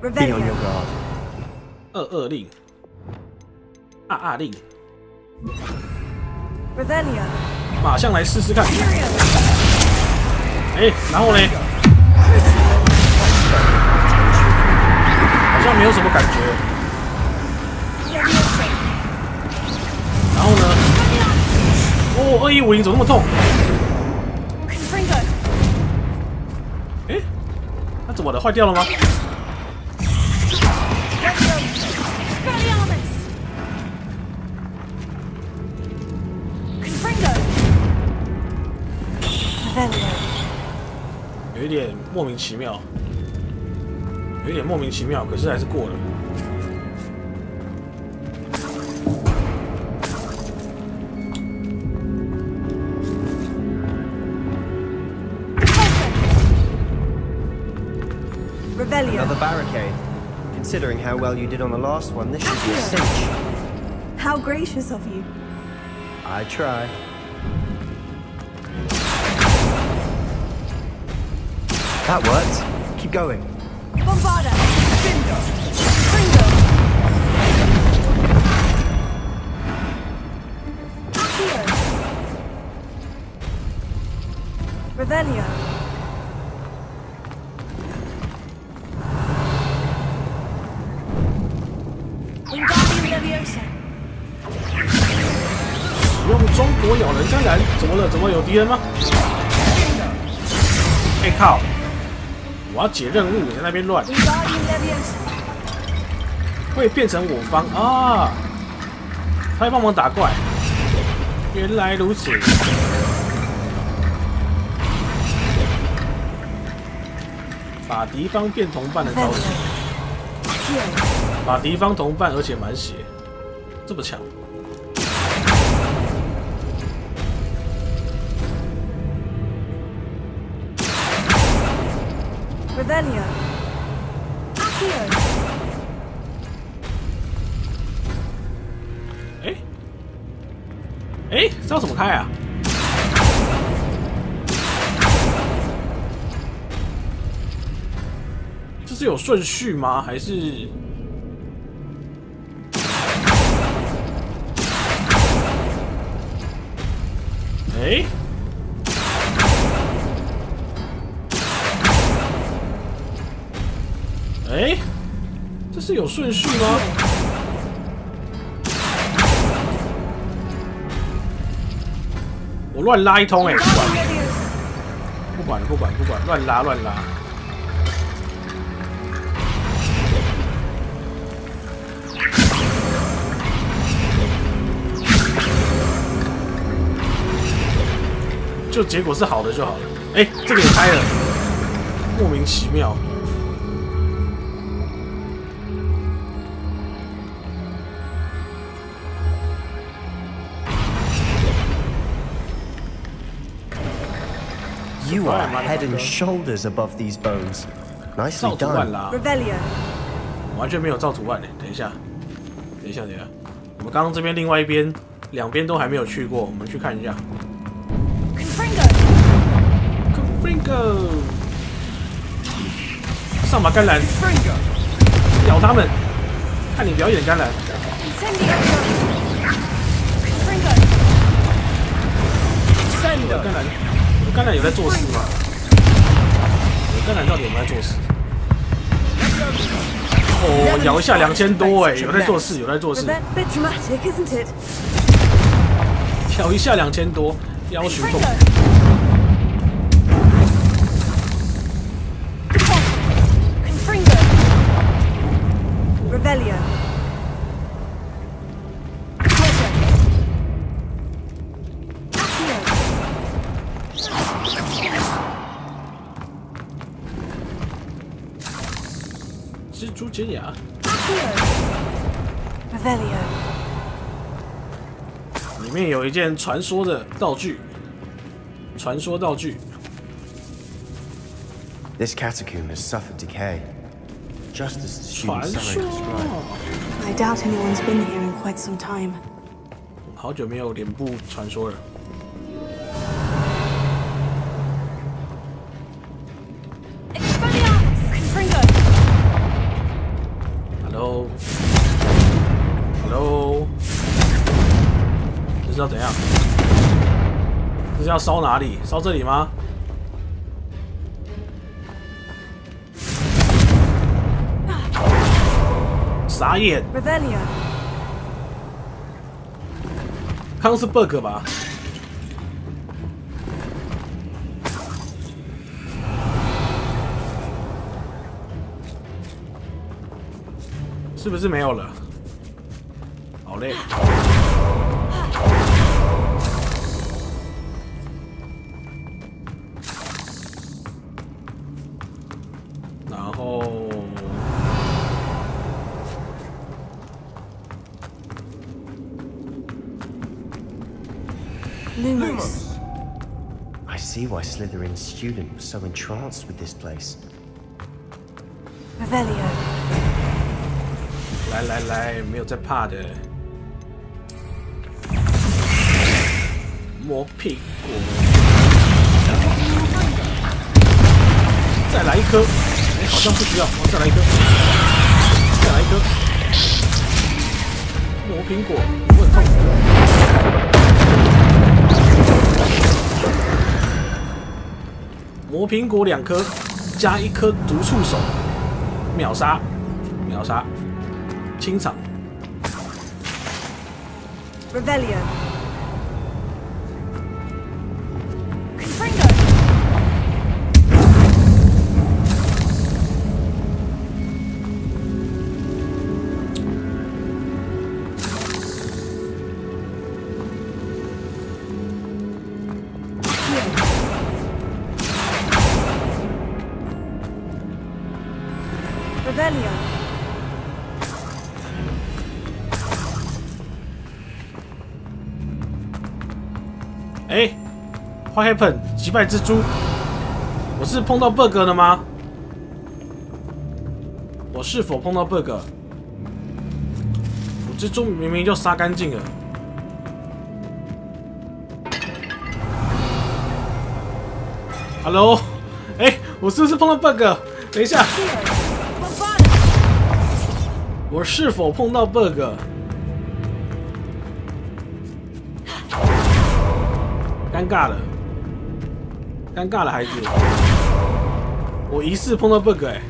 Be on your guard. 22令，22令。 Revelio. 马上来试试看。哎，然后呢？好像没有什么感觉。然后呢？哦，2150怎么那么痛？哎，那怎么的？坏掉了吗？ 有一点莫名其妙，有一点莫名其妙，可是还是过了。Another barricade. Considering how well you did on the last one, this should be a cinch. How gracious of you. I try. That worked. Keep going. Bombarda! Bingo! Accio! Revelio! Wingardium Leviosa! 用中国咬人枪人，怎么了？怎么有敌人吗？哎靠！ 我要解任务，你在那边乱，会变成我方啊！他会帮忙打怪，原来如此。把敌方变同伴的招式，把敌方同伴，而且满血，这么强。 Revelio. Accio. 哎，这要怎么开啊？这是有顺序吗？还是？哎？ 哎，这是有顺序吗？我乱拉一通哎，不管了，乱拉。就结果是好的就好了。哎，这个也开了，莫名其妙。You are head and shoulders above these bones. Nicely 照图案 done. 啦， Revelio. 完全没有照图案诶。等一下，我们刚刚这边另外一边，两边都还没有去过，我们去看一下。Confringo， 上把甘蓝，咬他们，看你表演甘蓝。甘蓝，甘蓝有在做事吗？甘蓝到底有没有在做事？哦，咬一下2000多哎，有在做事，有在做事。咬一下2000多，要求痛。Revelio. 蜘蛛尖牙。Revelio. 里面有一件传说的道具。传说道具。This catacomb has suffered decay, just as the student summary described. I doubt anyone's been here in quite some time. 好久没有脸部传说了。Hello， 这是要怎样？这是要烧哪里？烧这里吗？傻眼！刚刚是 bug 吧？是不是没有了？好累。然后Lumos. I see why Slytherin's student was so entranced with this place. Revelio. 来，没有在怕的。磨屁股，再来一颗。哎，好像不需要，再来一颗，再来一颗。磨苹果，我很痛。磨苹果2颗，加1颗毒触手，秒杀，秒杀。清场。Revelio. Revelio. 哎 ，What happened？ 击败蜘蛛，我是碰到 bug 了吗？我是否碰到 bug？ 我蜘蛛明明就杀干净了。Hello， 哎，我是不是碰到 bug？ 等一下，我是否碰到 bug？尴尬了，尴尬了，孩子，我疑似碰到 bug 哎。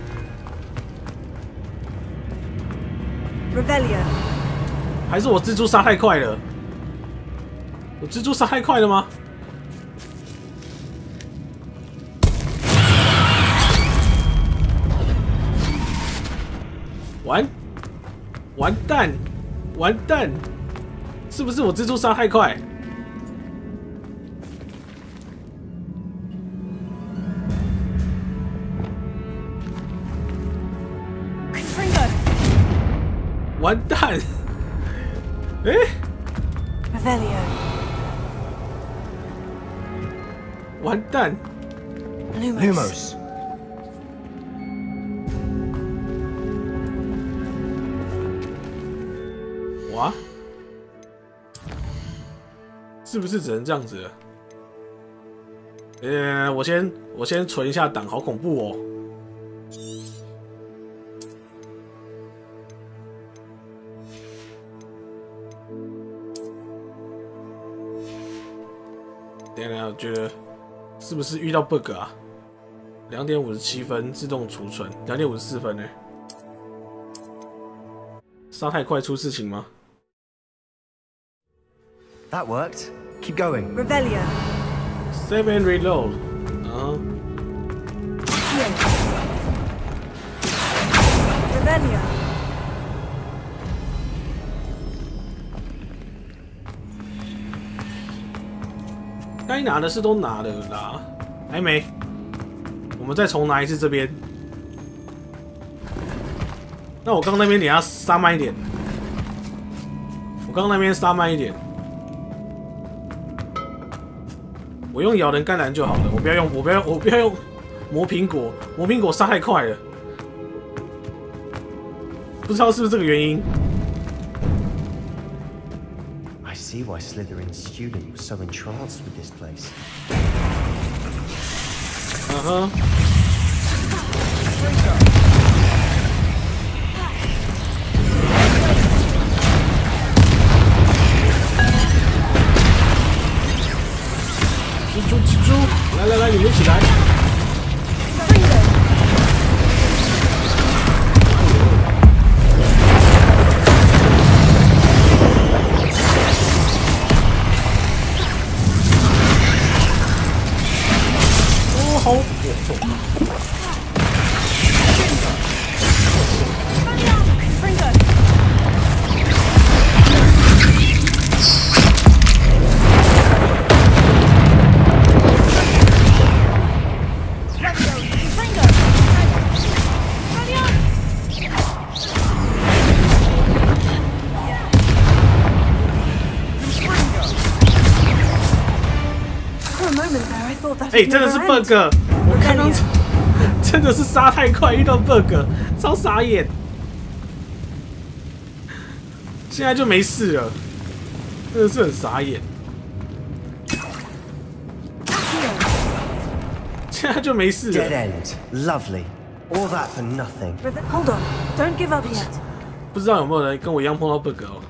Revelio. 还是我蜘蛛杀太快了？我蜘蛛杀太快了吗？完蛋！是不是我蜘蛛杀太快？完蛋！哎 Revelio. 完蛋 Lumos. 哇，是不是只能这样子了？我先存一下档，好恐怖哦！等一下，我觉得是不是遇到 bug 啊？2点57分自动储存，2点54分呢？杀太快出事情吗？ That worked. Keep going. Revelio. Save and reload. Revelio. 该拿的是都拿了啦，还没。我们再重拿一次这边。那我刚那边等下杀慢一点。我刚那边杀慢一点。我用咬人甘蓝就好了，我不要用磨苹果，磨苹果杀太快了。不知道是不是这个原因。 I see why Slytherin's student was so entranced with this place. 蜘蛛，来，你们起来！哦，好，哎，真的是 bug！ 我刚刚真的是杀太快，遇到 bug， 超傻眼。现在就没事了，真的是很傻眼。现在就没事了。 Dead end. Lovely. All that for nothing. Hold on. Don't give up yet. 不知道有没有人跟我一样碰到 bug 哦？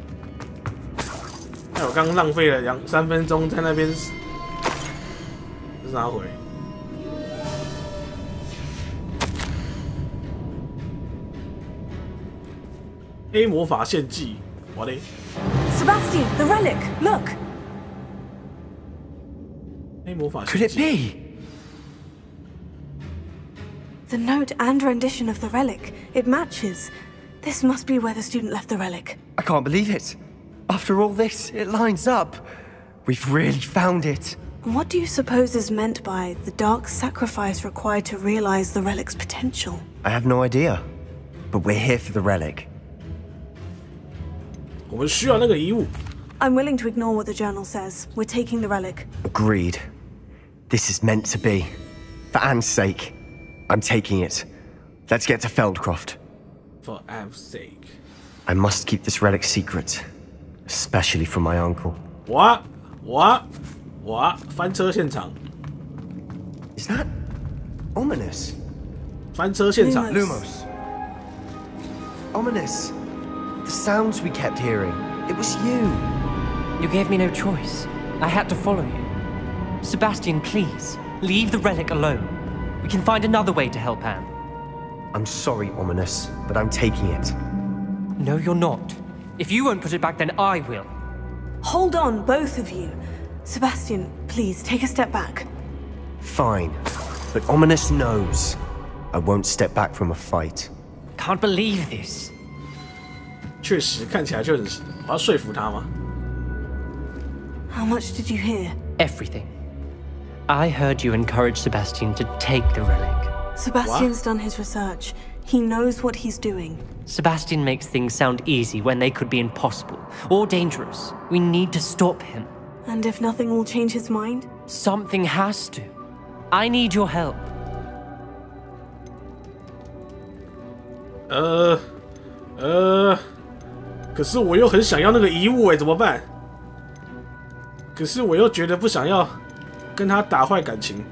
那我刚刚浪费了3分钟在那边。 是哪回？黑魔法献祭，我嘞 Sebastian, the relic. Look. 黑魔法 Could 献 it 祭。 be? The note and rendition of the relic. It matches. This must be where the student left the relic. I can't believe it. After all this, it lines up. We've really found it. What do you suppose is meant by the dark sacrifice required to realize the relic's potential? I have no idea. But we're here for the relic. 我们需要那个遗物。 I'm willing to ignore what the journal says. We're taking the relic. Agreed. This is meant to be. For Anne's sake, I'm taking it. Let's get to Feldcroft. For Anne's sake. I must keep this relic secret. Especially from my uncle. 哇！翻车现场。 Is that ominous? 翻车现场。 Lumos. Ominous. The sounds we kept hearing. It was you. You gave me no choice. I had to follow you. Sebastian, please, leave the relic alone. We can find another way to help Anne. I'm sorry, Ominous, but I'm taking it. No, you're not. If you won't put it back, then I will. Hold on, both of you. Sebastian, please take a step back. Fine. But Ominous knows. I won't step back from a fight. Can't believe this. 确实看起来就很，我要说服他吗？ How much did you hear? Everything. I heard you encourage Sebastian to take the relic. Sebastian's done his research. He knows what he's doing. Sebastian makes things sound easy when they could be impossible or dangerous. We need to stop him. And if nothing will change his mind? Something has to. I need your help. 可是我又很想要那个遗物怎么办？可是我又觉得不想要跟他打坏感情。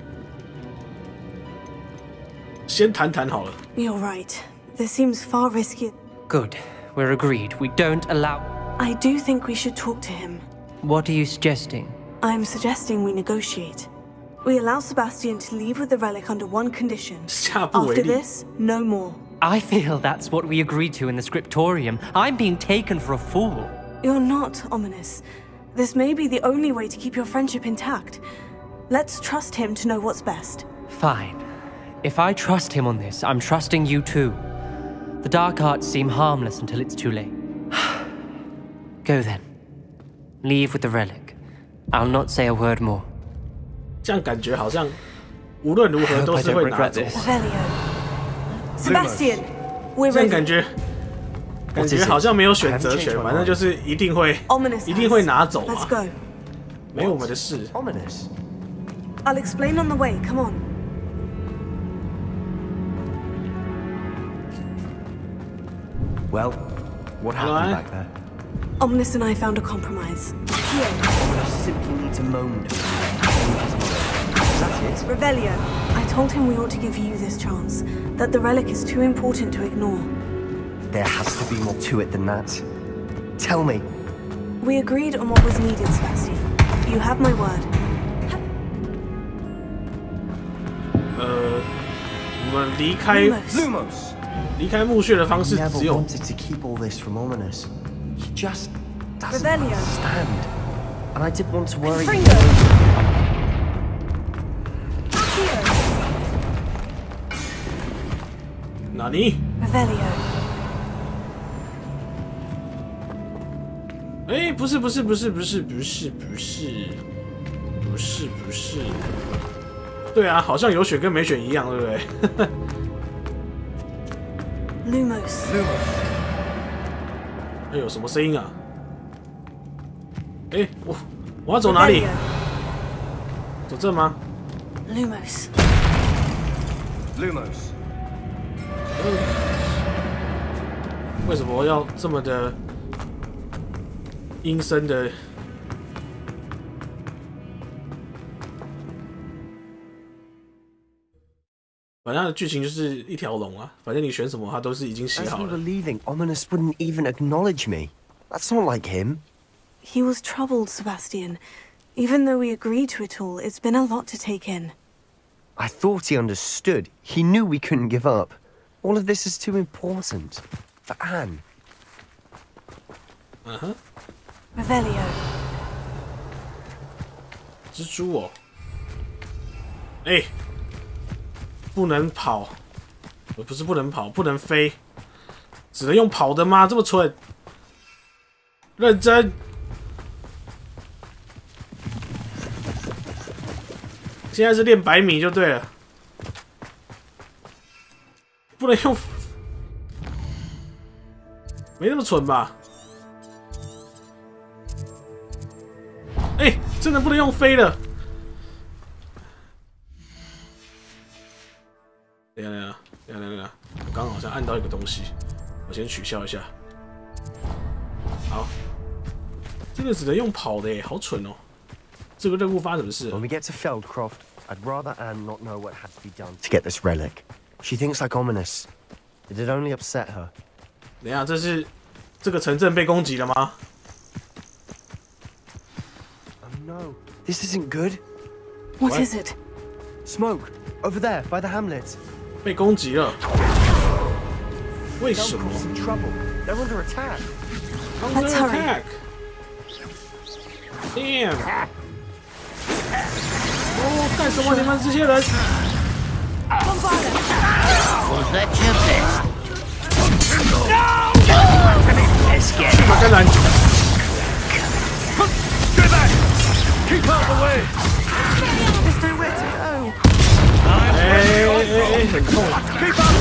先谈谈好了。You're right. This seems far riskier. Good. We're agreed. We don't allow... I do think we should talk to him. What are you suggesting? I'm suggesting we negotiate. We allow Sebastian to leave with the relic under one condition. After this, no more. I feel that's what we agreed to in the scriptorium. I'm being taken for a fool. You're not, Ominous. This may be the only way to keep your friendship intact. Let's trust him to know what's best. Fine. If I trust him on this, I'm trusting you too. The dark arts seem harmless until it's too late. Go then. Leave with the relic. I'll not say a word more. 这样感觉好像无论如何都是会拿走。Sebastian, we're ready. 这样感觉好像没有选择权，反正就是一定会拿走嘛。Let's go. 没我们的事。Ominous. I'll explain on the way. Come on. Well, what happened back there? Ominous and I found a compromise. Here. Ominous simply needs a moment. Is that it? Revelio. I told him we ought to give you this chance. That the relic is too important to ignore. There has to be more to it than that. Tell me. We agreed on what was needed, Sebastian. You have my word. 我们离开 Lumos. 离开墓穴的方式只有 wanted to keep all this from Ominous. He just doesn't Revelio. understand. And I didn't want to worry you. Nani? Revelio. 哎，不是，对啊，好像有选跟没选一样，对不对Lumos. 哎呦，什么声音啊？哎，我要走哪里？走这吗 Lumos. Lumos. 为什么要这么的阴森的？反正它的剧情就是一条龙啊，反正你选什么，它都是已经写好了。As we were leaving, Ominous wouldn't even acknowledge me. That's not like him. He was troubled, Sebastian. Even though we agreed to it all, it's been a lot to take in. I thought he understood. He knew we couldn't give up. All of this is too important. For Anne. Revelio. 蜘蛛哦，哎，不能跑，不是不能跑，不能飞，只能用跑的吗？这么蠢，认真。现在是练100米就对了，不能用，没那么蠢吧？哎，真的不能用飞的。等一下，我刚好像按到一个东西，我先取消一下。好，真的只能用跑的耶，好蠢哦！这个任务发生什么事 When we get to Feldcroft, I'd rather Anne not know what had to be done to get this relic. She thinks like Ominous. It'd only upset her. 等一下，这个城镇被攻击了吗 Oh no, this isn't good. What is it? Smoke, over there, by the hamlet. 被攻击了？为什么 Feldcroft's in trouble. They're under attack. Let's hurry. Attack. Damn. 哦，干什么？你们这些人 Was that your best? No! Let's get it. 干篮。 Stay back! Keep out the way! There's nowhere to go. 哎，很痛。 Keep up!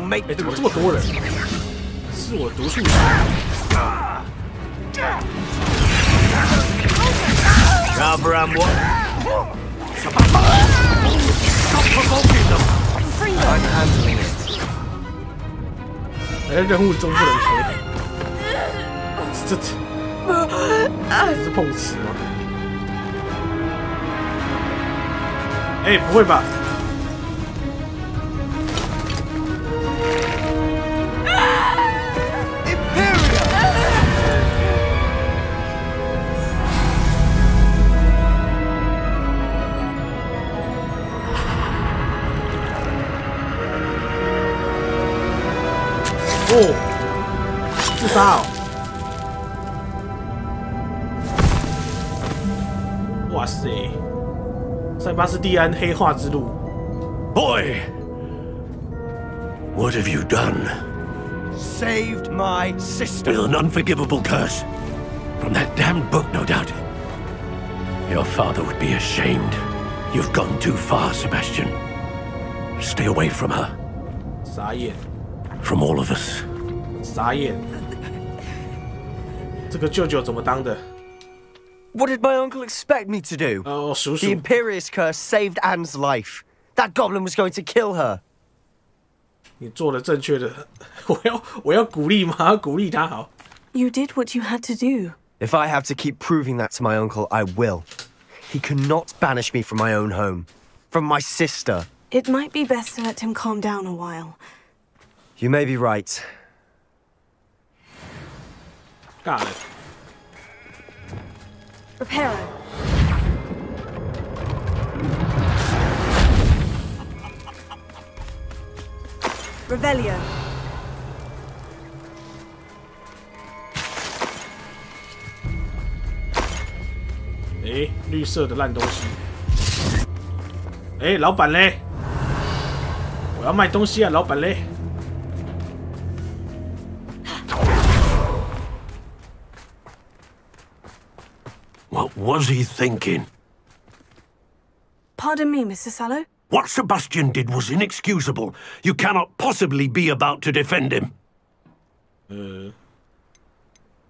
make 怎么这么多人？是我读数学。Rather I'm what? I'm handling it. 任务中不能飞，这是碰瓷吗？不会吧？哦，自杀哦！哇塞，塞巴斯蒂安黑化之路。Boy, what have you done? Saved my sister. With an unforgivable curse. From that damned book, no doubt. Your father would be ashamed. You've gone too far, Sebastian. Stay away from her. 傻眼。From all of us. 傻眼。这个舅舅怎么当的？ What did my uncle expect me to do? Oh, The Imperious curse saved Anne's life. That goblin was going to kill her. 你做了正确的，我要鼓励吗？鼓励他好。You did what you had to do. If I have to keep proving that to my uncle, I will. He cannot banish me from my own home, from my sister. It might be best to let him calm down a while. You may be right. Got it. Reparo. Revelio. 绿色的烂东西。老板嘞？我要卖东西啊，老板嘞。What was he thinking? Pardon me, Mr. Sallow? What Sebastian did was inexcusable. You cannot possibly be about to defend him.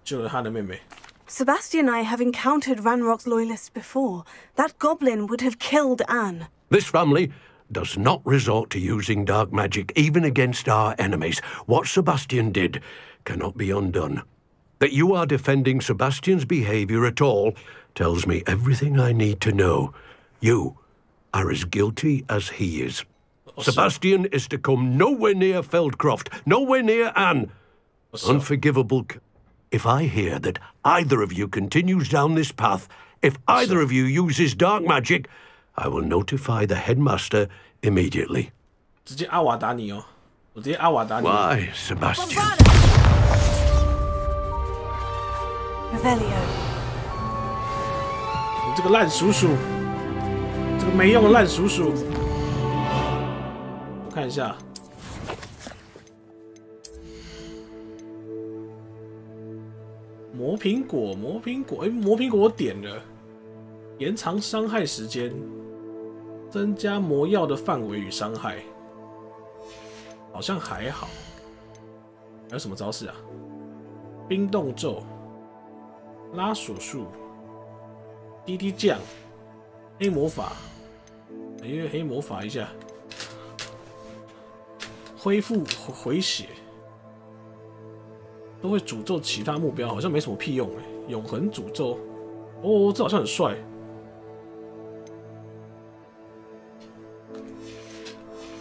救了他的妹妹。 Sebastian and I have encountered Ranrock's loyalists before. That goblin would have killed Anne. This family does not resort to using dark magic even against our enemies. What Sebastian did cannot be undone. That you are defending Sebastian's behavior at all tells me everything I need to know. You are as guilty as he is. Sebastian is to come nowhere near Feldcroft, nowhere near Anne. Unforgivable. If I hear that either of you continues down this path, if either of you uses dark magic, I will notify the headmaster immediately. 直接阿瓦达你哦，我直接阿瓦达你。Why, Sebastian? Revelio. 你这个烂叔叔，这个没用的烂叔叔。我看一下。 魔苹果，魔苹果，魔苹果我点了，延长伤害时间，增加魔药的范围与伤害，好像还好。还有什么招式啊？冰冻咒、拉锁术、滴滴酱、黑魔法，黑魔法一下，恢复回血。 都会诅咒其他目标，好像没什么屁用哎。永恒诅咒，哦，这好像很帅。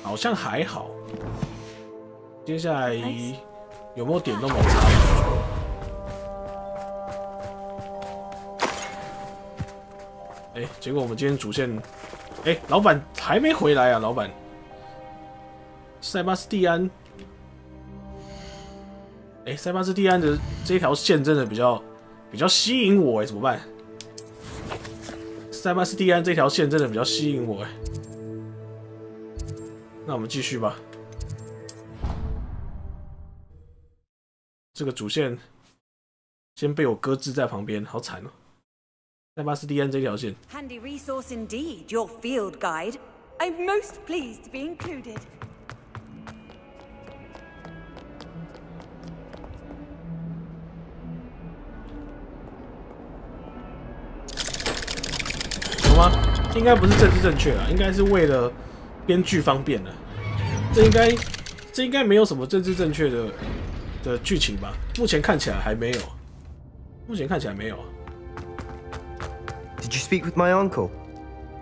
好像还好。接下来有没有点都没差。结果我们今天主线，老板还没回来啊，老板。塞巴斯蒂安。 塞巴斯蒂安的这条线真的比较吸引我怎么办？塞巴斯蒂安这条线真的比较吸引我那我们继续吧。这个主线先被我搁置在旁边，好惨哦！塞巴斯蒂安这条线。Handy resource indeed, your field guide. I'm most pleased to be included. 吗？应该不是政治正确啊，应该是为了编剧方便的。这应该没有什么政治正确的剧情吧？目前看起来还没有。Did you speak with my uncle?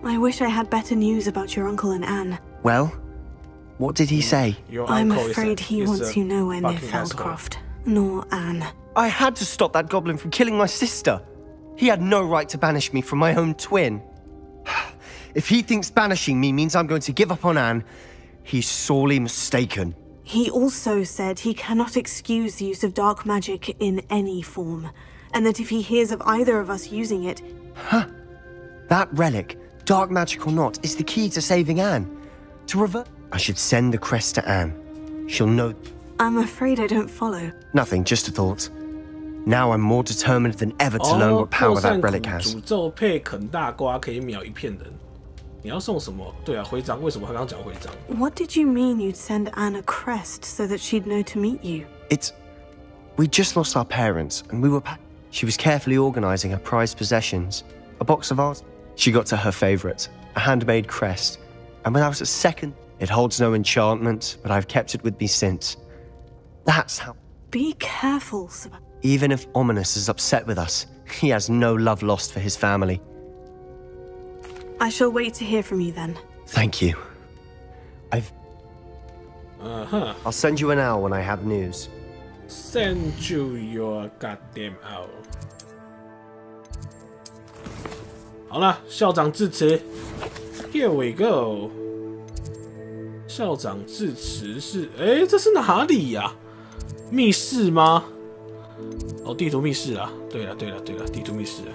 I wish I had better news about your uncle and Anne. Well, what did he say? I'm afraid he wants you nowhere near Feldcroft, nor Anne. I had to stop that goblin from killing my sister. He had no right to banish me from my own twin. If he thinks banishing me means I'm going to give up on Anne, he's sorely mistaken. He also said he cannot excuse the use of dark magic in any form, and that if he hears of either of us using it... Huh. That relic, dark magic or not, is the key to saving Anne. To revert... I should send the crest to Anne. She'll know... I'm afraid I don't follow. Nothing, just a thought. Now I'm more determined than ever to learn what power that relic has. 诅咒配啃大瓜可以秒一片人。你要送什么？对啊，徽章。为什么他刚讲徽章 What did you mean you'd send Anne a crest so that she'd know to meet you? We just lost our parents, and we were She was carefully organizing her prized possessions. A box of art. She got to her favorite, a handmade crest. And without a second, it holds no enchantment, but I've kept it with me since. That's how... Be careful, Sebastian. Even if Ominous is upset with us, he has no love lost for his family. I shall wait to hear from you then. Thank you. I'll send you an owl when I have news. Send you your goddamn owl. 好了，校长致辞。Here we go. 校长致辞是，这是哪里呀？密室吗？哦，地图密室啊！对了，地图密室啊。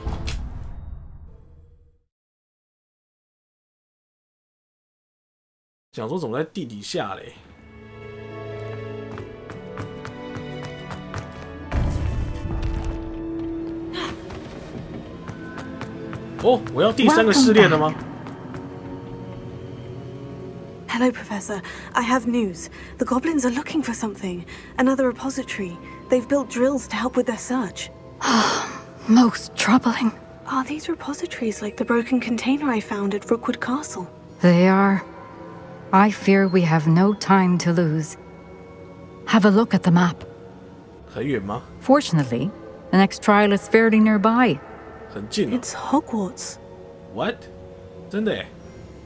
想说怎么在地底下嘞？哦，我要第3个试炼了吗？ Hello, Professor. I have news. The goblins are looking for something. Another repository. They've built drills to help with their search. Most troubling. Are these repositories like the broken container I found at Rookwood Castle? They are. I fear we have no time to lose. Have a look at the map. 很远吗？ Fortunately, the next trial is fairly nearby. 很近。 It's Hogwarts. What? 真的耶？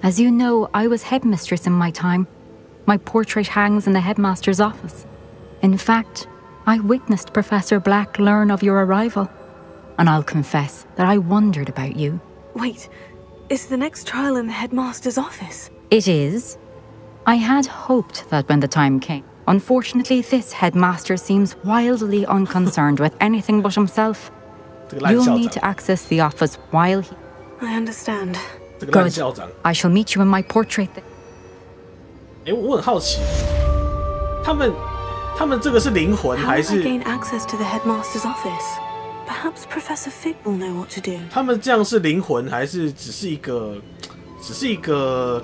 As you know, I was headmistress in my time. My portrait hangs in the headmaster's office. In fact, I witnessed Professor Black learn of your arrival. And I'll confess that I wondered about you. Wait, is the next trial in the headmaster's office? It is. I had hoped that when the time came. Unfortunately, this headmaster seems wildly unconcerned with anything but himself. You'll need to access the office while he... I understand. Good. I shall meet you in my portrait. 我很好奇，他们这个是灵魂还是 How will I gain access to the headmaster's office? Perhaps Professor Fig will know what to do. 他们这样是灵魂还是只是一个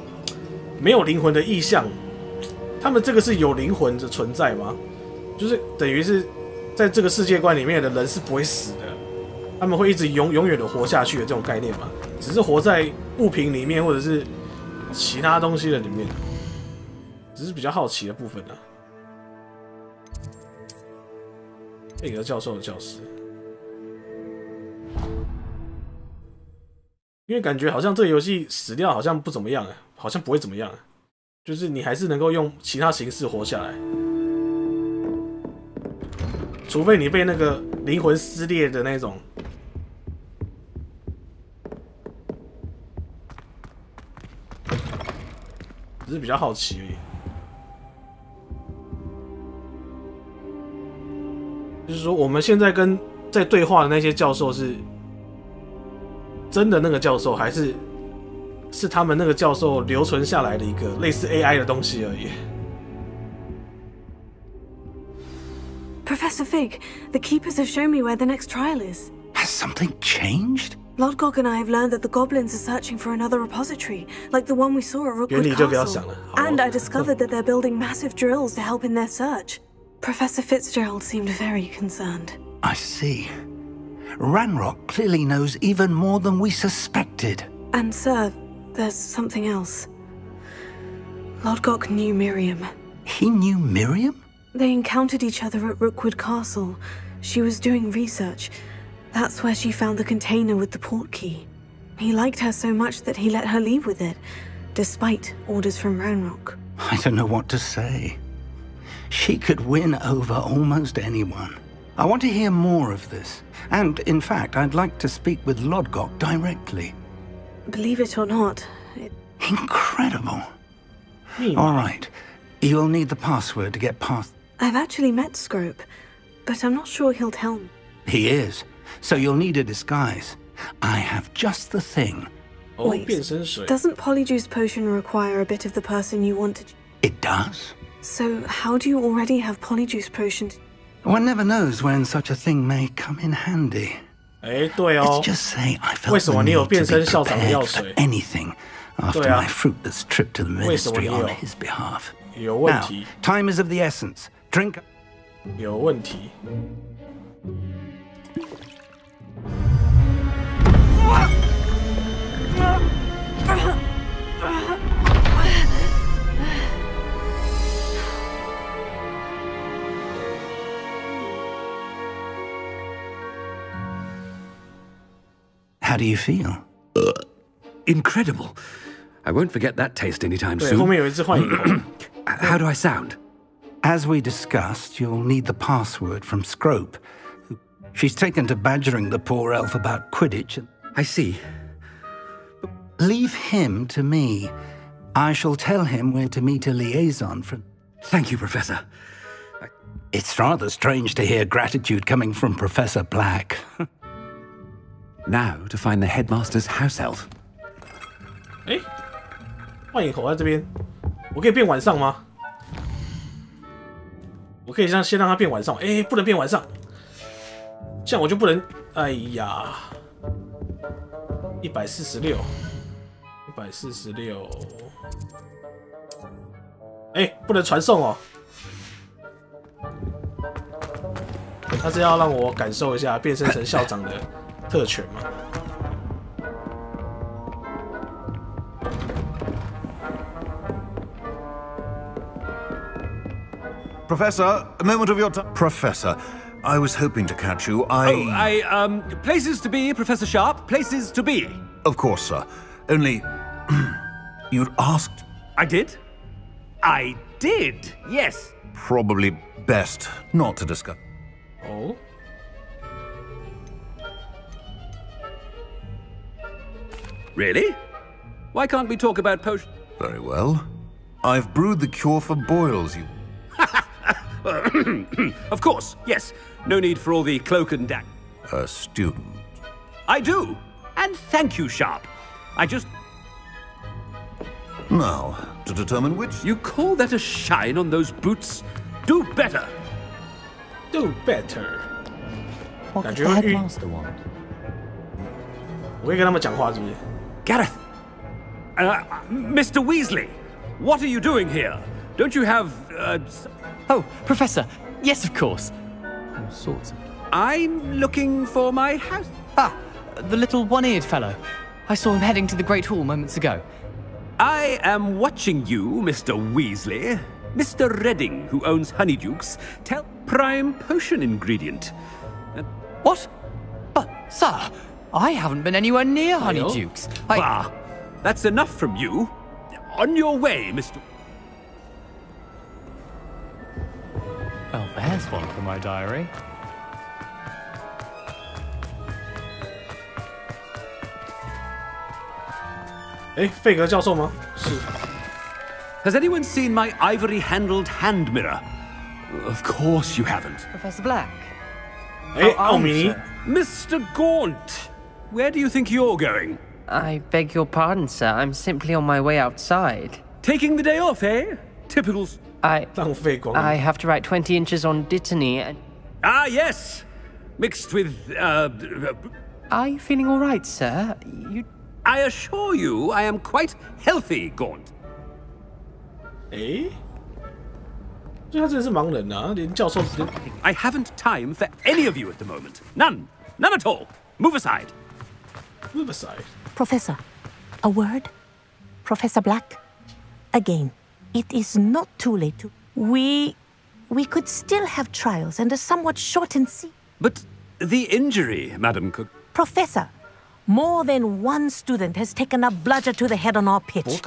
没有灵魂的意象？他们这个是有灵魂的存在吗？就是等于是在这个世界观里面的人是不会死的，他们会一直永远的活下去的这种概念吗？只是活在物品里面或者是其他东西的里面，只是比较好奇的部分呢。贝格教授的教室，因为感觉好像这个游戏死掉好像不怎么样，好像不会怎么样，就是你还是能够用其他形式活下来，除非你被那个灵魂撕裂的那种。只是比较好奇而已，就是说我们现在跟在对话的那些教授是真的那个教授，还是他们那个教授留存下来的一个类似 AI 的东西而已。Professor Fig, the keepers have shown me where the next trial is. Has something changed? Lodgok and I have learned that the goblins are searching for another repository, like the one we saw at Rookwood Castle. And I discovered that they're building massive drills to help in their search. Professor Fitzgerald seemed very concerned. I see. Ranrock clearly knows even more than we suspected. And sir, there's something else. Lodgok knew Miriam. He knew Miriam? They encountered each other at Rookwood Castle. She was doing research. That's where she found the container with the port key. He liked her so much that he let her leave with it, despite orders from Ranrock. I don't know what to say. She could win over almost anyone. I want to hear more of this. And, in fact, I'd like to speak with Lodgok directly. Believe it or not, Incredible. All right. You'll need the password to get past... I've actually met Scrope, but I'm not sure he'll tell me. He is. So you'll need a disguise. I have just the thing. Wait, doesn't Polyjuice Potion require a bit of the person you want to... It does. So how do you already have Polyjuice Potion? One never knows when such a thing may come in handy. Let's just say I felt the need to be prepared for anything after my fruitless trip to the ministry on his behalf. Now, time is of the essence. Drink... 有问题。 How do you feel? Incredible. I won't forget that taste anytime soon. How do I sound? As we discussed, you'll need the password from Scrope. She's taken to badgering the poor elf about Quidditch. I see. Leave him to me. I shall tell him we're to meet a liaison from... Thank you, Professor. It's rather strange to hear gratitude coming from Professor Black. Now to find the headmaster's house elf. 哎，幻影口在这边，我可以变晚上吗？我可以先让它变晚上，哎，不能变晚上，这样我就不能。哎呀，146，哎，不能传送哦。他是要让我感受一下变身成校长的特权吗？ Professor, a moment of your time. Professor, I was hoping to catch you. Places to be, Professor Sharp. Places to be. Of course, sir. Only, you'd asked... I did? I did, yes. Probably best not to discuss. Oh? Really? Why can't we talk about potions? Very well. I've brewed the cure for boils, you... Of course, yes. No need for all the cloak and dagger. A student. I do. And thank you, Sharp. I just... Now, to determine which... You call that a shine on those boots? Do better. Do better. 感觉 headmaster want? 我会跟他们讲话，是不是 ？Gareth, Mr. Weasley, what are you doing here? Don't you have Oh, Professor. Yes, of course. All sorts of... I'm looking for my house. Ah, the little one-eared fellow. I saw him heading to the Great Hall moments ago. I am watching you, Mr. Weasley. Mr. Redding, who owns Honeydukes, tell prime potion ingredient. What? But, sir, I haven't been anywhere near Honeydukes. Bah, that's enough from you. On your way, Mr. Well, there's one for my diary. Has anyone seen my ivory-handled hand mirror? Of course you haven't. Professor Black. Mr. Gaunt, where do you think you're going? I beg your pardon, sir. I'm simply on my way outside. Taking the day off, eh? Typical... I have to write 20 inches on Dittany and... Ah, yes! Mixed with, Are you feeling all right, sir? I assure you, I am quite healthy, Gaunt. 哎，这他真的是盲人啊，连教授都... I haven't time for any of you at the moment. None. None at all. Move aside. Move aside. Professor, A word? Professor Black? Again, it is not too late to... We could still have trials and a somewhat shortened But the injury, Madam Cook... Professor, more than one student has taken a bludger to the head on our pitch.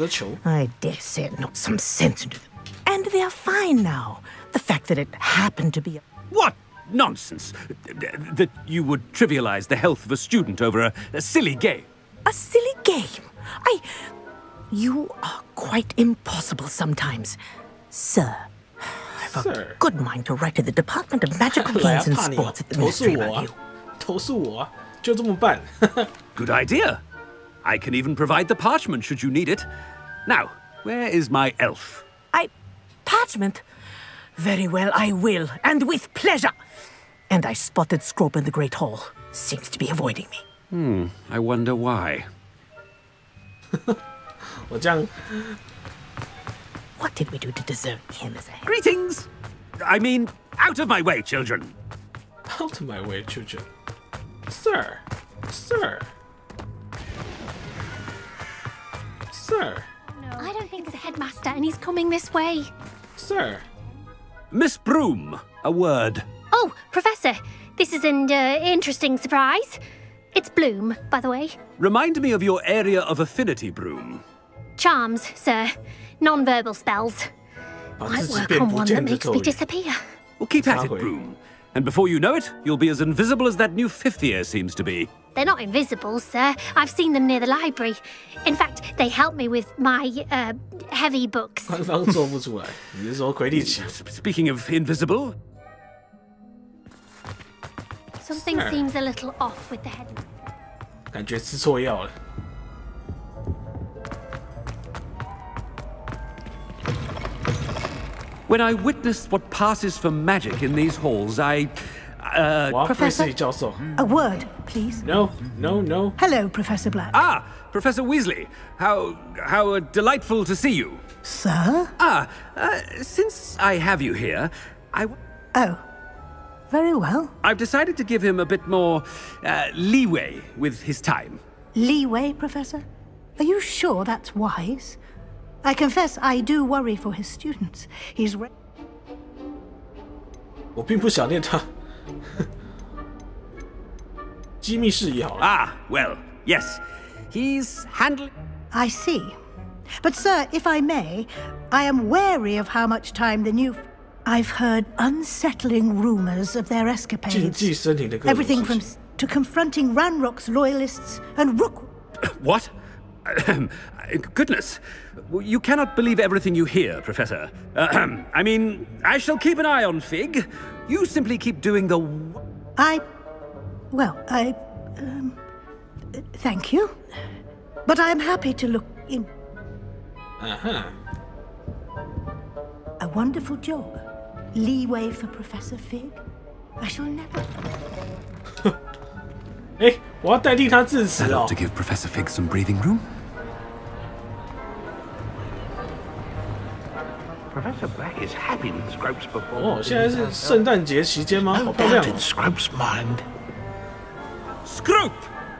I dare say it knocked some sense into them. And they are fine now. The fact that it happened to be... What nonsense! That you would trivialize the health of a student over a silly game. A silly game? You are quite impossible sometimes. Sir, I've a good mind to write to the Department of Magical Games and Sports at the Ministry about you. 投诉我，就这么办。Good idea. I can even provide the parchment should you need it. Now, where is my elf? Parchment? Very well, I will, and with pleasure. And I spotted Scrope in the Great Hall. Seems to be avoiding me. I wonder why. 我这样。 What did we do to deserve him as a... Greetings! I mean, out of my way, children. Out of my way, children. Sir. Sir. Sir. No. I don't think it's the headmaster, and he's coming this way. Sir. Miss Broom, a word. Oh, Professor, this is an interesting surprise. It's Bloom, by the way. Remind me of your area of affinity, Broom. Charms, sir. Non-verbal spells. Might work on one that makes me disappear. Well, keep at it, Broom. And before you know it, you'll be as invisible as that new 5th year seems to be. They're not invisible, sir. I've seen them near the library. In fact, they help me with my, heavy books. Speaking of invisible... Something seems a little off with the head. 感觉吃错药了。 When I witnessed what passes for magic in these halls, Professor, a word, please. No. Hello, Professor Black. Ah, Professor Weasley. How delightful to see you. Sir? Since I have you here, Oh, very well. I've decided to give him a bit more leeway with his time. Leeway, Professor? Are you sure that's wise? I confess I do worry for his students. He's 我并不想念他。机密事宜好了。 Ah, well, yes. He's handling... I see. But sir, if I may, I am wary of how much time the new... I've heard unsettling rumors of their escapades. Everything from to confronting Ranrock's loyalists and Rook... What? Goodness. You cannot believe everything you hear, Professor. I mean, I shall keep an eye on Fig. You simply keep doing the... Thank you. But I'm happy to look in... A wonderful job. Leeway for Professor Fig. I shall never... 哎，我要代替他致辞哦。 To give Professor Fig some breathing room. Professor Black is happy with Scrope's performance. 哦，现在是圣诞节期间吗？好漂亮。 in Scrope's mind. Scrope!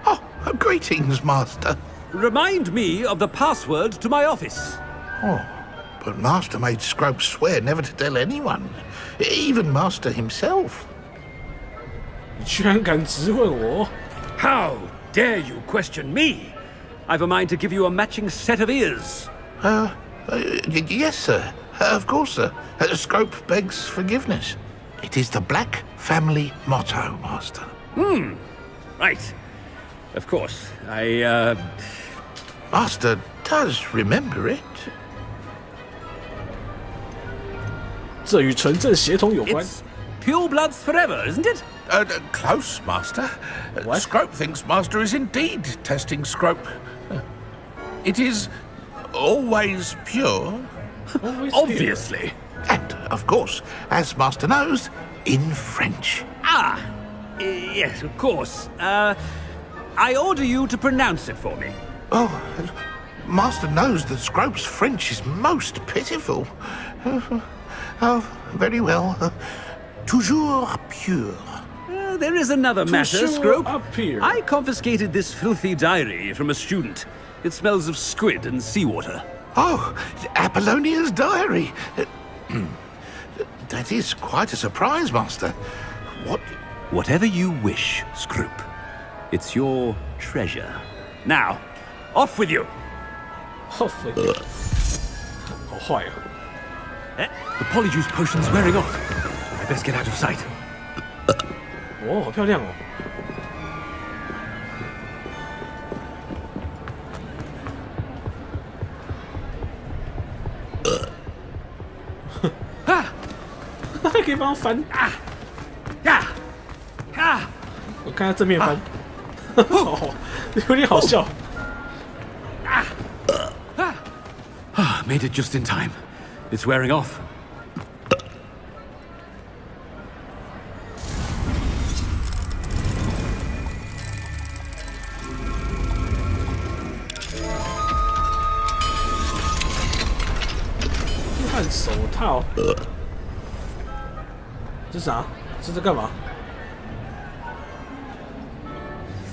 Oh, greetings, Master. Remind me of the password to my office. Oh, but Master made Scrope swear never to tell anyone, even Master himself. 你居然敢质问我？ How dare you question me? I've a mind to give you a matching set of ears. Yes, sir. Of course, sir. Scrope begs forgiveness. It is the Black family motto, Master. Right. Of course. Master does remember it. 这与纯正血统有关。 Pure bloods forever, isn't it? Close, Master. Scrope thinks Master is indeed testing Scrope. It is always pure. Obviously. And, of course, as Master knows, in French. Ah, yes, of course. I order you to pronounce it for me. Oh, Master knows that Scrope's French is most pitiful. Oh, very well. Toujours pure. There is another matter, Scrope. I confiscated this filthy diary from a student. It smells of squid and seawater. Oh, Apollonia's diary. That is quite a surprise, Master. Whatever you wish, Scrope. It's your treasure. Now, off with you. Off with you. 好坏啊 The polyjuice potion's wearing off. I best get out of sight. 哦，好漂亮哦！他还可以帮我翻啊！我看他正面翻，有点好笑。Made it just in time. It's wearing off. 看手套，这是啥？这是干嘛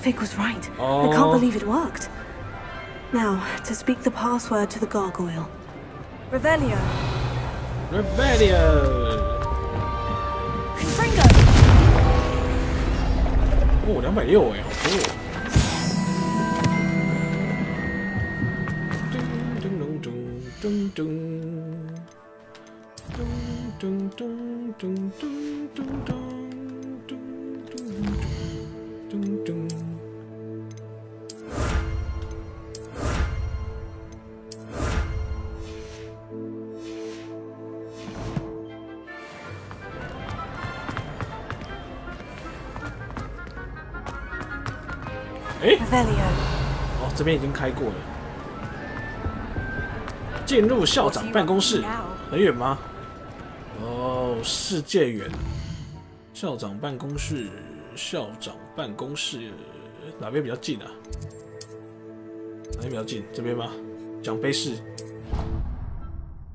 Fig was right. I can't believe it worked. Now, to speak the password to the gargoyle. Revelio. Revelio. Confringo. 哦，260哎，好多哦。咚咚咚咚咚咚咚咚咚咚咚。哎，哦，这边已经开过了。进入校长办公室，很远吗？哦，世界远。校长办公室，校长办公室哪边比较近啊？哪边比较近？这边吗？奖杯室。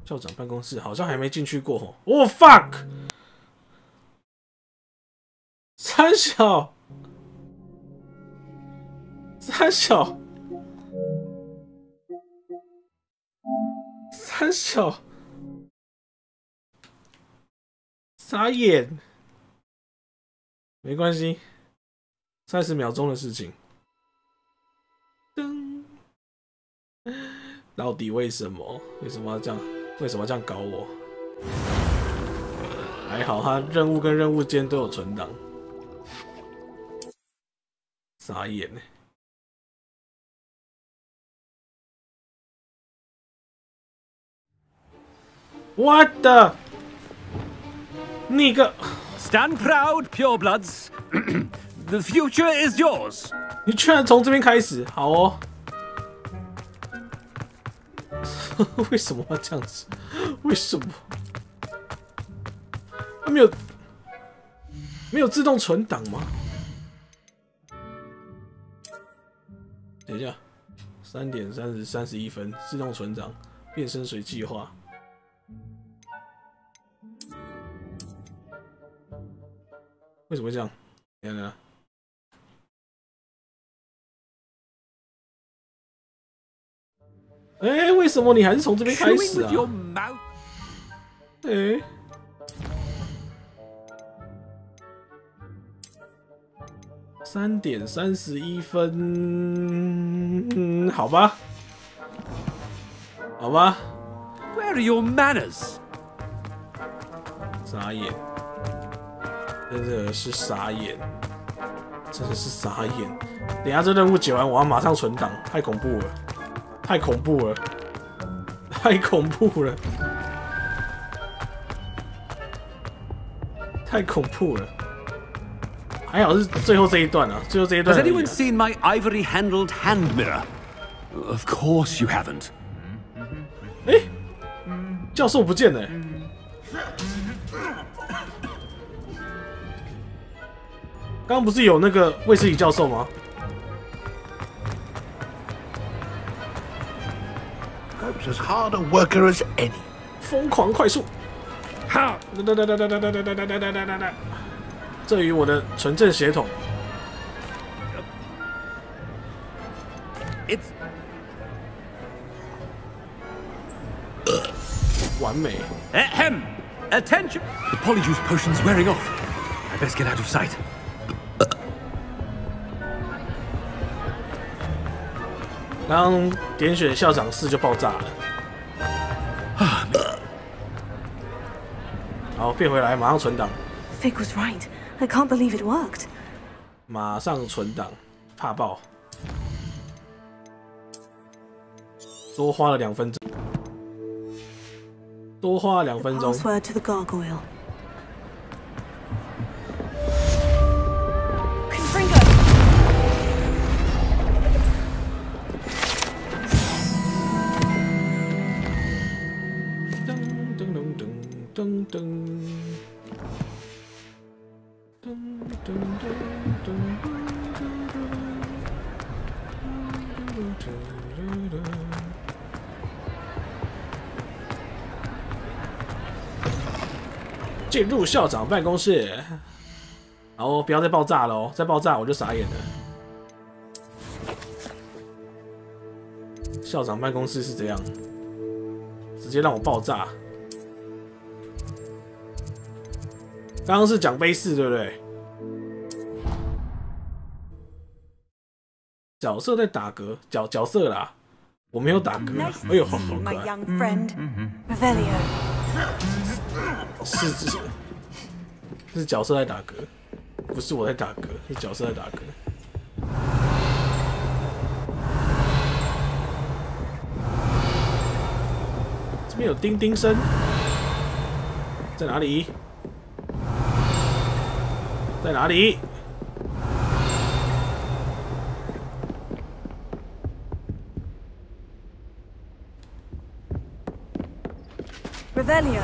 校长办公室好像还没进去过哦。哦 fuck！ 三小。三小，傻眼，没关系，30秒钟的事情。噔，到底为什么？为什么要这样？为什么要这样搞我？还好，他任务跟任务间都有存档。傻眼呢。What the？ 你个 ！Stand proud, purebloods. The future is yours. 你居然从这边开始，好哦。为什么要这样子？为什么？他没有自动存档吗？等一下，3点31分，自动存档，变身水计划。为什么会这样？等一下，哎，为什么你还是从这边开始啊？哎，3点31分，好吧，好吧。Where are your manners？ 傻眼。真的是傻眼，真的是傻眼！等一下这任务解完，我要马上存档，太恐怖了，太恐怖了，太恐怖了，太恐怖了！还好是最后这一段啊，最后这一段。Has anyone seen my ivory-handled hand mirror? Of course you haven't. 哎，教授不见了。刚刚不是有那个卫斯理教授吗？疯狂快速！好！这与我的纯正血统。完美。Ahem! Attention! The polyjuice potion's wearing off. I best get out of sight. 刚点选校长室就爆炸了。好，变回来，马上存档。Fig was right. I can't believe it worked. 马上存档，怕爆。多花了2分钟。多花了2分钟。Password to the gargoyle. Confringo. 进入校长办公室，然后不要再爆炸了哦！再爆炸我就傻眼了。校长办公室是这样，直接让我爆炸。刚刚是奖杯4，对不对？角色在打嗝，角色啦，我没有打嗝。哎呦，好可爱。是角色在打嗝，不是我在打嗝，是角色在打嗝。这边有叮叮声，在哪里？在哪里？ Revelio.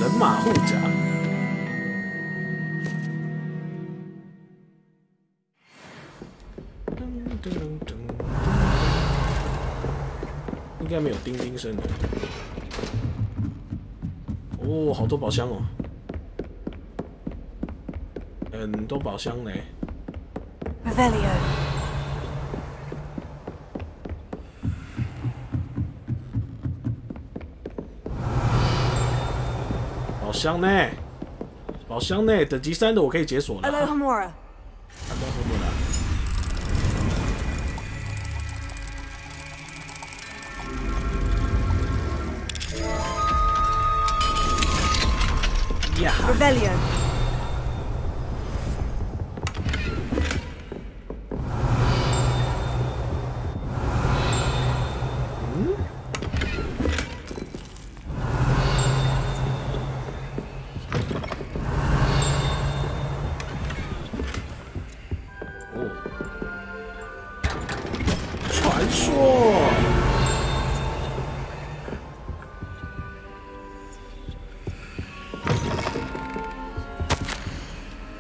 人马护甲。应该没有叮叮声的。哦，好多宝箱哦，很多宝箱呢。 Revelio. 宝箱呢？宝箱呢？等级3的我可以解锁了。Alohomora. Alohomora. 呀 Revelio.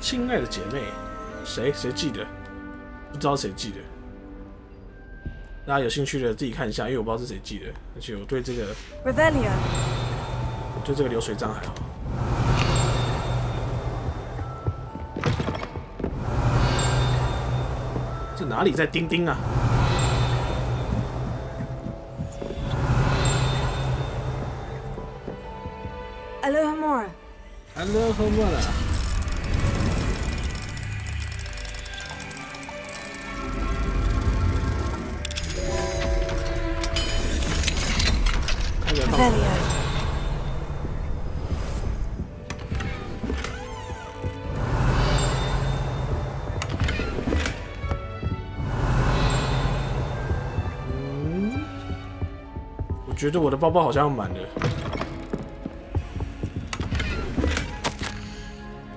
亲爱的姐妹，谁记得？不知道谁记得。大家有兴趣的自己看一下，因为我不知道是谁记得，而且我对这个 Revelio， 我对这个流水账还好。这哪里在钉钉啊？ Alohomora. Alohomora. 我觉得我的包包好像要满了。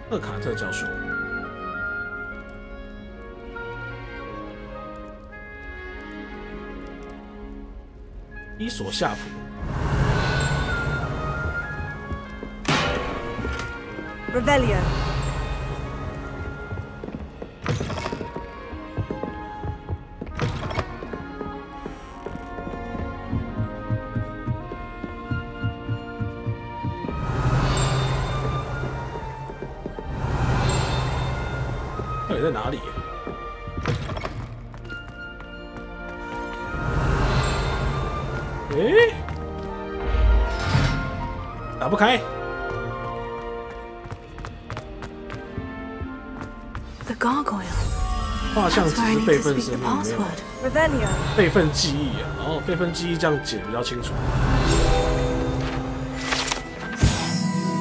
厄卡特教授，伊索夏普。 Revelio. 到底在哪里？诶，打不开。The gargoyle. 画像只是备份生命，没有备份记忆啊。然后备份记忆这样解比较清楚。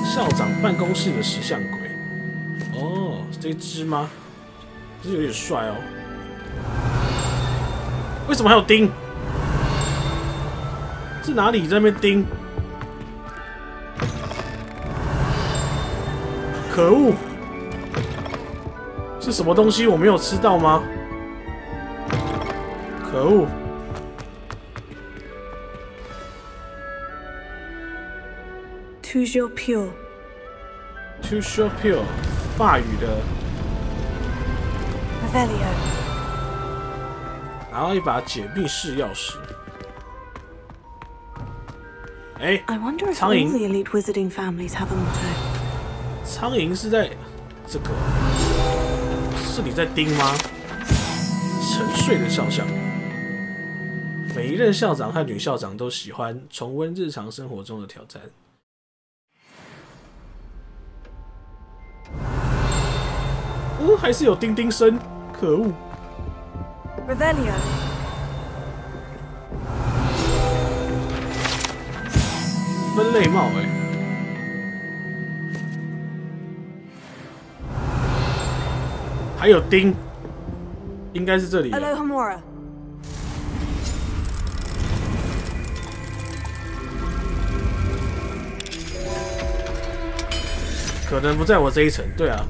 校长办公室的石像鬼。哦，是这只吗？这有点帅哦。为什么还有钉？是哪里在那边钉？可恶！是什么东西我没有吃到吗？可恶！ Toujours pure. Toujours pure， 法语的。Revelio。然后一把解密式钥匙。哎， I wonder if all the elite wizarding families have a motto. 苍蝇是在这个，是你在盯吗？沉睡的肖像。每一任校长和女校长都喜欢重温日常生活中的挑战。 哦，还是有叮叮声，可恶 ！Revelio。分类帽哎，还有钉，应该是这里。Alohomora。可能不在我这一层，对啊。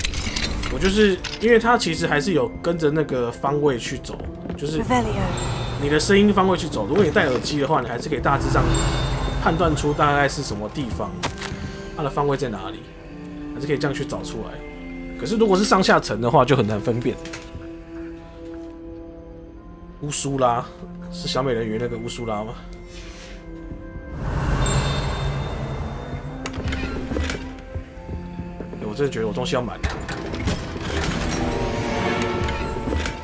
我就是因为它其实还是有跟着那个方位去走，就是你的声音方位去走。如果你戴耳机的话，你还是可以大致上判断出大概是什么地方，它的方位在哪里，还是可以这样去找出来。可是如果是上下层的话，就很难分辨。乌苏拉是小美人鱼那个乌苏拉吗？我真的觉得我东西要满了。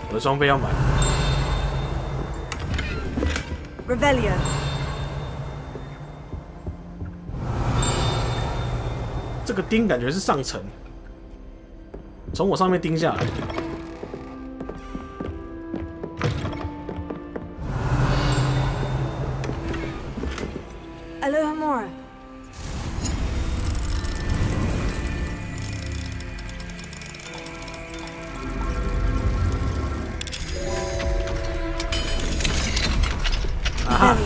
我的装备要买。Revelio。这个钉感觉是上层，从我上面钉下来的。Alohomora。 啊！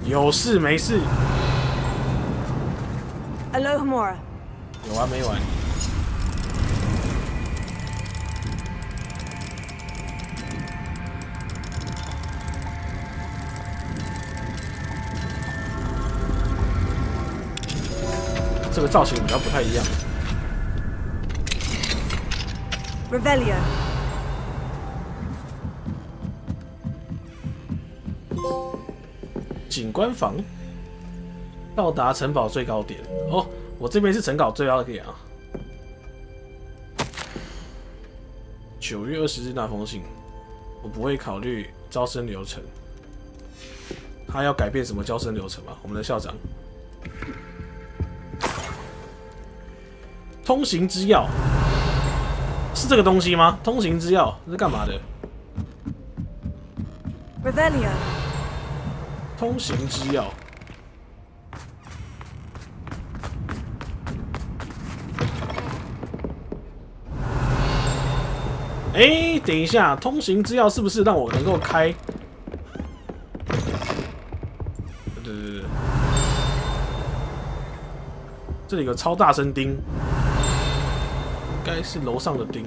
有事没事 Alohomora。有完没完？这个造型比较不太一样。 Revelio。警官房，到达城堡最高点。哦，我这边是城堡最高点啊。9月20日那封信，我不会考虑招生流程。他要改变什么招生流程吗？我们的校长。通行之钥。 是这个东西吗？通行之钥是干嘛的 ？Revelio。通行之钥。哎，等一下，通行之钥是不是让我能够开？对，这里有个超大声钉。 应该是楼上的钉，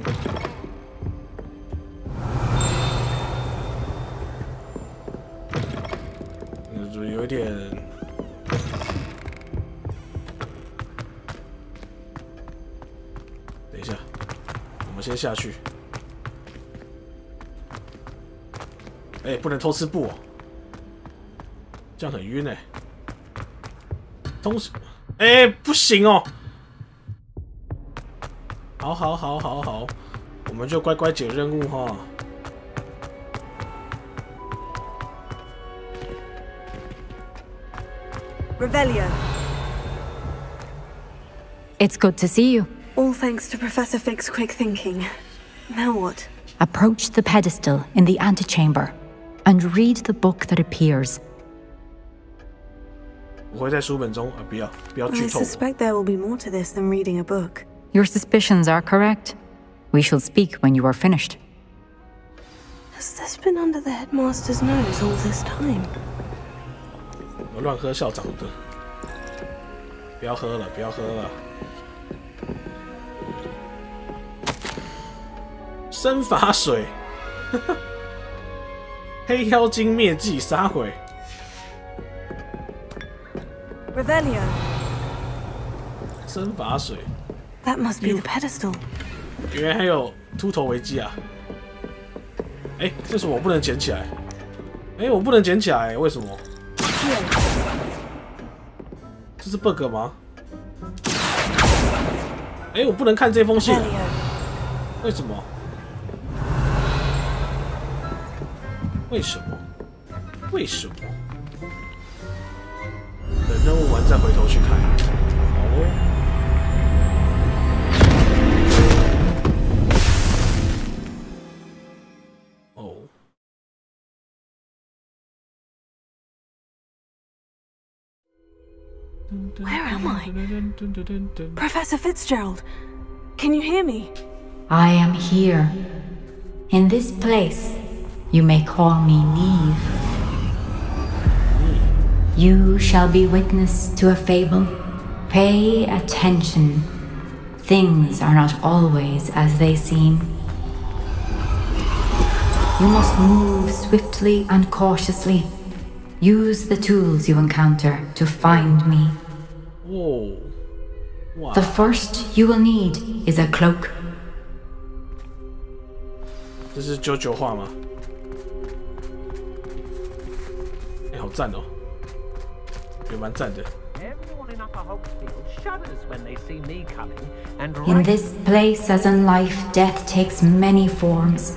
有一点。等一下，我们先下去。哎，不能偷吃布哦，这样很晕哎。东西，哎，不行哦。好，我们就乖乖解任务哈。Revelio. It's good to see you. All thanks to Professor Fig's quick thinking. Now what? Approach the pedestal in the antechamber and read the book that appears. 我会在书本中不要剧透。I suspect there will be more to this than reading a book. Your suspicions are correct. We shall speak when you are finished. Has this been under the headmaster's nose all this time? 我乱喝校长的，不要喝了。生发水，黑妖精灭迹杀毁。Revelio. 生发水。That must be the pedestal. 原来还有秃头危机啊！哎，这是我不能捡起来。哎，我不能捡起来，为什么？这是 bug 吗？哎，我不能看这封信，为什么？为什么？等任务完再回头去看。好哦。Where am I? Professor Fitzgerald, can you hear me? I am here. In this place, you may call me Neve. You shall be witness to a fable. Pay attention. Things are not always as they seem. You must move swiftly and cautiously. Use the tools you encounter to find me. Whoa. Wow. The first you will need is a cloak. 这是9话吗？哎，好赞哦，也蛮赞的。In this place, as in life, death takes many forms.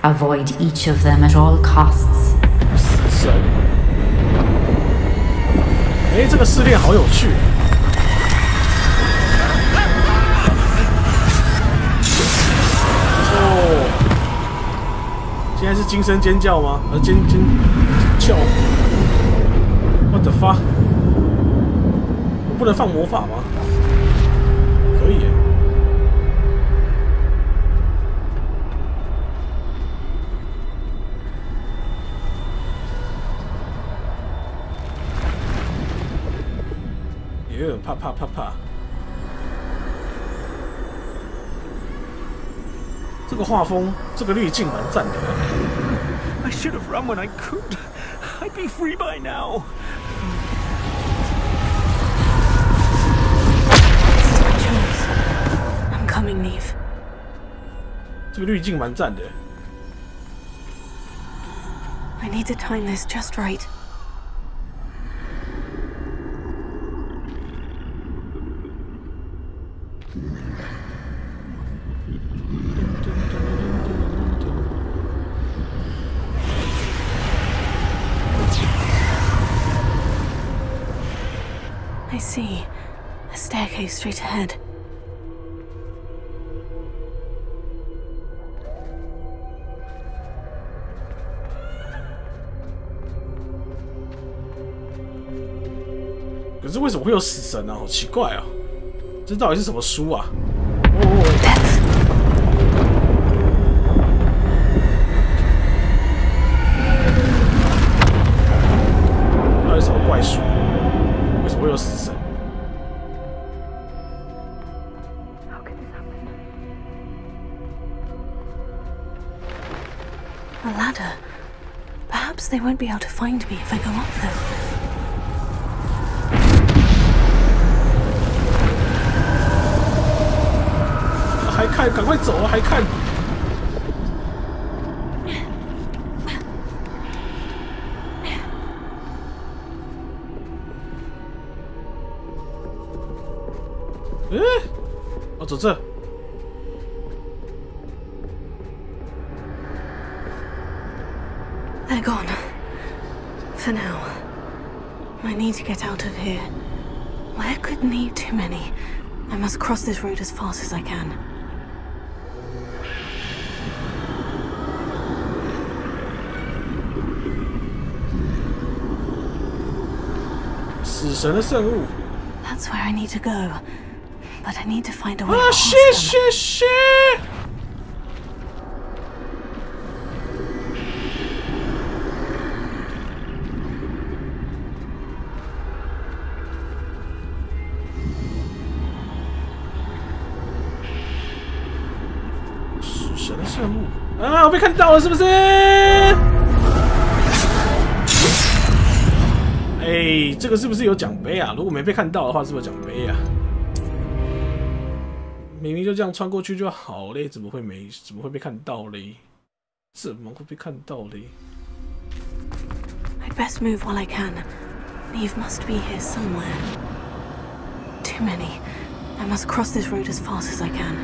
Avoid each of them at all costs. 死神。哎，这个试炼好有趣。哦，现在是惊声尖叫吗？尖叫 ？What the fuck？ 我不能放魔法吗？可以耶。怕！这个画风，这个滤镜蛮赞的。I should have run when I could. I'd be free by now. I'm coming, Neve. 这个滤镜蛮赞的。I need to time this just right. I see. A staircase straight ahead. But 为什么会有死神啊？好奇怪啊！这到底是什么书啊？到底是什么怪书？为什么会有死神？ A ladder. Perhaps they won't be able to find me if I go up there. 还看，赶快走啊！还看。哦，走这。They're gone. For now. I need to get out of here. Where could need too many? I must cross this road as fast as I can. 死神的圣物。That's where I need to go, but I need to find a way. 啊！谢谢谢。死神的圣物啊！我被看到了，是不是？哎，这个是不是有奖杯啊？如果没被看到的话，是不是有奖杯啊？明明就这样穿过去就好嘞，怎么会被看到嘞？怎么会被看到嘞 I'd best move while I can. Neve must be here somewhere. Too many. I must cross this road as fast as I can.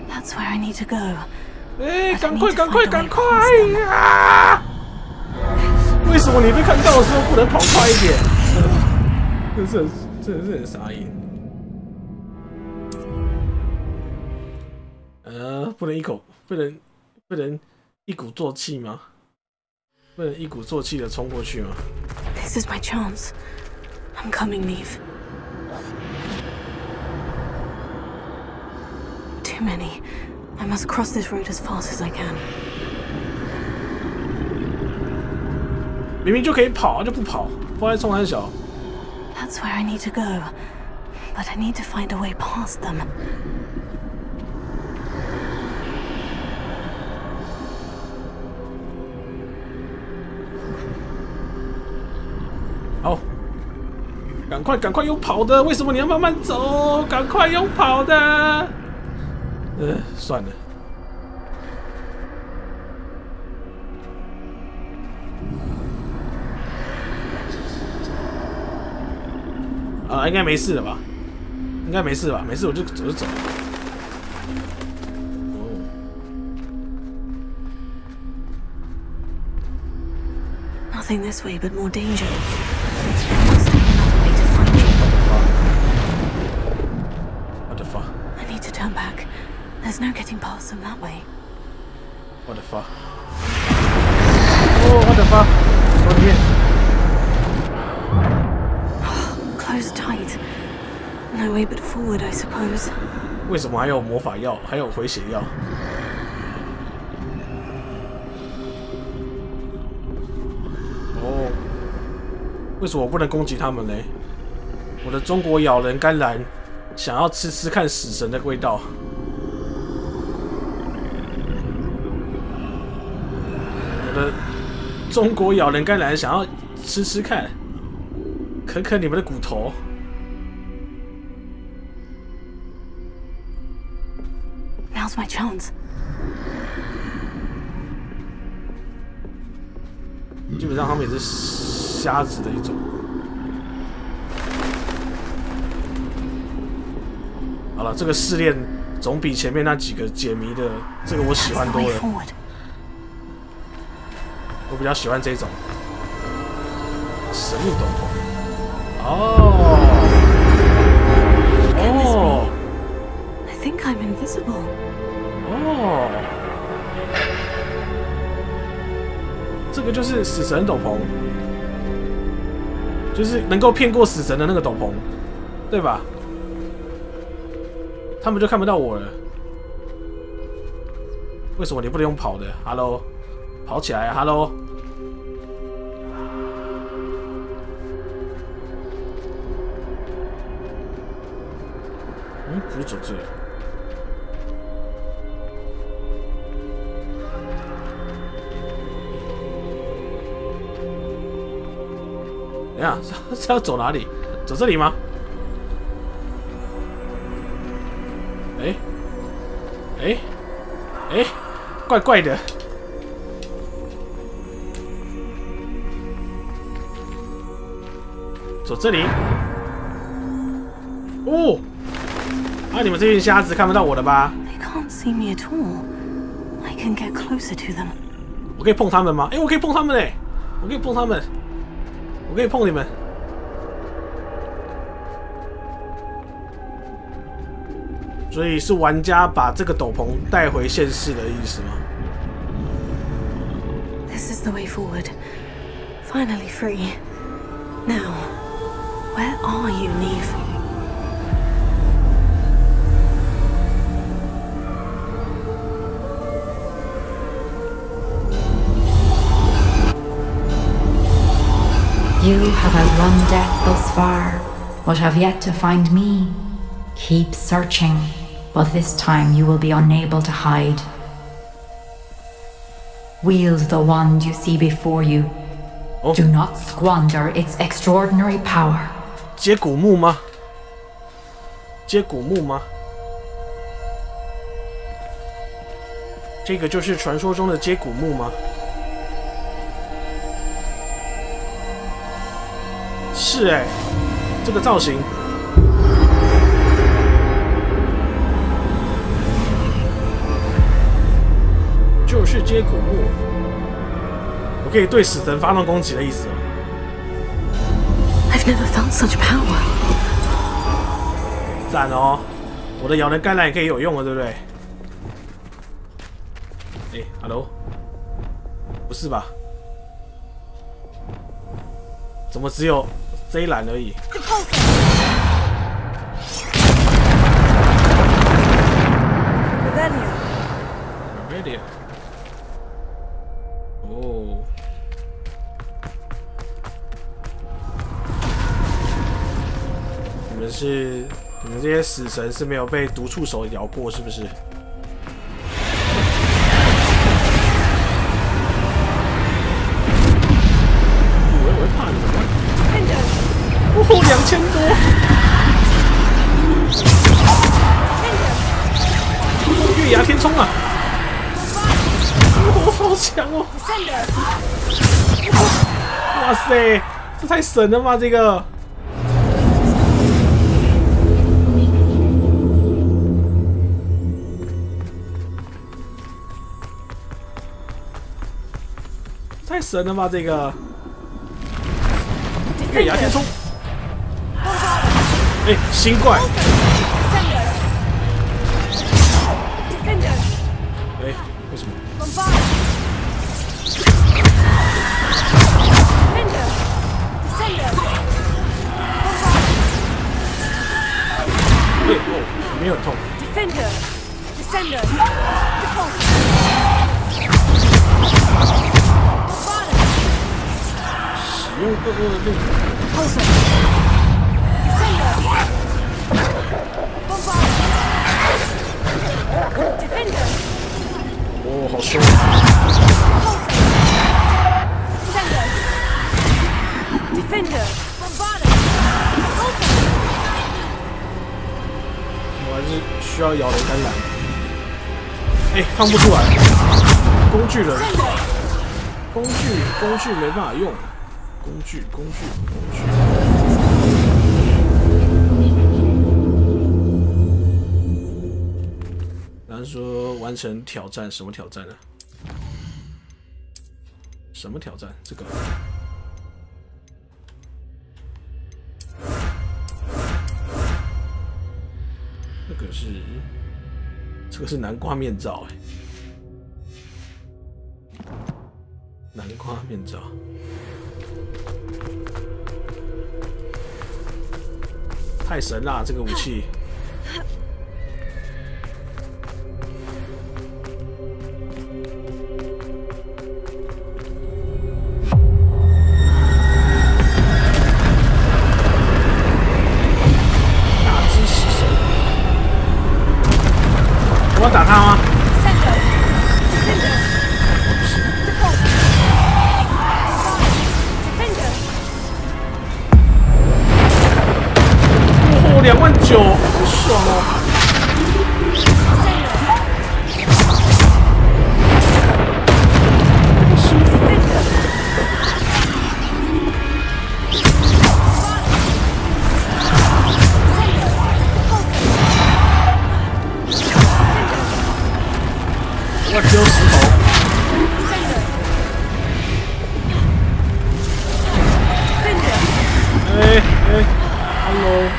'That's where I need to go. 哎，赶快啊！为什么你被看到的时候不能跑快一点？真的是很傻眼。不能一鼓作气吗？不能一鼓作气的冲过去吗 ？This is my chance. I'm coming, Neve. Too many. I must cross this road as fast as I can. 明明就可以跑，就不跑，不然冲很小。That's where I need to go, but I need to find a way past them. 好，赶快用跑的，为什么你要慢慢走？赶快用跑的。算了。啊，应该没事了吧？应该没事吧？没事，我就走。哦。Nothing this way, but more danger. What the fuck? I need to turn back. There's no getting past them that way. What the fuck? Oh, what the fuck? 从里面。Closed tight. No way but forward, I suppose. 为什么还有魔法药，还有回血药？哦，为什么我不能攻击他们呢？我的中国咬人甘蓝想要吃看死神的味道。我的中国咬人甘蓝想要吃看，啃你们的骨头。Now's my chance. 基本上他们也是瞎子的一种。好了，这个试炼总比前面那几个解谜的这个我喜欢多了。我比较喜欢这种神秘斗篷。哦。I think I'm invisible. 哦。这个就是死神斗篷，就是能够骗过死神的那个斗篷，对吧？他们就看不到我了。为什么你不能用跑的 ？Hello， 跑起来啊 ！Hello。不是走这里。等一下，是要走哪里？走这里吗？怪怪的。走这里。哦，啊，你们这群瞎子看不到我的吧？ They can't see me at all. I can get closer to them. 我可以碰他们吗？哎，我可以碰他们哎！我可以碰他们，我可以碰你们。所以是玩家把这个斗篷带回现世的意思吗？ This is the way forward. Finally free. Now, where are you, Neve? You have outrun death thus far, but have yet to find me. Keep searching, but this time you will be unable to hide. Wield the wand you see before you. Do not squander its extraordinary power. 接古墓吗？接古墓吗？这个就是传说中的接古墓吗？是哎，这个造型。就是接古墓，我可以对死神发动攻击的意思。I've never felt such power. 赞哦！我的摇人橄榄也可以有用了，对不对？哎 ，Hello， 不是吧？怎么只有这一栏而已？ Revelia。 哦，你们这些死神是没有被毒触手咬过，是不是？我会怕你们吗？哦，2000多！月牙天冲啊！ 哦，好强哦！哇塞，这太神了吧！这个太神了吧！这个月牙天冲，哎，新怪。 为什么？哎哦，没有痛。使用更多的力。哦，好凶！我还是需要摇人橄榄。哎，放不出来。工具人，工具没办法用。工具。然后说完成挑战，什么挑战呢？什么挑战？这个。这个是南瓜面罩哎，南瓜面罩。太神啦！这个武器。 我要打他吗？哦，29000，好爽哦！要丢石头。Hello。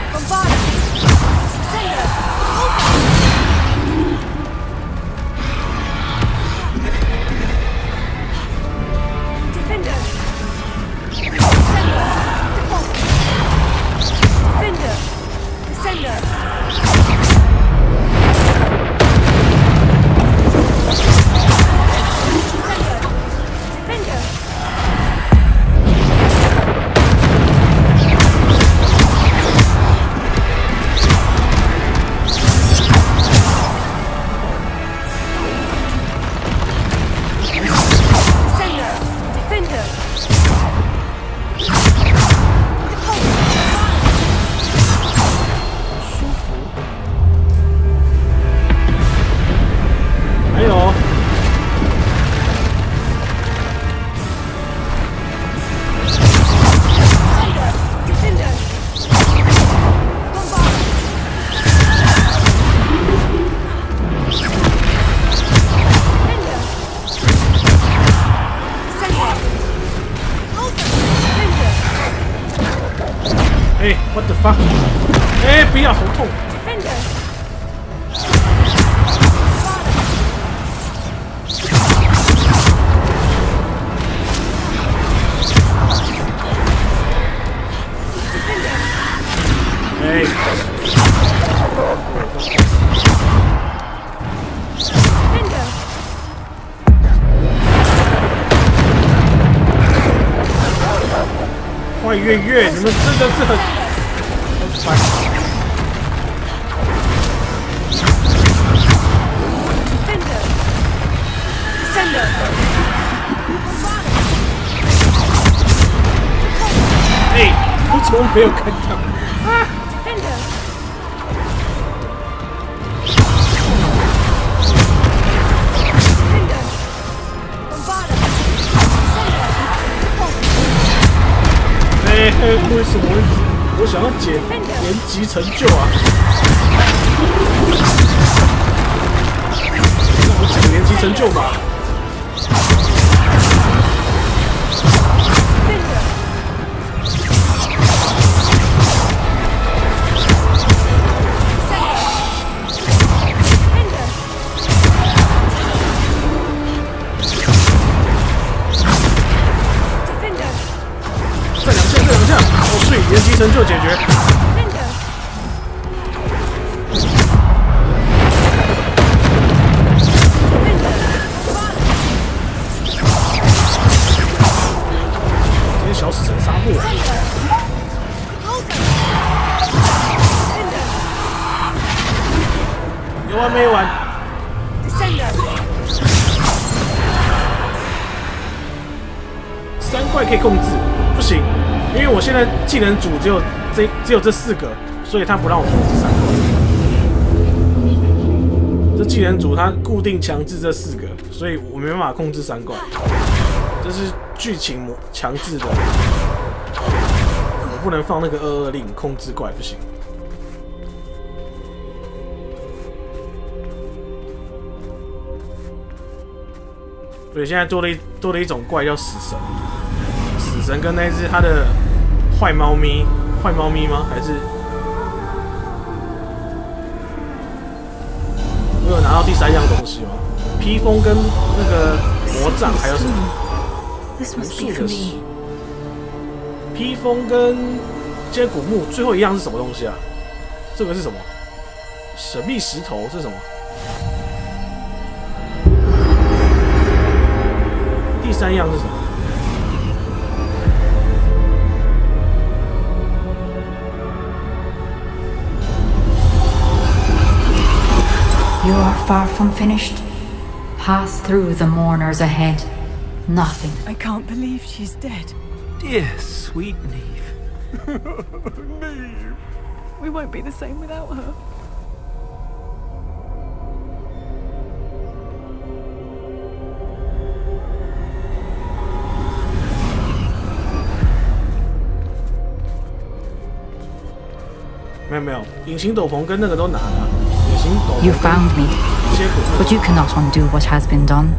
What the fuck？ 不要，好痛！快月，你们真的是很烦。我怎么没有看到？为什么我想要解连级成就啊？让我解连级成就吧。连击成就解决。今天小死神杀过。有完没完？3怪可以控制，不行。因为我现在技能组只有这4个，所以他不让我控制3怪。这技能组它固定强制这4个，所以我没办法控制3怪。这是剧情强制的，我不能放那个22令控制怪，不行。所以现在多了一种怪叫死神。死神跟那只他的坏猫咪吗？还是我有拿到第3样东西吗？披风跟那个魔杖，还有什么？无数的披风跟接骨木，最后一样是什么东西啊？这个是什么？神秘石头是什么？第3样是什么？ You are far from finished. Pass through the mourners ahead. Nothing. I can't believe she's dead. Dear sweet Neve. Neve. We won't be the same without her.没有，隐形斗篷跟那个都拿了。 You found me. But you cannot undo what has been done.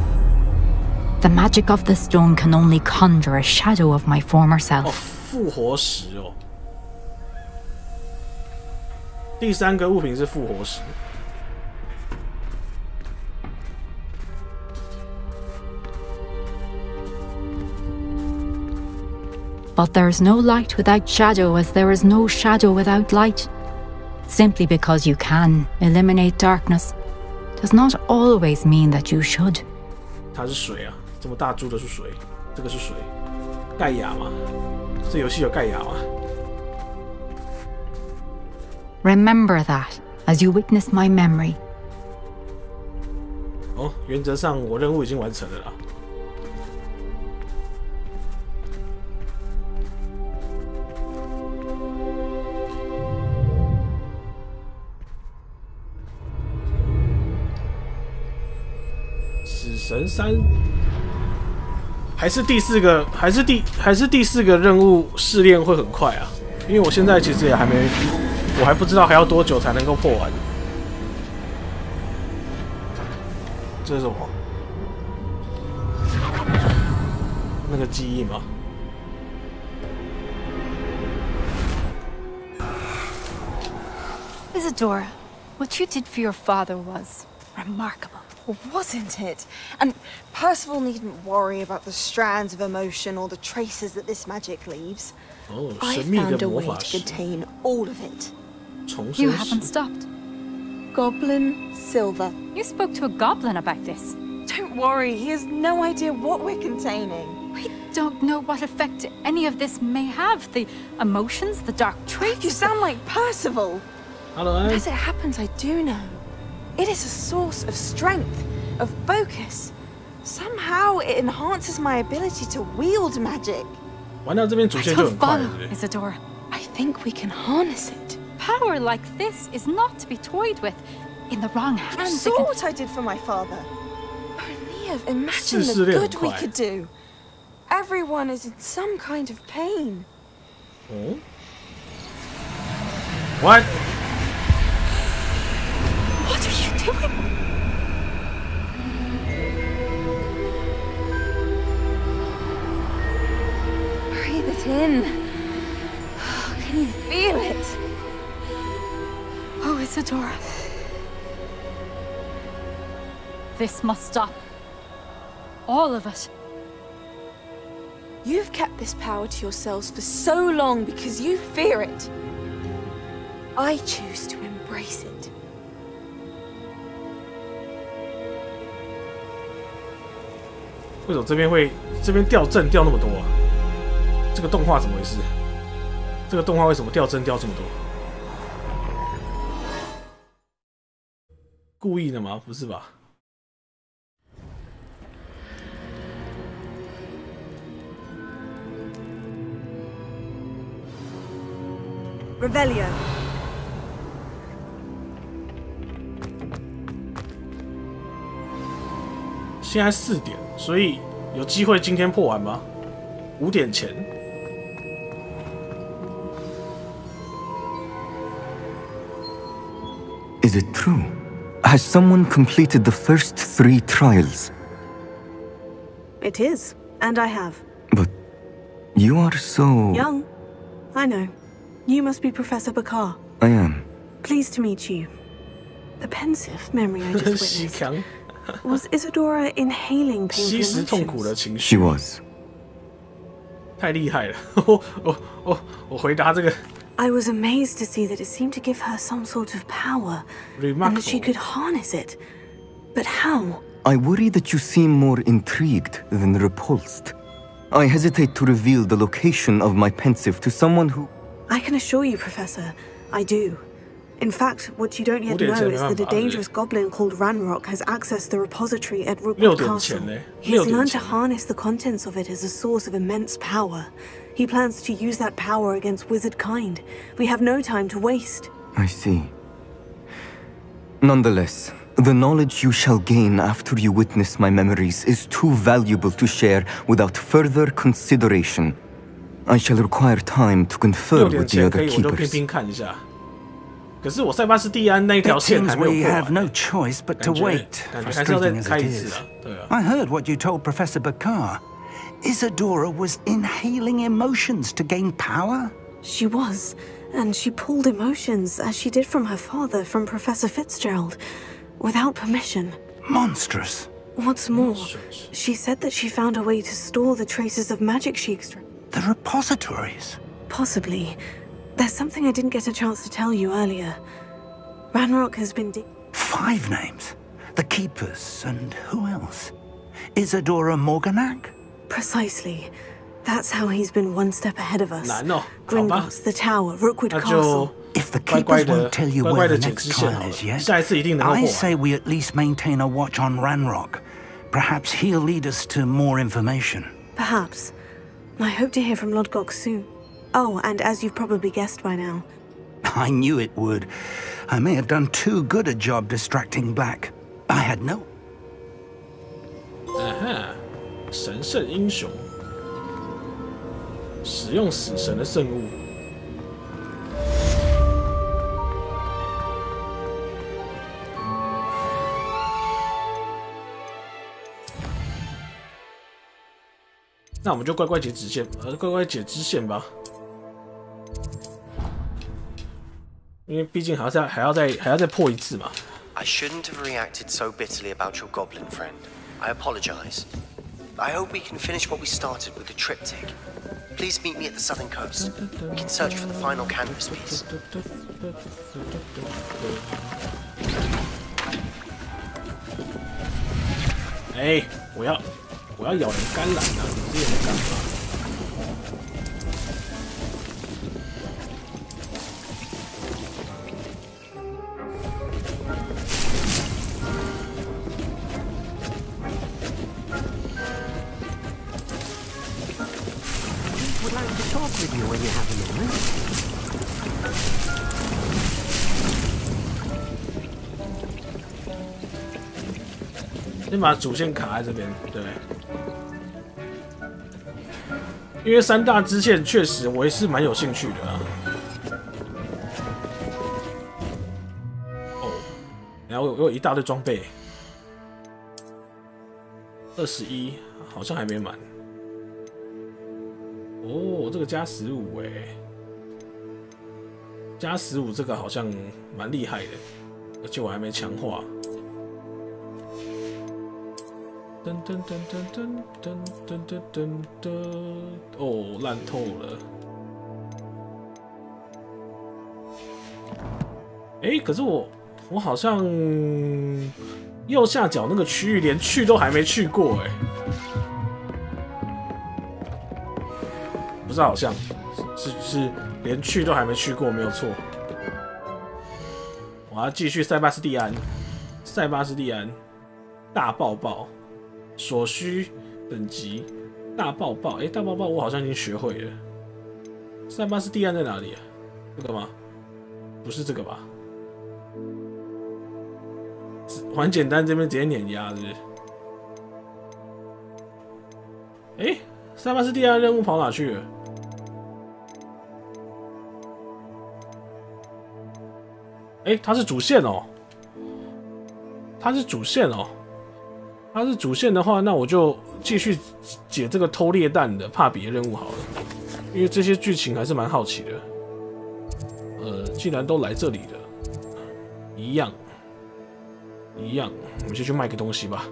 The magic of the stone can only conjure a shadow of my former self. 哦，复活石哦。第3个物品是复活石。But there is no light without shadow, as there is no shadow without light. Simply because you can eliminate darkness does not always mean that you should. 它是水啊，这么大株的是水，这个是水，盖亚吗？这游戏有盖亚吗？ Remember that as you witness my memory. 哦，原则上我任务已经完成了啦。死神3，还是第4个，还是第4个任务试炼会很快啊，因为我现在其实也还没。 我还不知道还要多久才能够破完。这是什么？那个记忆吗？ Isadora, what you did for your father was remarkable. Well, wasn't it? And Percival needn't worry about the strands of emotion or the traces that this magic leaves. Oh, I found a way to contain all of it. You haven't stopped. Goblin Silver. You spoke to a goblin about this. Don't worry, he has no idea what we're containing. We don't know what effect any of this may have. The emotions, the dark traits. You sound like Percival. Hello, as it happens, I do know. It is a source of strength, of focus. Somehow it enhances my ability to wield magic. 玩到这边主线就很快了， Isadora. I think we can harness it. Power like this is not to be toyed with. In the wrong hands. You saw what I did for my father. Oh, Nia, imagine the good we could do. Everyone is in some kind of pain. Oh? What? What are you doing? Breathe it in. Can you feel it? Oh, Isadora. This must stop. All of it. You've kept this power to yourselves for so long because you fear it. I choose to embrace it. 为什么这边掉帧掉那么多啊？这个动画怎么回事？这个动画为什么掉帧掉这么多？故意的吗？不是吧？ Revelio. 现在4点，所以有机会今天破完吗？5点前。 Is it true? Has someone completed the first 3 trials? It is, and I have. But you are so... young. I know. You must be Professor Bakar. I am. Pleased to meet you. The pensive memory I just witnessed. Was Isadora inhaling painful emotions? She was. 太厉害了！我回答这个。 I was amazed to see that it seemed to give her some sort of power, and that she could harness it. But how? I worry that you seem more intrigued than repulsed. I hesitate to reveal the location of my pensive to someone who... I can assure you, Professor, I do. In fact, what you don't yet know is that a dangerous goblin called Ranrock has accessed the repository at Rookwood Castle. He has learned to harness the contents of it as a source of immense power. He plans to use that power against wizard kind. We have no time to waste. I see. Nonetheless, the knowledge you shall gain after you witness my memories is too valuable to share without further consideration. I shall require time to confer with the other keepers. 可是我塞巴斯蒂安那一条线还没有过完， have no choice but to wait. 感觉还是要再开一次啊，对啊。I heard what you told Professor Bakar. Isadora was inhaling emotions to gain power? She was, and she pulled emotions as she did from her father, from Professor Fitzgerald, without permission. Monstrous. What's more, she said that she found a way to store the traces of magic she extracted. The repositories? Possibly. There's something I didn't get a chance to tell you earlier. Ranrock has been 5 names. The Keepers, and who else? Isadora Morganac? Precisely. That's how he's been one step ahead of us. 难哦， Gringotts, the Tower, Rookwood Castle. If the Keepers won't tell you where the next trial is yet, I say we at least maintain a watch on Ranrock. Perhaps he'll lead us to more information. Perhaps. I hope to hear from Lodgok soon. Oh, and as you've probably guessed by now. I knew it would. I may have done too good a job distracting Black. I had no... 神圣英雄使用死神的圣物。那我们就乖乖解支线，乖乖解支线吧。因为毕竟还要再破一次嘛。I shouldn't have reacted so bitterly about your goblin friend. I apologize. I hope we can finish what we started with the triptych. Please meet me at the southern coast. We can search for the final canvas piece. 哎，我要咬人甘蓝啊！你这在干嘛？ With you when you have a moment. 先把主线卡在这边，对。因为3大支线确实我也是蛮有兴趣的啊。哦，然后我有一大堆装备，21好像还没满。 哦，这个加15哎，加15这个好像蛮厉害的，而且我还没强化。噔噔噔噔噔噔噔噔噔噔，哦，烂透了。哎，可是我好像右下角那个区域连去都还没去过哎。 不是，好像是连去都还没去过，没有错。我要继续塞巴斯蒂安，大爆爆，所需等级大爆爆。哎，大爆爆我好像已经学会了。塞巴斯蒂安在哪里啊？这个吗？不是这个吧？很简单，这边直接碾压是不是？哎，塞巴斯蒂安任务跑哪去了？ 哎，它是主线哦，它是主线哦，它是主线的话，那我就继续解这个偷猎弹的帕比的任务好了，因为这些剧情还是蛮好奇的。既然都来这里了，一样，我们就去卖个东西吧。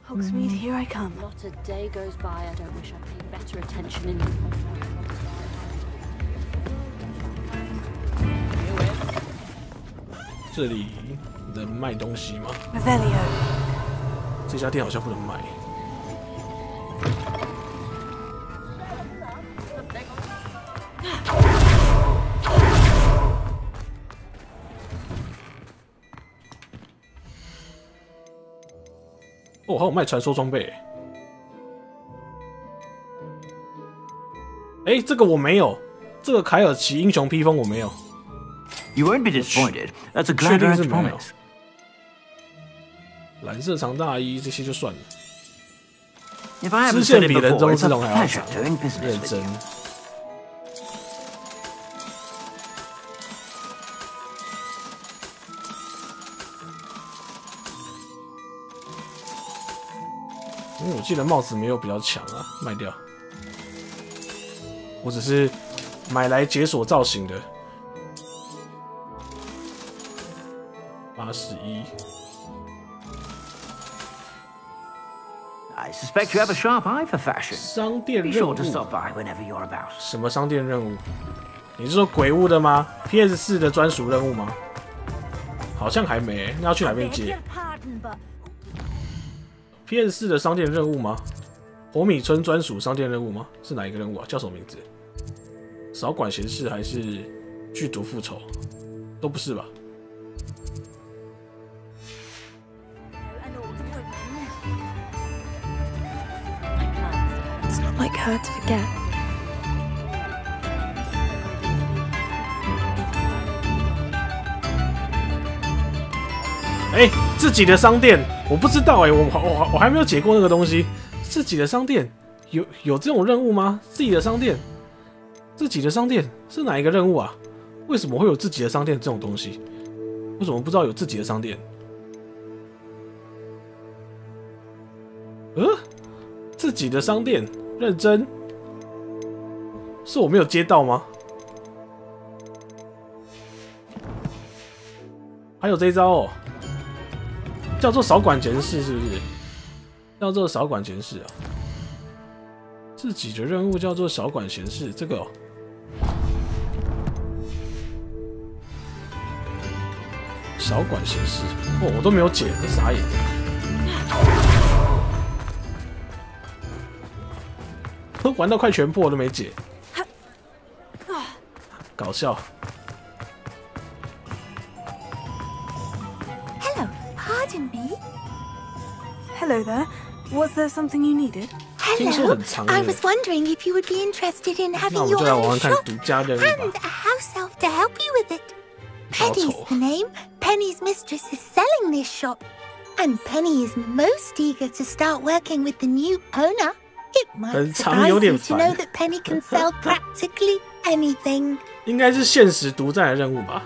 Hogsmeade, here I come. Not a day goes by I don't wish I paid better attention in. 这里能卖东西吗？ Revelio. 这家店好像不能卖。哦，还有卖传说装备。哎，这个我没有，这个凯尔奇英雄披风我没有。You won't be disappointed. That's a glad promise. 蓝色长大衣这些就算了。If I 支 haven't 线 said 比 it 人 before, 中 it's 之 a 龙还要 pleasure 长， doing business 认 with 真 you.。我记得帽子没有比较强啊，卖掉。我只是买来解锁造型的。81。I suspect you have a sharp eye for fashion. 商店 Be 任 sure 务 to stop by whenever you're about. 什么商店任务？你是说鬼屋的吗 ？PS4 的专属任务吗？好像还没，那要去哪边接 ？PS4 的商店任务吗？火米村专属商店任务吗？是哪一个任务啊？叫什么名字？少管闲事还是剧毒复仇？都不是吧？ It's not like her to forget. 哎，自己的商店，我不知道哎，我还没有解过那个东西。自己的商店有这种任务吗？自己的商店，自己的商店是哪一个任务啊？为什么会有自己的商店这种东西？为什么不知道有自己的商店？自己的商店，认真，是我没有接到吗？还有这一招哦。 叫做少管闲事是不是？叫做少管闲事啊！自己的任务叫做少管闲事，这个哦。少管闲事，哦，我都没有解，这傻眼。玩到快全破都没解，搞笑。 Pardon me? Hello there. Was there something you needed? Hello. I was wondering if you would be interested in having your own shop and a house elf to help you with it. Penny's the name. Penny's mistress is selling this shop. And Penny is most eager to start working with the new owner. It might surprise you to know that Penny can sell practically anything. 应该是限时独占的任务吧。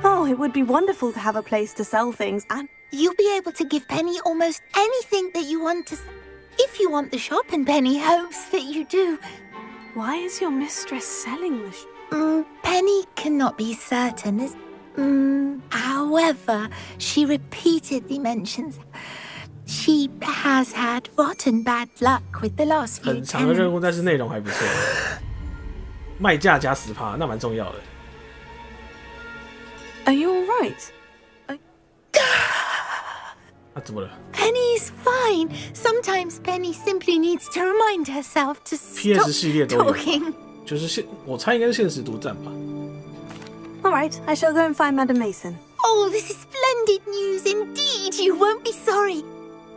Oh, it would be wonderful to have a place to sell things, and you'll be able to give Penny almost anything that you want to sell. If you want the shop, and Penny hopes that you do. Why is your mistress selling the shop? Penny cannot be certain as... however, she repeatedly mentions she has had rotten bad luck with the last few 很长的任务，但是内容还不错。卖价加10%，那蛮重要的。 Are you all right? 怎么了 Penny's fine. Sometimes Penny simply needs to remind herself to stop PS 系列都有 talking. 就是我猜应该是限时独占吧。 All right, I shall go and find Madam Mason. Oh, this is splendid news indeed. You won't be sorry.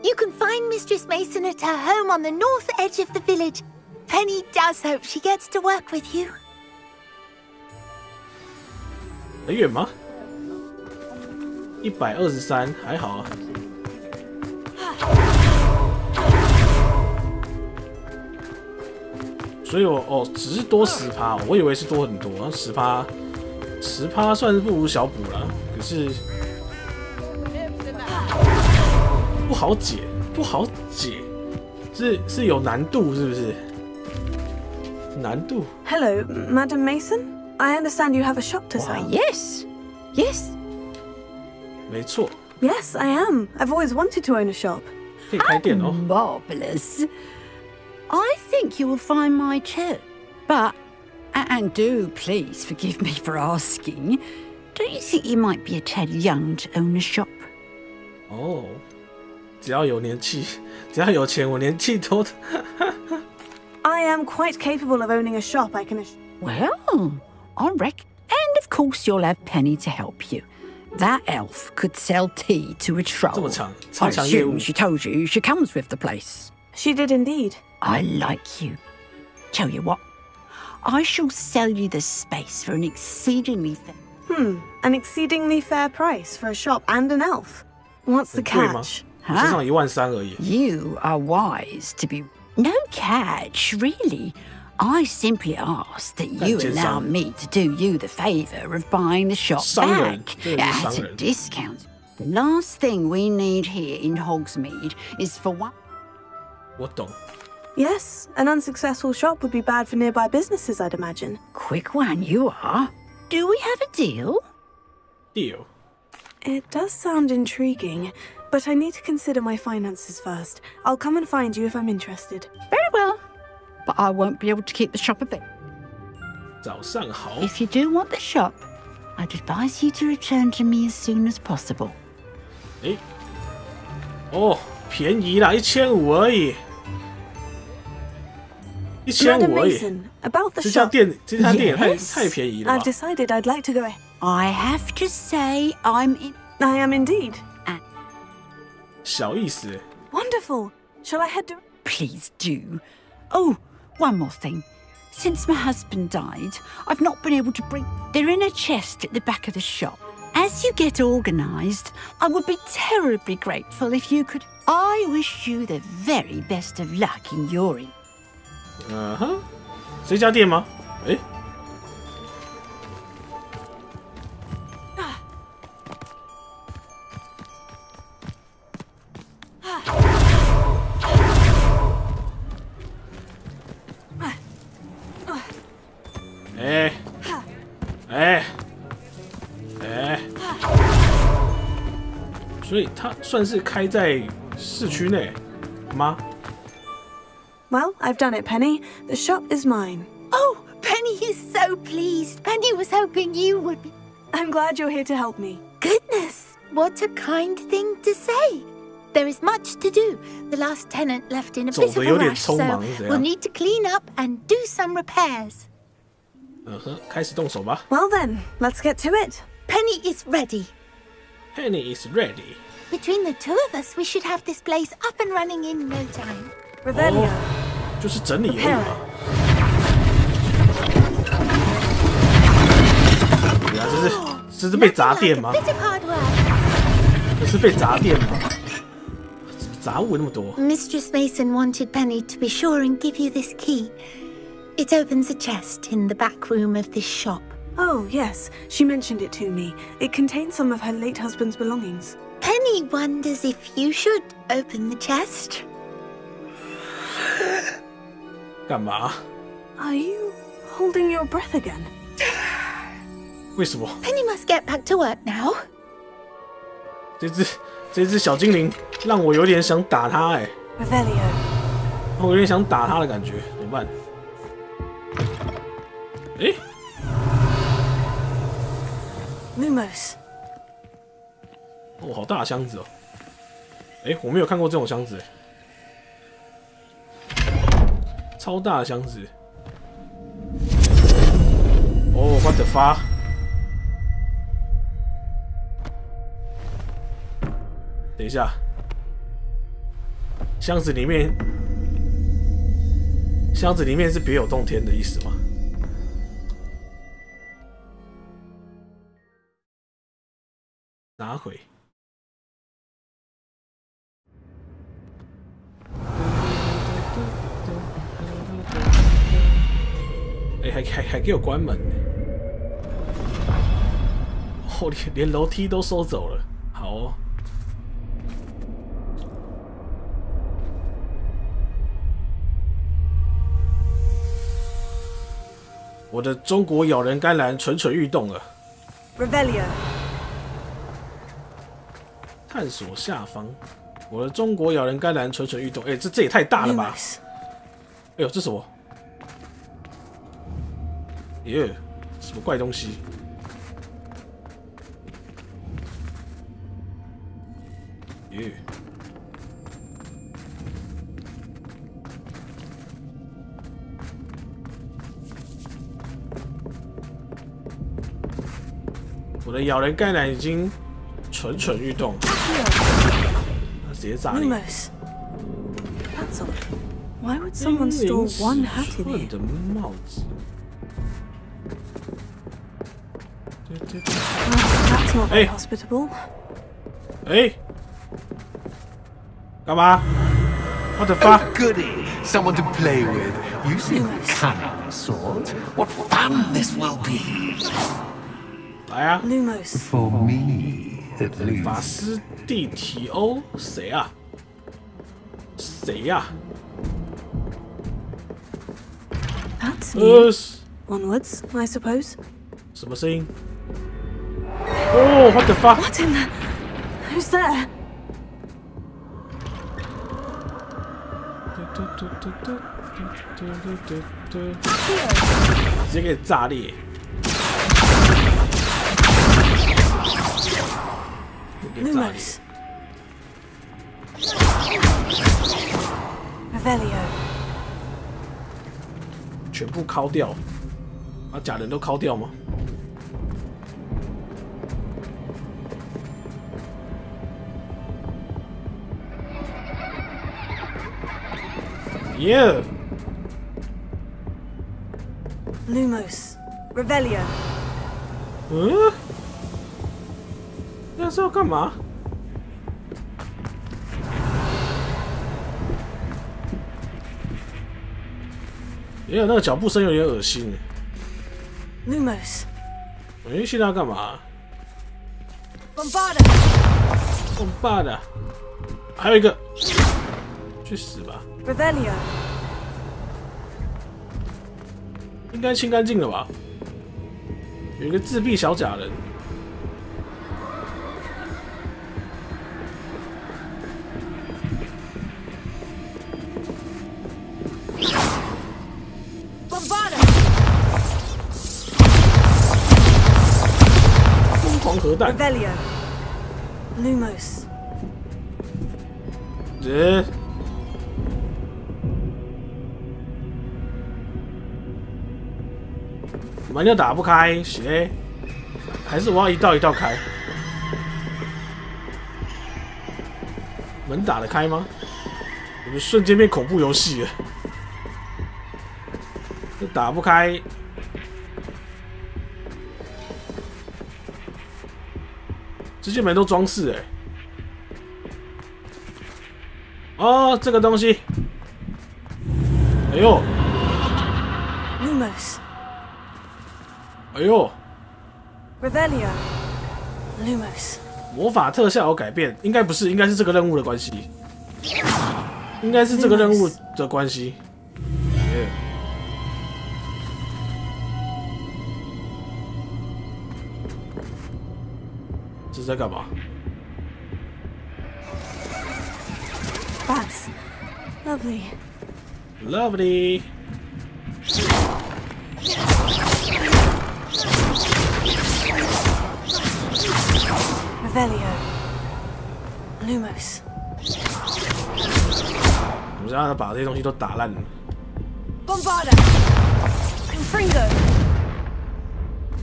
You can find Mistress Mason at her home on the north edge of the village. Penny does hope she gets to work with you. 很远吗？123还好啊。所以我只是多10%，我以为是多很多，10%算是不无小补啦。可是不好解，是有难度是不是？难度。Hello, Madam Mason. I understand you have a shop to sell. Yes.没错。 Yes, I am. I've always wanted to own a shop. 可以开店哦。Marvelous. I think you will find my chair. But, and do please forgive me for asking, don't you think you might be a tad young to own a shop? 哦，只要有年气，只要有钱，我年气都。I am quite capable of owning a shop, I can assure. Well, I reckon. And of course you'll have Penny to help you. That elf could sell tea to a troll. I assume she told you she comes with the place. She did indeed. I like you. Tell you what, I shall sell you the space for an exceedingly an exceedingly fair price for a shop and an elf. What's the catch? 身上13000而已。You are wise to be no catch, really. I simply ask that you allow me to do you the favor of buying the shop back at a discount. The last thing we need here in Hogsmeade is for one. 我懂。 Yes, an unsuccessful shop would be bad for nearby businesses, I'd imagine. Quick one, you are. Do we have a deal? Deal. It does sound intriguing, but I need to consider my finances first. I'll come and find you if I'm interested. Very well, but I won't be able to keep the shop open. 早上好。 If you do want the shop, I'd advise you to return to me as soon as possible. 哎，哦，便宜啦，1500而已。 1500而已，这家店也太便宜了吧 I've decided I'd like to go. I have to say I'm in. I am indeed. 小意思。 Wonderful. Shall I head to? Please do. Oh, one more thing. Since my husband died, I've not been able to bring. They're in a chest at the back of the shop. As you get organized, I would be terribly grateful if you could. I wish you the very best of luck in your. 嗯哼，这家店吗？哎，所以它算是开在市区内吗？ Well, I've done it, Penny. The shop is mine. Oh, Penny is so pleased. Penny was hoping you would be. I'm glad you're here to help me. Goodness, what a kind thing to say. There is much to do. The last tenant left in a bit of a rush, so we'll need to clean up and do some repairs. 开始动手吧。 Well then, let's get to it. Penny is ready. Penny is ready. Between the two of us, we should have this place up and running in no time. Revelio. 就是整理而已嘛。对啊，这是被砸店吗？这是被砸店吗？杂物那么多。Mistress Mason wanted Penny to be sure and give you this key. It opens a chest in the back room of this shop. Oh, yes. She mentioned it to me. It contains some of her late husband's belongings. Penny wonders if you should open the chest. 干嘛 Are you holding your breath again? 为什么 Penny must get back to work now. 这只小精灵让我有点想打它哎。Revelio. 我有点想打它的感觉，怎么办？哎 Lumos. 哦，好大的箱子哦！哎，我没有看过这种箱子。 超大的箱子！哦，我的发！等一下，箱子里面是别有洞天的意思吗？拿回。 哎，还给我关门呢！哦，连楼梯都收走了。好哦。我的中国咬人甘蓝蠢蠢欲动了。Revelio. 探索下方，我的中国咬人甘蓝蠢蠢欲动。哎，这也太大了吧！哎呦，这什么？ 耶，什么怪东西？耶！我的咬人甘蓝已经蠢蠢欲动，直接炸裂。That's odd. Why would someone store one hat in here? 的帽子。 That's not very hospitable. 哎，干嘛 ？What the fuck? Oh, goody! Someone to play with. You seem cunning, sort. What fun this will be! 来啊 ！Lumos. For me, at least. 法师地体欧，谁啊？谁呀？That's new. Onwards, I suppose. 什么声音？哦 ，What the fuck? What in the? Who's there? 直接给炸裂！给炸裂 Revelio. 全部敲掉，把假人都敲掉吗？耶 Lumos. Revelio. 嗯？那是要干嘛？也有那个脚步声有点恶心。Lumos. 哎，现在要干嘛 Bombarda. 还有一个，去死吧！ Revelio. 应该清干净了吧？有一个自闭小假人。疯狂核弹。Revelio. Lumos. 门又打不开，谁？还是我要一道一道开？门打得开吗？我们瞬间变恐怖游戏了。这打不开。这些门都装饰哎。哦，这个东西。哎呦。Lumos. 哎呦 Revelio. Lumos. 魔法特效有改变，应该不是，应该是这个任务的关系，应该是这个任务的关系。这是在干嘛 That's lovely. Lovely. Revelio. Lumos. 我们现在把这些东西都打烂了。Bombarda. Confringo.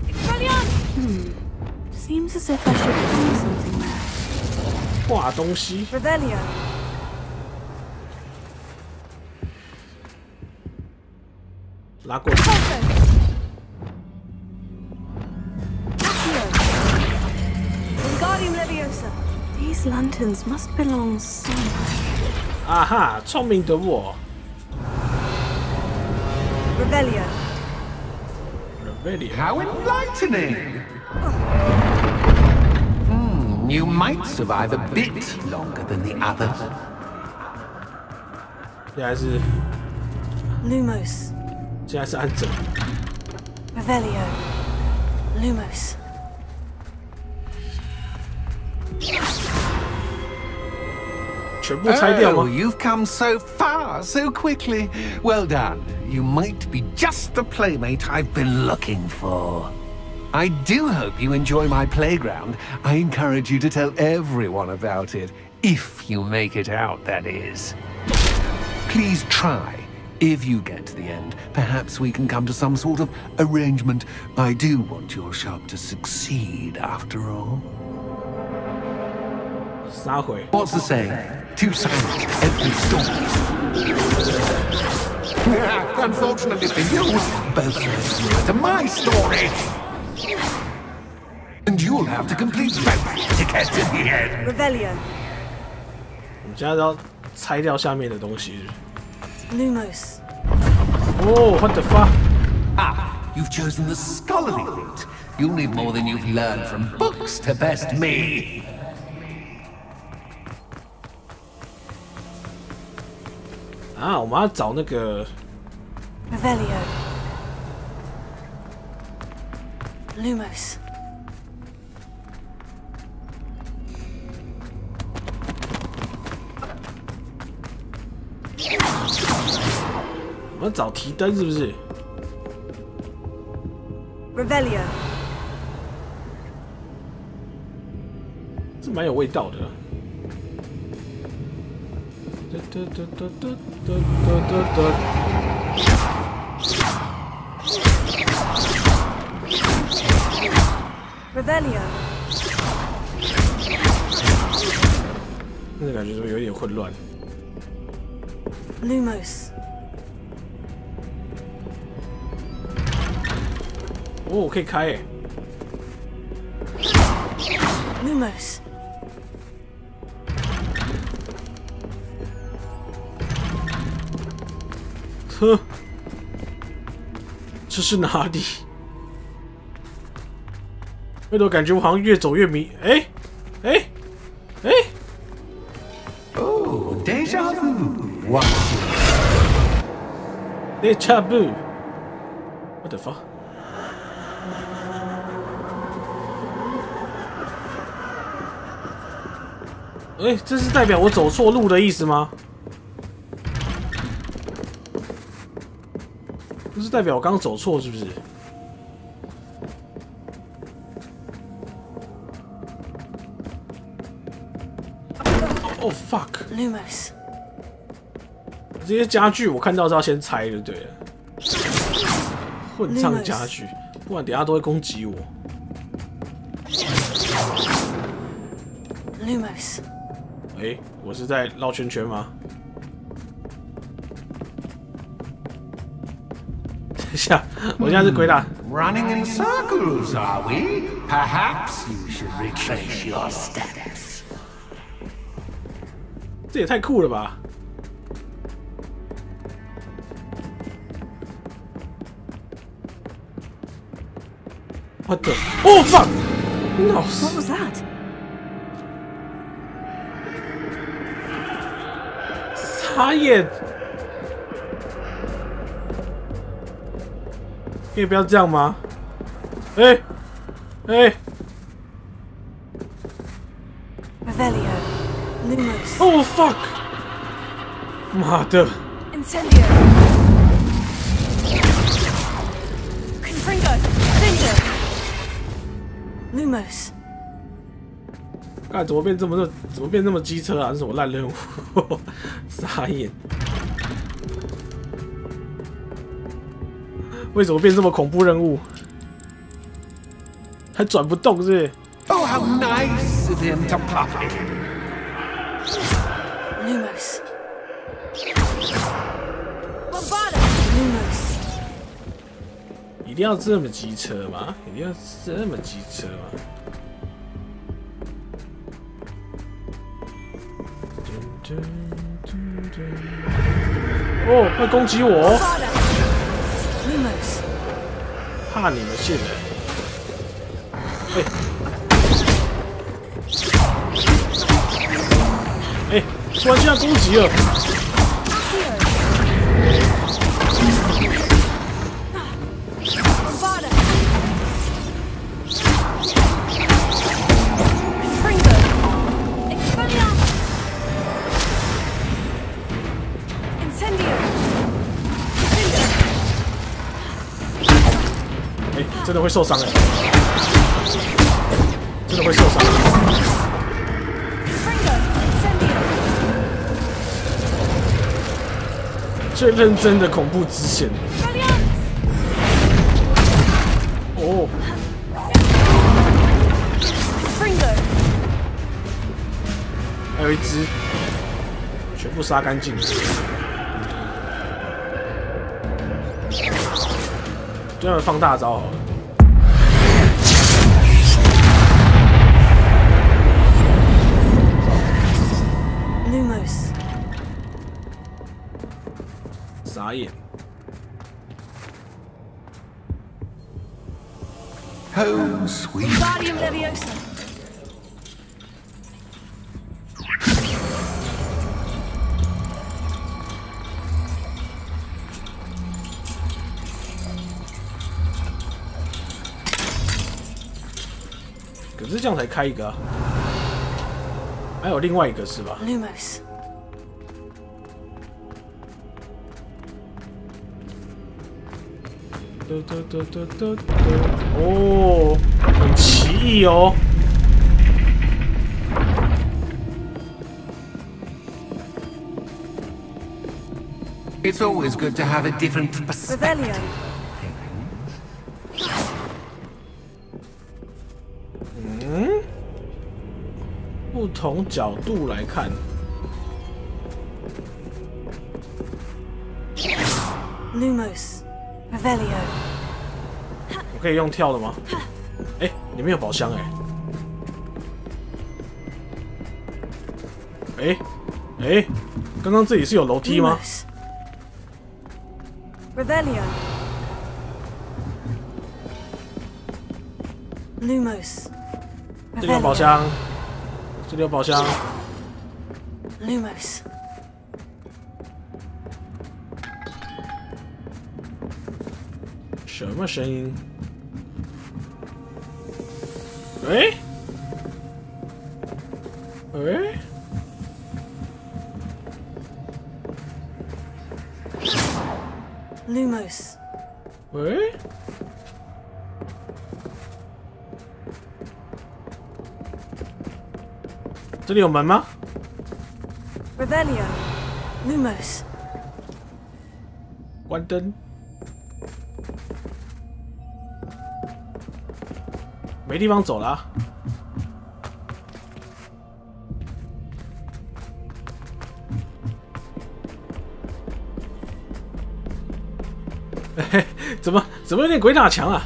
Expelliarmus. Seems as if I should find something there. 画东西。Revelio. 拉过去。Wingardium Leviosa. These lanterns must belong somewhere. 啊哈，聪明的我。Revelio. Revelio. How enlightening! You might survive a bit longer than the others. 现在是 Lumos. 现在是按整。Revelio. Lumos. 全部拆掉吗 Oh, you've come so far, so quickly. Well done. You might be just the playmate I've been looking for. I do hope you enjoy my playground. I encourage you to tell everyone about it. If you make it out, that is. Please try. If you get to the end, perhaps we can come to some sort of arrangement. I do want your shop to succeed, after all. 撒回。 What's the saying? Two sides to every story. Unfortunately for you, both sides to my story. And you'll have to complete both to get to the end. Revelio. 我们现在要拆掉下面的东西。Lumos. Oh, what the fuck? You've chosen the scholarly route. You'll need more than you've learned from books to best me. 我们要找那个 Revelio. Lumos. 我们要找提灯是不是 Revelio. 这蛮有味道的。Revelio. 那感觉是不是有点混乱 Lumos. 哦，可以开诶。Lumos. 呵，这是哪里？为什么感觉我好像越走越迷？Oh, déjà vu. What? Déjà vu. What the fuck? 这是代表我走错路的意思吗？这是代表我刚走错是不是？哦 fuck！ Lumos。这些家具我看到是要先拆就对了。混账家具，不然等下都会攻击我。Lumos。我是在绕圈圈吗？等一下，我现在是鬼打。Running in circles, are we? Perhaps you should retrace your steps. 这也太酷了吧！What the? Oh fuck! No. What was that? 傻眼！可以不要这样吗？Revelio. Lumos. Oh fuck! 妈的 Incendio. Confringo. Danger. Lumos. 看怎么变这么机车啊？这是什么烂任务？傻眼！为什么变这么恐怖任务？还转不动是不是 Oh, how nice of him to pop in. Lumos. Bombarda. Lumos. 一定要这么机车吗？一定要这么机车吗？哦，会攻击我！怕你们信了？突然竟然攻击了！真的会受伤哎！真的会受伤！最认真的恐怖支线。哦。还有一只，全部杀干净。专门放大招好了。Lumos. Home sweet. Wingardium Leviosa. 可是这样才开一个啊，还有另外一个是吧 ？Lumos。哦，很奇异哦。It's always good to have a different perspective. 不同角度来看。Lumos, Revelio。我可以用跳的吗？哎，里面有宝箱哎，刚刚这里是有楼梯吗 ？Revelio。Lumos。这里有宝箱。这里有宝箱。Lumos。什么声音？哎？Lumos。喂？这里有门吗 ？Revelio。Lumos。关灯。没地方走了、啊。怎么有点鬼打墙啊？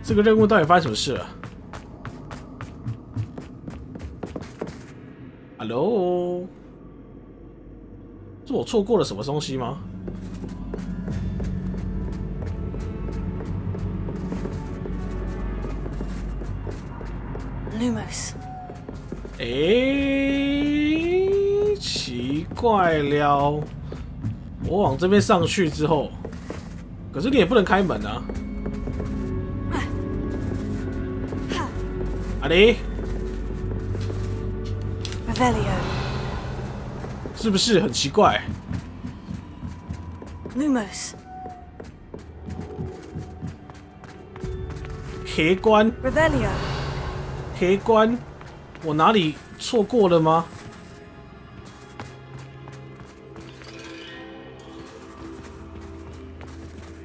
这个任务到底发生什么事了 ？Hello， 是我错过了什么东西吗？ Lumos。奇怪了，我往这边上去之后，可是你也不能开门啊。阿里 ，Revelio。是不是很奇怪 ？Lumos。黑关 ，Revelio。 黑关，我哪里错过了吗？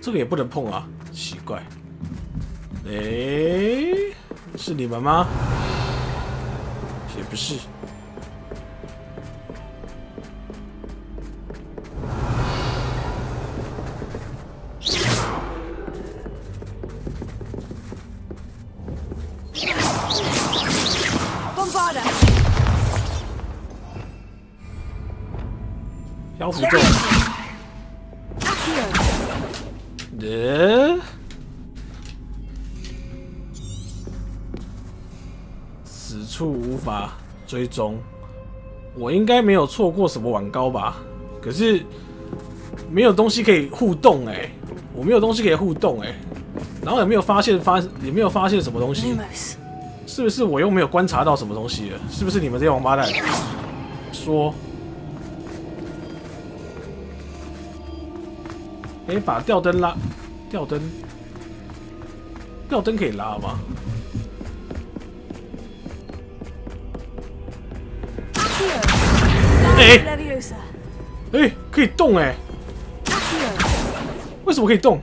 这个也不能碰啊，奇怪。是你们吗？也不是。漂浮咒。此处无法追踪。我应该没有错过什么晚高吧？可是没有东西可以互动我没有东西可以互动然后也没有发现什么东西。是不是我又没有观察到什么东西了？是不是你们这些王八蛋说？把吊灯拉，吊灯可以拉吗？可以动为什么可以动？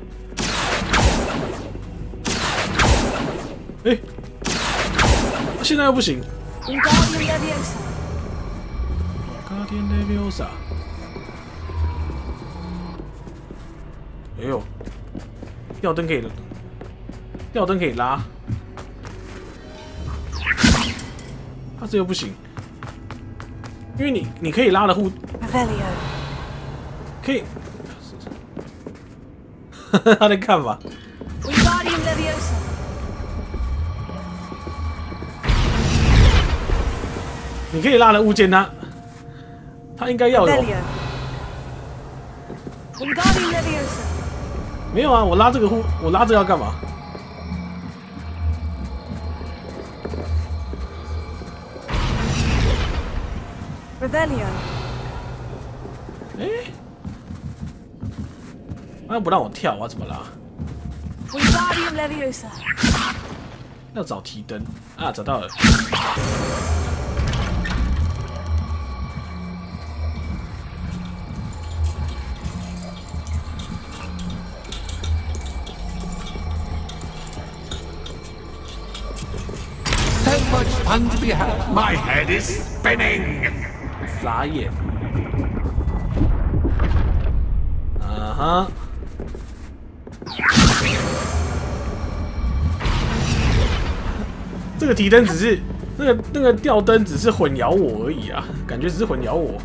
现在又不行。Guardian Leviosa。哎呦，吊灯可以拉，它这又不行，因为你可以拉的可以，他在干嘛？你可以拉的物件他应该要有。没有啊，我拉这个要干嘛？哎，那不让我跳，我要怎么拉？要找提灯啊，找到了。So much fun to be had. My head is spinning. 傻眼。啊哈。这个提灯只是那个吊灯只是混淆我而已啊，感觉只是混淆我，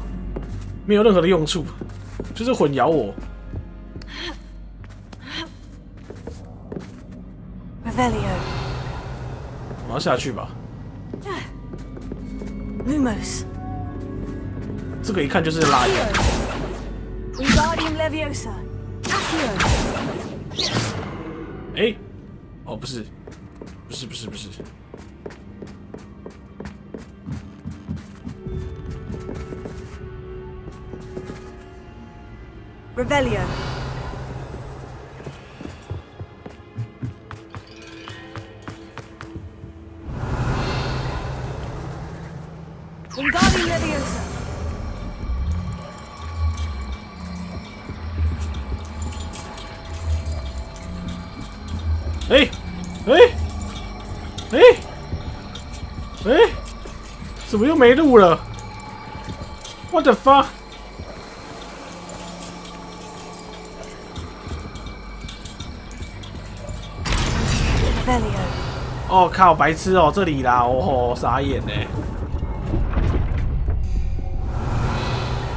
没有任何的用处，就是混淆我。我要下去吧。Lumos， 这个一看就是拉眼。哎，哦，不是。Revelio。Wingardium Leviosa。怎么又没路了 ？What the fuck？ 哦靠，白痴哦，这里啦，哦傻眼呢。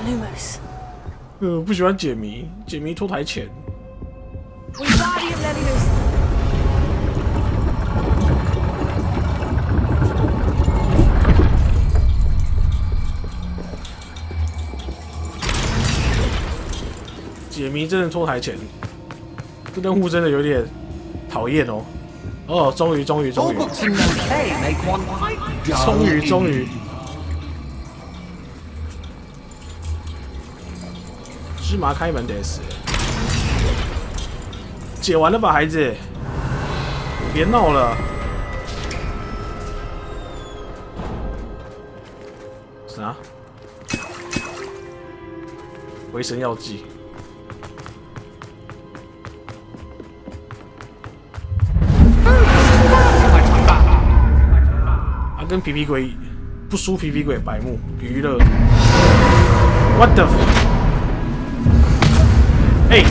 Lumos。不喜欢解谜，解谜拖台前。解谜真的拖台前，这任务真的有点讨厌哦。哦，终于，芝麻开门得死，解完了吧，孩子，别闹了。啥？回神药剂。跟皮皮鬼不输，皮皮鬼白目娱乐。What the？ 哎，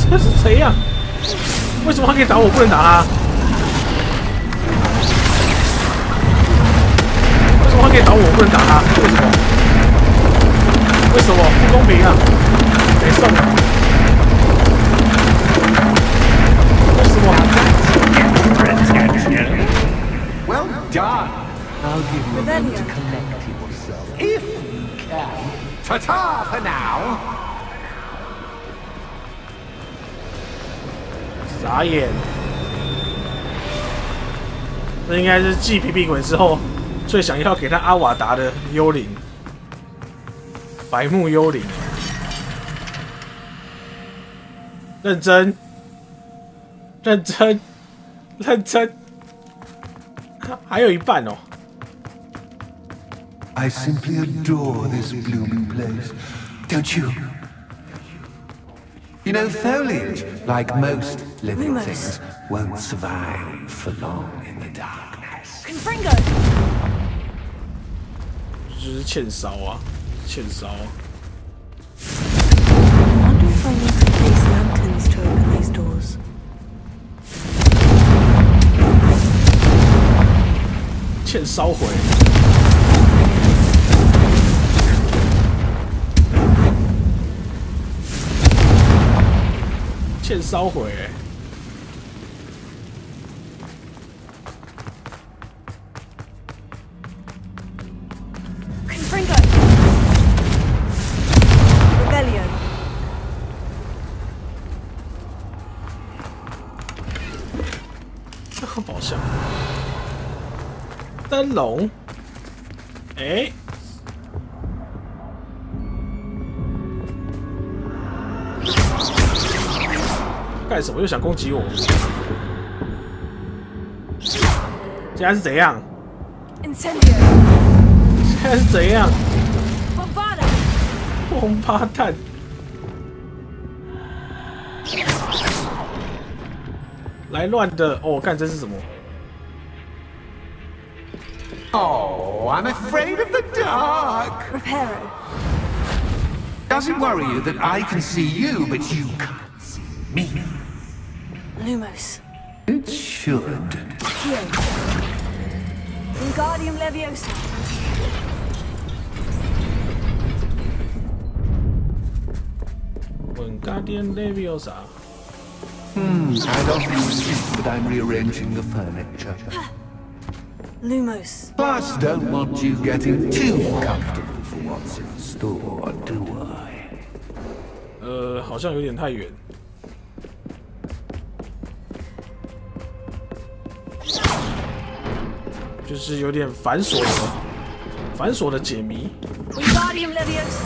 这是谁呀？为什么他可以打我，不能打他？为什么他可以打我，不能打他？为什么？为什么不公平啊？没送啊！ Well done. I'll give you a moment to collect yourself, if you can. Ta-ta for now. 傻眼，这应该是继皮皮鬼之后最想要给他阿瓦达的幽灵，白目幽灵。认真。 认真，还有一半哦。I simply adore this blooming place, don't you? You know, foliage, like most living things, won't survive for long in the darkness. Confringo. 就是欠烧啊，欠烧。Wonder if I need to place lanterns to open these doors. 欠烧毁。欠烧毁欸。宝箱，灯笼，哎，干什么？又想攻击我？现在是怎样？现在是怎样？王八蛋！ 来乱的哦！干这是什么 ？Oh, I'm afraid of the dark. Reparo. Does it worry you that I can see you, but you can't see me? Lumos. It should. Here. Wingardium Leviosa. Wingardium Leviosa. I'd offer you a seat, but I'm rearranging the furniture. Lumos. Plus, don't want you getting too comfortable for what's in store, do I? 好像有点太远。就是有点繁琐的解谜。Wingardium Leviosa.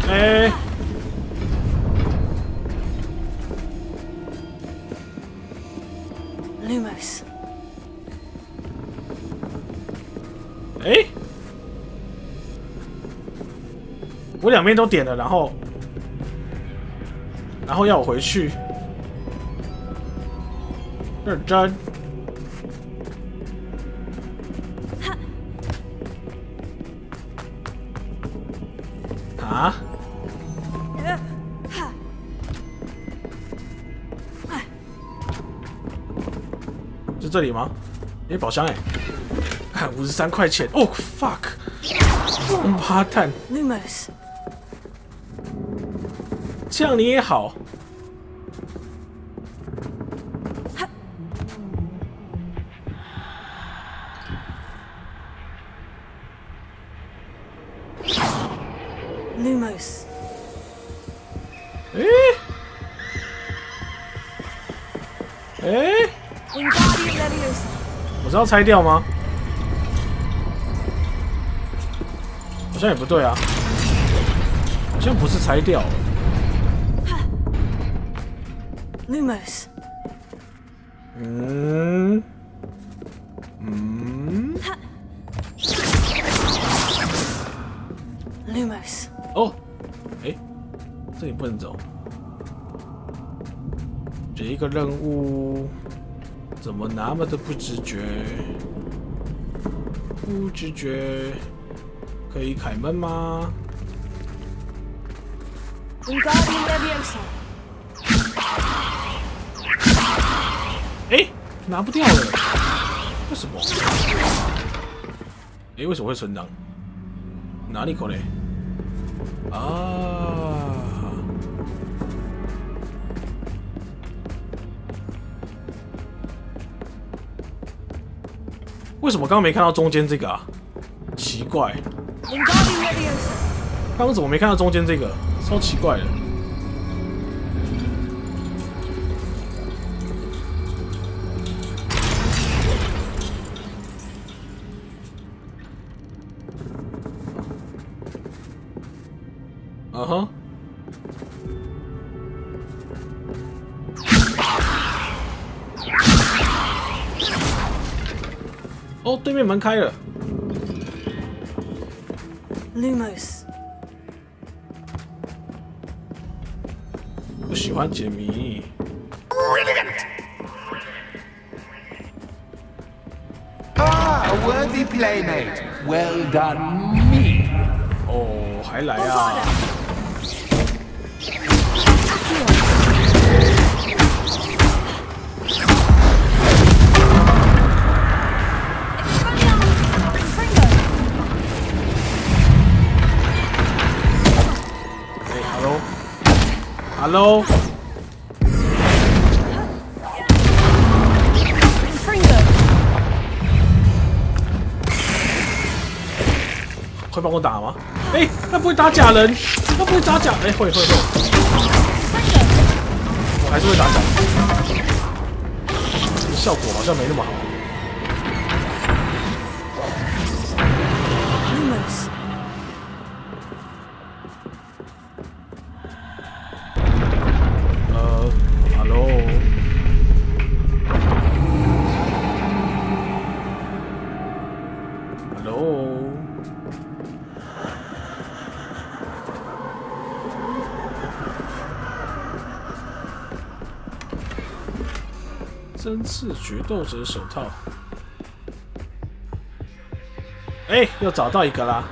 哎， Lumos. 哎，我两边都点了，然后要我回去，认真。啊？ 是这里吗？哎，宝箱哎，看53块钱哦 ，fuck， 王八蛋 Lumos， 这样你也好。Lumos， 哎。 我是要拆掉吗？好像也不对啊，好像不是拆掉。Lumos。Lumos。哦，哎，这里不能走。这一个任务。 怎么那么的不直觉？不直觉，可以开门吗？ 哎，拿不掉了，为什么？哎，为什么会存档？哪里口嘞？啊！ 为什么刚刚没看到中间这个啊？奇怪，刚刚怎么没看到中间这个？超奇怪的。嗯哼。 哦，对面门开了。Lumos， 不喜欢解谜。Ah, a worthy playmate. Well done, me. 哦，还来啊！ Lumos。Hello。会帮我打吗？哎，他不会打假人，他不会打假，哎，会。我还是会打假人，效果好像没那么好。针刺决斗者手套，哎，又找到一个啦！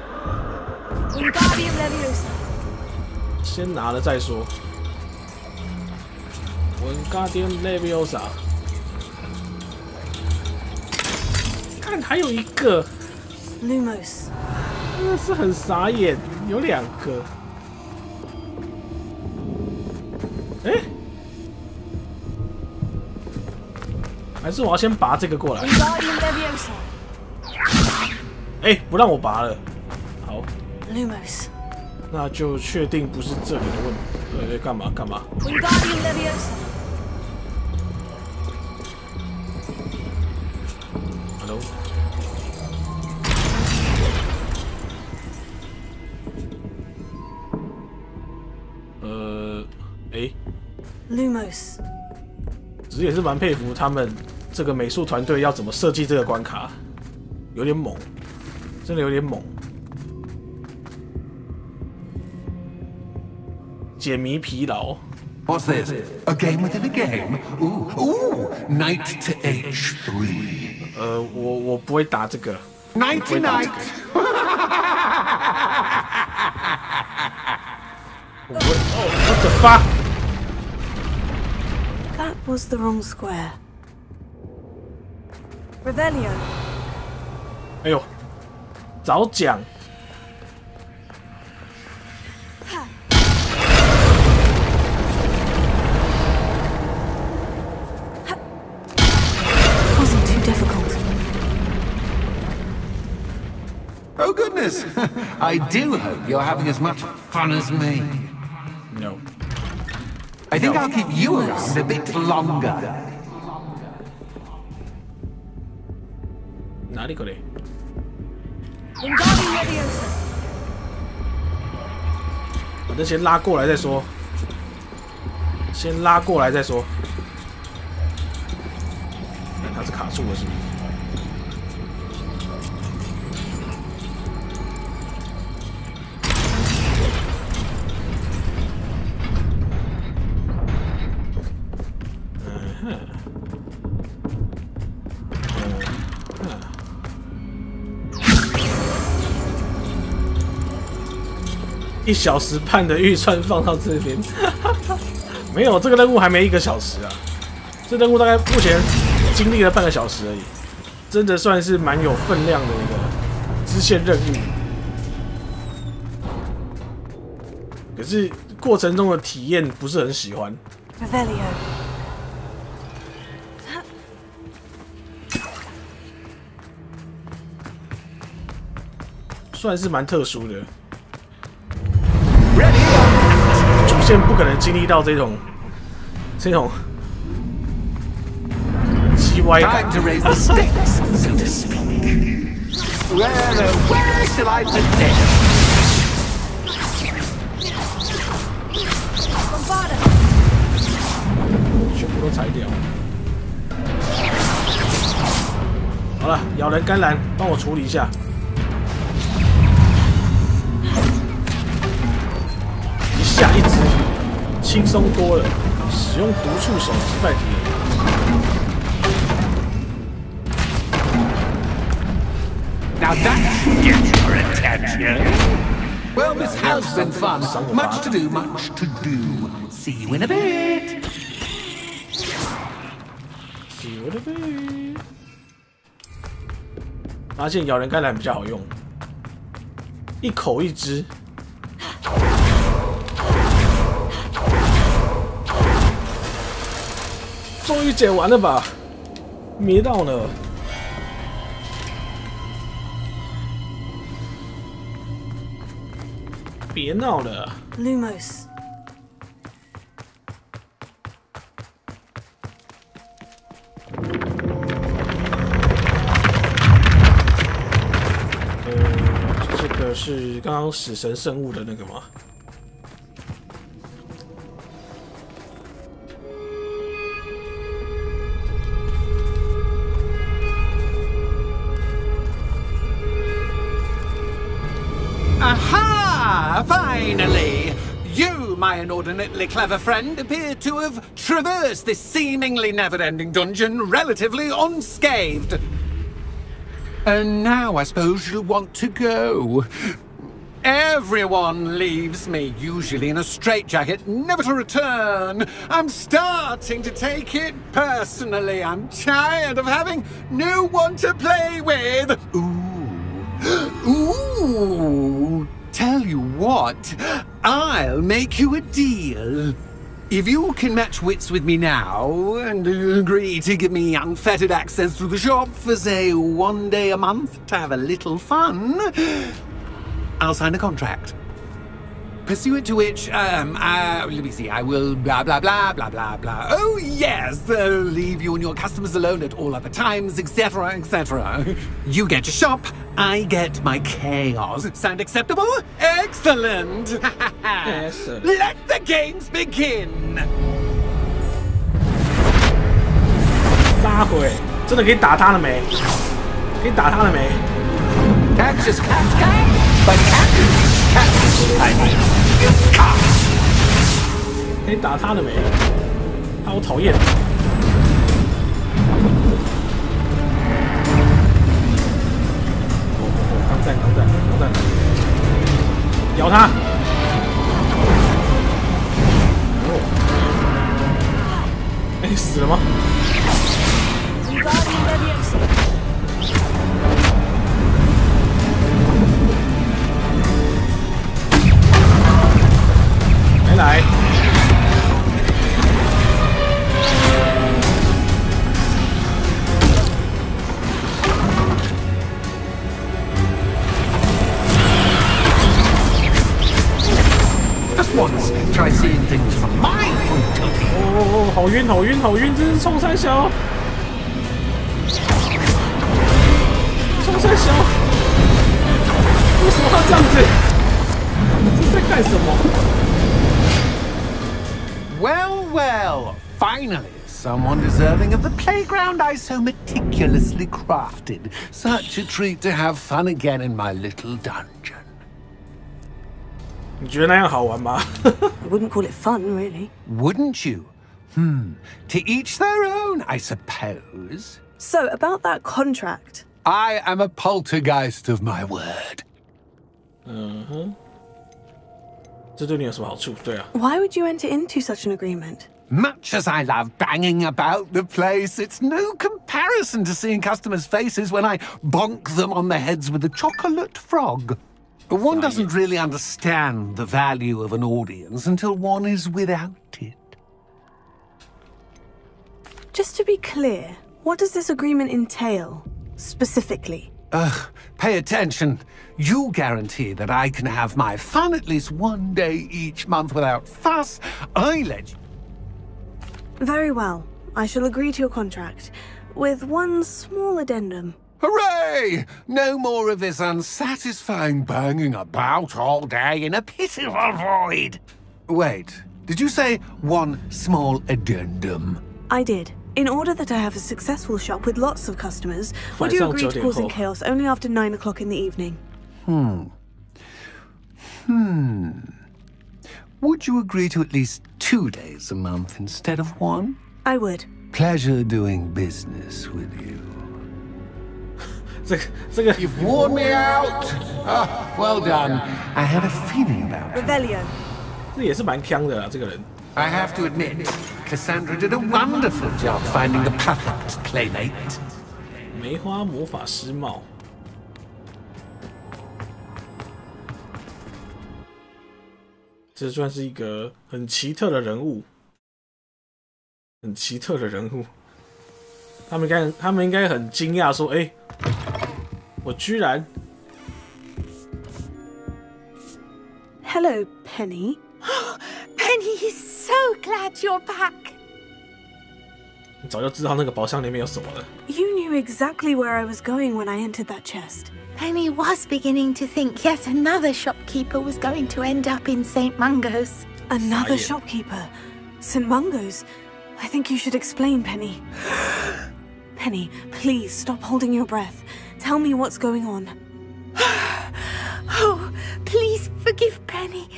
先拿了再说。Wingardium Leviosa， 看还有一个 Lumos， 真的是很傻眼，有2个。哎。还是我要先拔这个过来。哎，不让我拔了。好。那就确定不是这里的问题。对，干嘛？ Hello。Lumos。只是也是蛮佩服他们这个美术团队要怎么设计这个关卡，有点猛，真的有点猛。解谜疲劳。What's this? A game within a game? Ooh, Knight to H3. 我不会打这个。Knight to Knight. What the fuck? That was the wrong square. Revelio. 哎呦，早讲。Wasn't too difficult. Oh goodness! I do hope you're having as much fun as me. No. I think I'll keep you around a bit longer. 哪里これ？反正先拉过来再说。先拉过来再说。他是卡住了是不是？1小时半的预算放到这边，没有这个任务还没1个小时啊！这任务大概目前经历了半个小时而已，真的算是蛮有分量的一个支线任务。可是过程中的体验不是很喜欢。算是蛮特殊的。主线不可能经历到这种叽歪感。全部都裁掉。好了，咬人甘蓝，帮我处理一下。下一只轻松多了，使用毒触手击败敌人。Now that should get your attention. Well, this has been fun. Much to do, much to do. See you in a bit. See you in a bit. 发现咬人甘蓝比较好用，一口一只。终于解完了吧？迷到了。别闹了。Lumos。这个是刚刚死神圣物的那个吗？Aha! Finally! You, my inordinately clever friend, appear to have traversed this seemingly never-ending dungeon relatively unscathed. And now I suppose you'll want to go. Everyone leaves me, usually in a straitjacket, never to return. I'm starting to take it personally. I'm tired of having no one to play with. Ooh, tell you what, I'll make you a deal. If you can match wits with me now, and agree to give me unfettered access to the shop for, say, 1 day a month to have a little fun, I'll sign a contract. Pursuant to which, let me see, I will blah, blah, blah, blah, blah, blah. Oh, yes, leave you and your customers alone at all other times, etc., etc. You get your shop, I get my chaos. Sound acceptable? Excellent! Excellent. Let the games begin! 撒回，真的可以打他了没？可以打他了没 ？Catches cat, but catches cat. 可以打他了没？他好讨厌。钢弹，咬他！哎，死了吗？来，Try seeing things from my point of view. 哦，好晕！这是冲三小，冲三小，为什么要这样子？这是在干什么？ Well, finally, someone deserving of the playground I so meticulously crafted. Such a treat to have fun again in my little dungeon. 你觉得那样好玩吗 I wouldn't call it fun, really. Wouldn't you? To each their own, I suppose. So, about that contract. I am a poltergeist of my word. 这对你有什么好处？对啊。Why would you enter into such an agreement? Much as I love banging about the place, it's no comparison to seeing customers' faces when I bonk them on the heads with a chocolate frog. One doesn't really understand the value of an audience until one is without it. Just to be clear, what does this agreement entail, specifically? Pay attention. You guarantee that I can have my fun at least 1 day each month without fuss. I let you. Very well. I shall agree to your contract, with one small addendum. Hooray! No more of this unsatisfying banging about all day in a pitiful void. Wait, did you say one small addendum? I did. In order that I have a successful shop with lots of customers, would you agree to causing chaos only after 9 o'clock in the evening? Would you agree to at least 2 days a month instead of 1? I would. Pleasure doing business with you. 这个 You've worn me out. Well done. I had a feeling about it. Revelio. 这也是蛮强的啦，这个人。 I have to admit, Cassandra did a wonderful job finding the perfect playmate. 梅花魔法师帽。这算是一个很奇特的人物。很奇特的人物。他们应该很惊讶，说：“哎，我居然 Hello, Penny. Penny is so glad you're back. 你早就知道那个宝箱里面有什么了。You knew exactly where I was going when I entered that chest. Penny was beginning to think yet another shopkeeper was going to end up in St. Mungo's. Another shopkeeper? St. Mungo's? I think you should explain, Penny. Penny, please stop holding your breath. Tell me what's going on. Oh, please forgive Penny.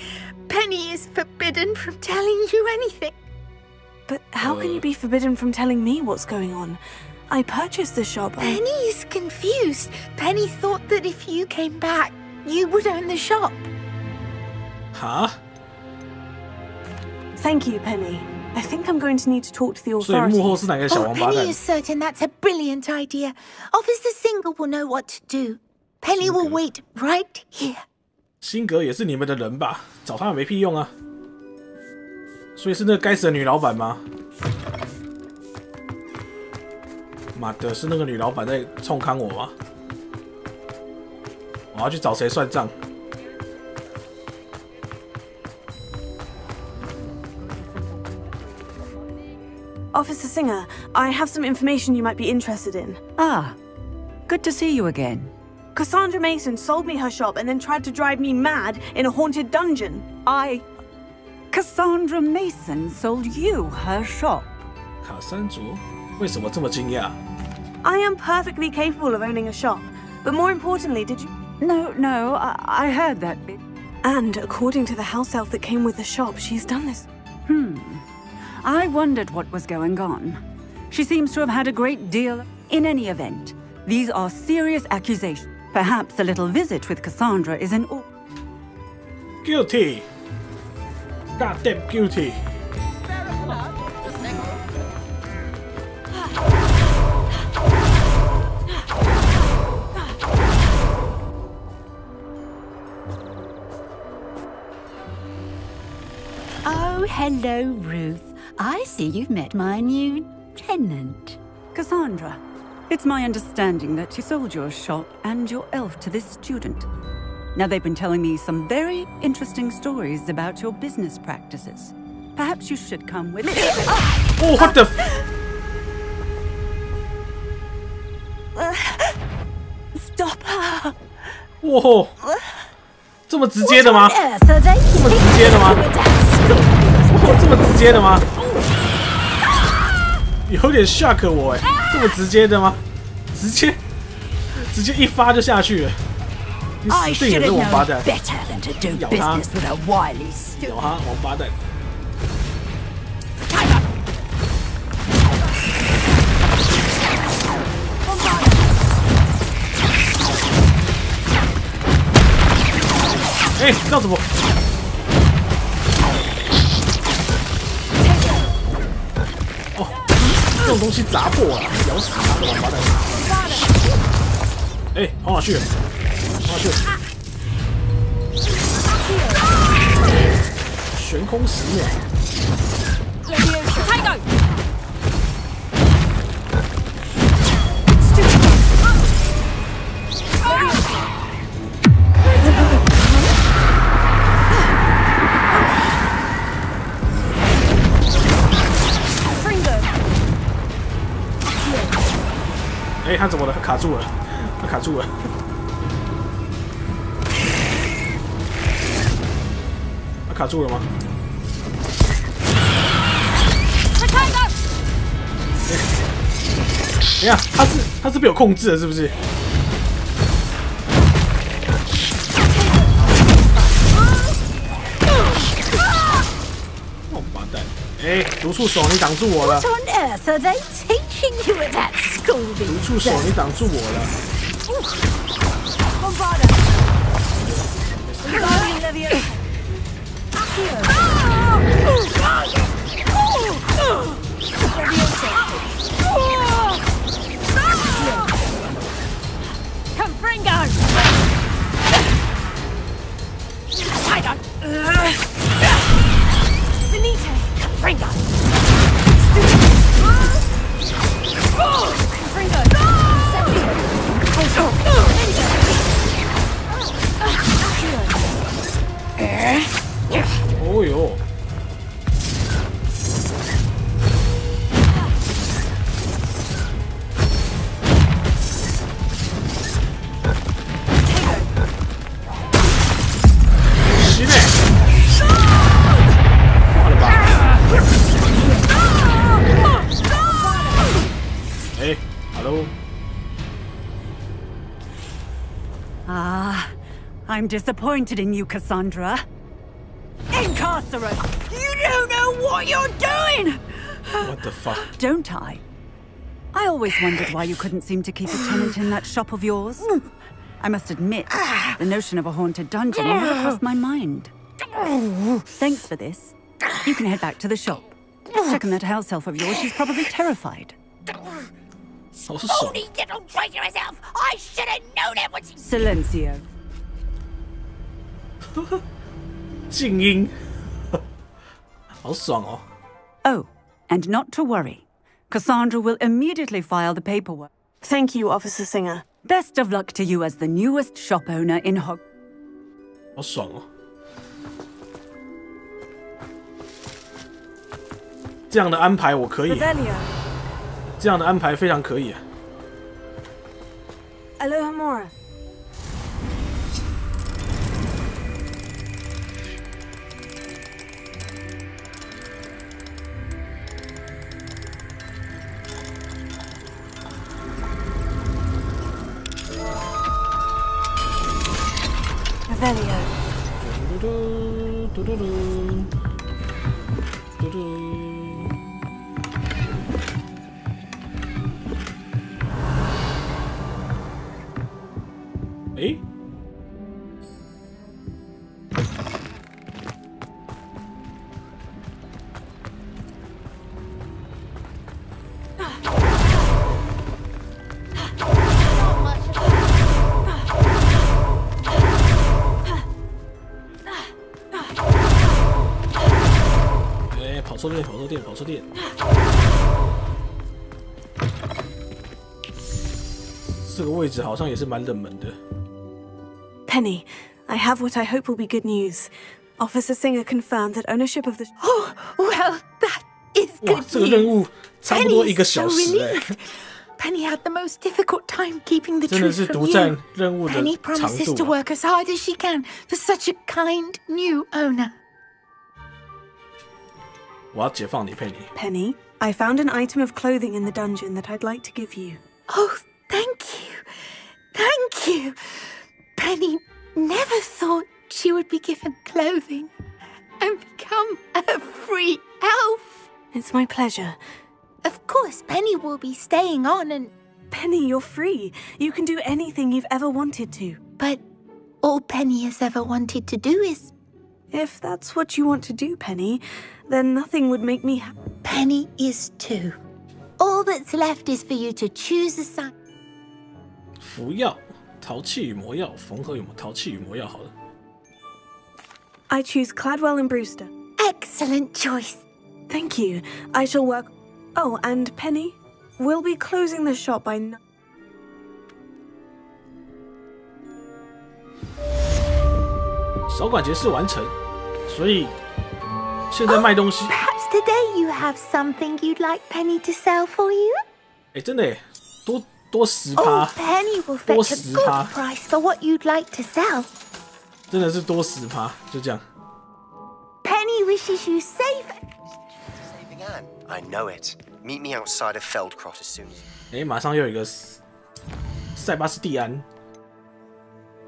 Penny is forbidden from telling you anything. But how can you be forbidden from telling me what's going on? I purchased the shop. Penny is confused. Penny thought that if you came back, you would own the shop. Huh? Thank you, Penny. I think I'm going to need to talk to the authorities. Penny is certain that's a brilliant idea. Officer Singer will know what to do. Penny will wait right here. 辛格也是你们的人吧？找他也没屁用啊！所以是那个该死的女老板吗？妈的，是那个女老板在冲康我吗？我要去找谁算账？ Officer Singer, I have some information you might be interested in. Ah, good to see you again. Cassandra Mason sold me her shop and then tried to drive me mad in a haunted dungeon. Cassandra Mason sold you her shop? 卡山卓为什么这么惊讶 I am perfectly capable of owning a shop, but more importantly, did you... No, I heard that bit. And according to the house elf that came with the shop, she's done this. I wondered what was going on. She seems to have had a great deal. In any event, these are serious accusations. Perhaps a little visit with Cassandra is in order. Guilty. Goddamn guilty. Oh, hello, Ruth. I see you've met my new tenant. Cassandra, it's my understanding that you sold your shop and your elf to this student. Now, they've been telling me some very interesting stories about your business practices. Perhaps you should come with me. Oh, what the Stop her! Whoa! 这么直接的吗？这么直接的吗？这么直接的吗？有点 shock 我哎，这么直接的吗？直接一发就下去了。你死定了，这王八蛋！咬他！咬他，王八蛋！哎，绕什么？哦，这种东西砸破啊，咬死他的王八蛋！哎，跑哪去？跑哪去？悬空10秒。哎，他怎么了？他卡住了，他卡住了。他卡住了吗？哎呀，他是被我控制了，是不是？王八蛋！哎，毒触手，你挡住我了！ What on earth are they teaching you at that school? 毒触手，你挡住我了！Confringo! Benito! Confringo! Ah, I'm disappointed in you, Cassandra. Incarcerate! You don't know what you're doing! What the fuck? Don't I? I always wondered why you couldn't seem to keep a tenant in that shop of yours. I must admit, the notion of a haunted dungeon never crossed my mind. Thanks for this. You can head back to the shop. Check on that house elf of yours, she's probably terrified. Only little traitor herself! I should have known it was... Silencio. 静音，好爽哦。Oh, and not to worry. Cassandra will immediately file the paperwork. Thank you, Officer Singer. Best of luck to you as the newest shop owner in Hog. 好爽哦！这样的安排我可以。这样的安排非常可以啊。Alohomora. Revelio. 诶？跑错店，跑错店。这个位置好像也是蛮冷门的。Penny, I have what I hope will be good news. Officer Singer confirmed that ownership of the... Oh, well, that is good news. 这个任务差不多1个小时哎。Penny had the most difficult time keeping the 真的 truth 是 from 独 you. 占任务的 Penny 长 promises 度 to 啊。 work as hard as she can for such a kind new owner. 我要解放你，佩妮。 Penny, I found an item of clothing in the dungeon that I'd like to give you. Oh, thank you. Thank you. Penny never thought she would be given clothing and become a free elf. It's my pleasure. Of course, Penny will be staying on and... Penny, you're free. You can do anything you've ever wanted to. But all Penny has ever wanted to do is... If that's what you want to do, Penny, then nothing would make me happy. Penny is too. All that's left is for you to choose a side. 服药、淘气与魔药，缝合与淘气与魔药，好了。I choose Cladwell and Brewster. Excellent choice. Thank you. I shall work... Oh, and Penny, we'll be closing the shop by... 少管节事完成，所以现在卖东西。Perhaps today you have something you'd like Penny to sell for you? 哎，真的哎，多10%。Oh, Penny will fetch a good price for what you'd like to sell. 真的是多10%，就这样。Penny wishes you safe. Saving Anne. I know it. Meet me outside of Feldcroft as soon as. 哎，马上又有一个塞巴斯蒂安。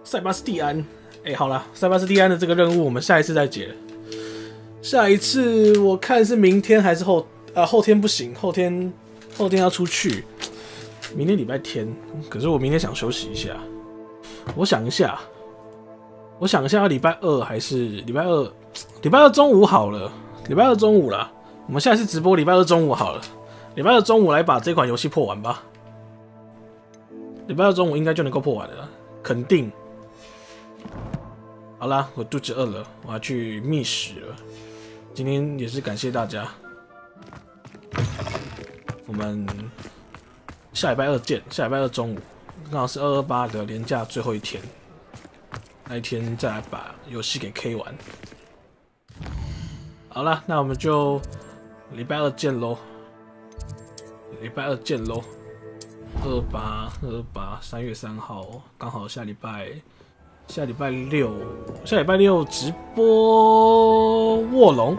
塞巴斯蒂安。哎，好了，塞巴斯蒂安的这个任务我们下一次再解。下一次我看是明天还是后天不行，后天要出去。明天礼拜天，可是我明天想休息一下。我想一下要礼拜2还是礼拜2？礼拜2中午好了，礼拜2中午啦。我们下一次直播礼拜2中午好了，礼拜2中午来把这款游戏破完吧。礼拜2中午应该就能够破完了，肯定。好啦，我肚子饿了，我要去觅食了。今天也是感谢大家，我们下礼拜2见。下礼拜2中午，刚好是228的连假最后一天，那一天再来把游戏给 K 完。好啦，那我们就礼拜2见喽。礼拜2见喽。3月3号，刚好下礼拜6直播卧龙。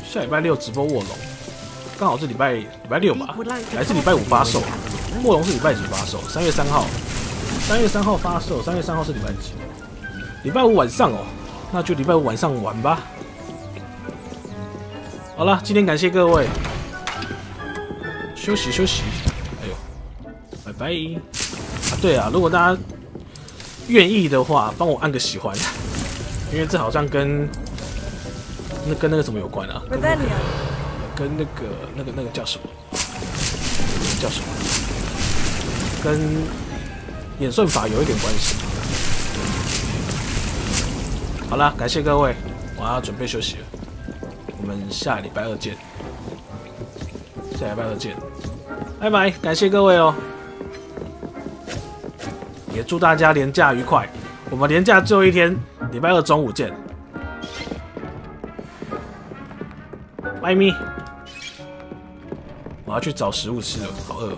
下礼拜6直播卧龙。刚好是礼拜六吧，还是礼拜5发售？卧龙是礼拜几发售？3月3号，3月3号发售，3月3号是礼拜几？礼拜5晚上哦，那就礼拜5晚上玩吧。好了，今天感谢各位，休息休息。哎呦，拜拜。啊，对啊，如果大家愿意的话，帮我按个喜欢，因为这好像跟那个什么有关啊？跟那个叫什么？叫什么？跟演算法有一点关系。好啦，感谢各位，我要准备休息了。我们下礼拜2见，下礼拜2见，拜拜！感谢各位哦，也祝大家连假愉快。我们连假最后一天，礼拜2中午见，拜咪！我要去找食物吃了，好饿。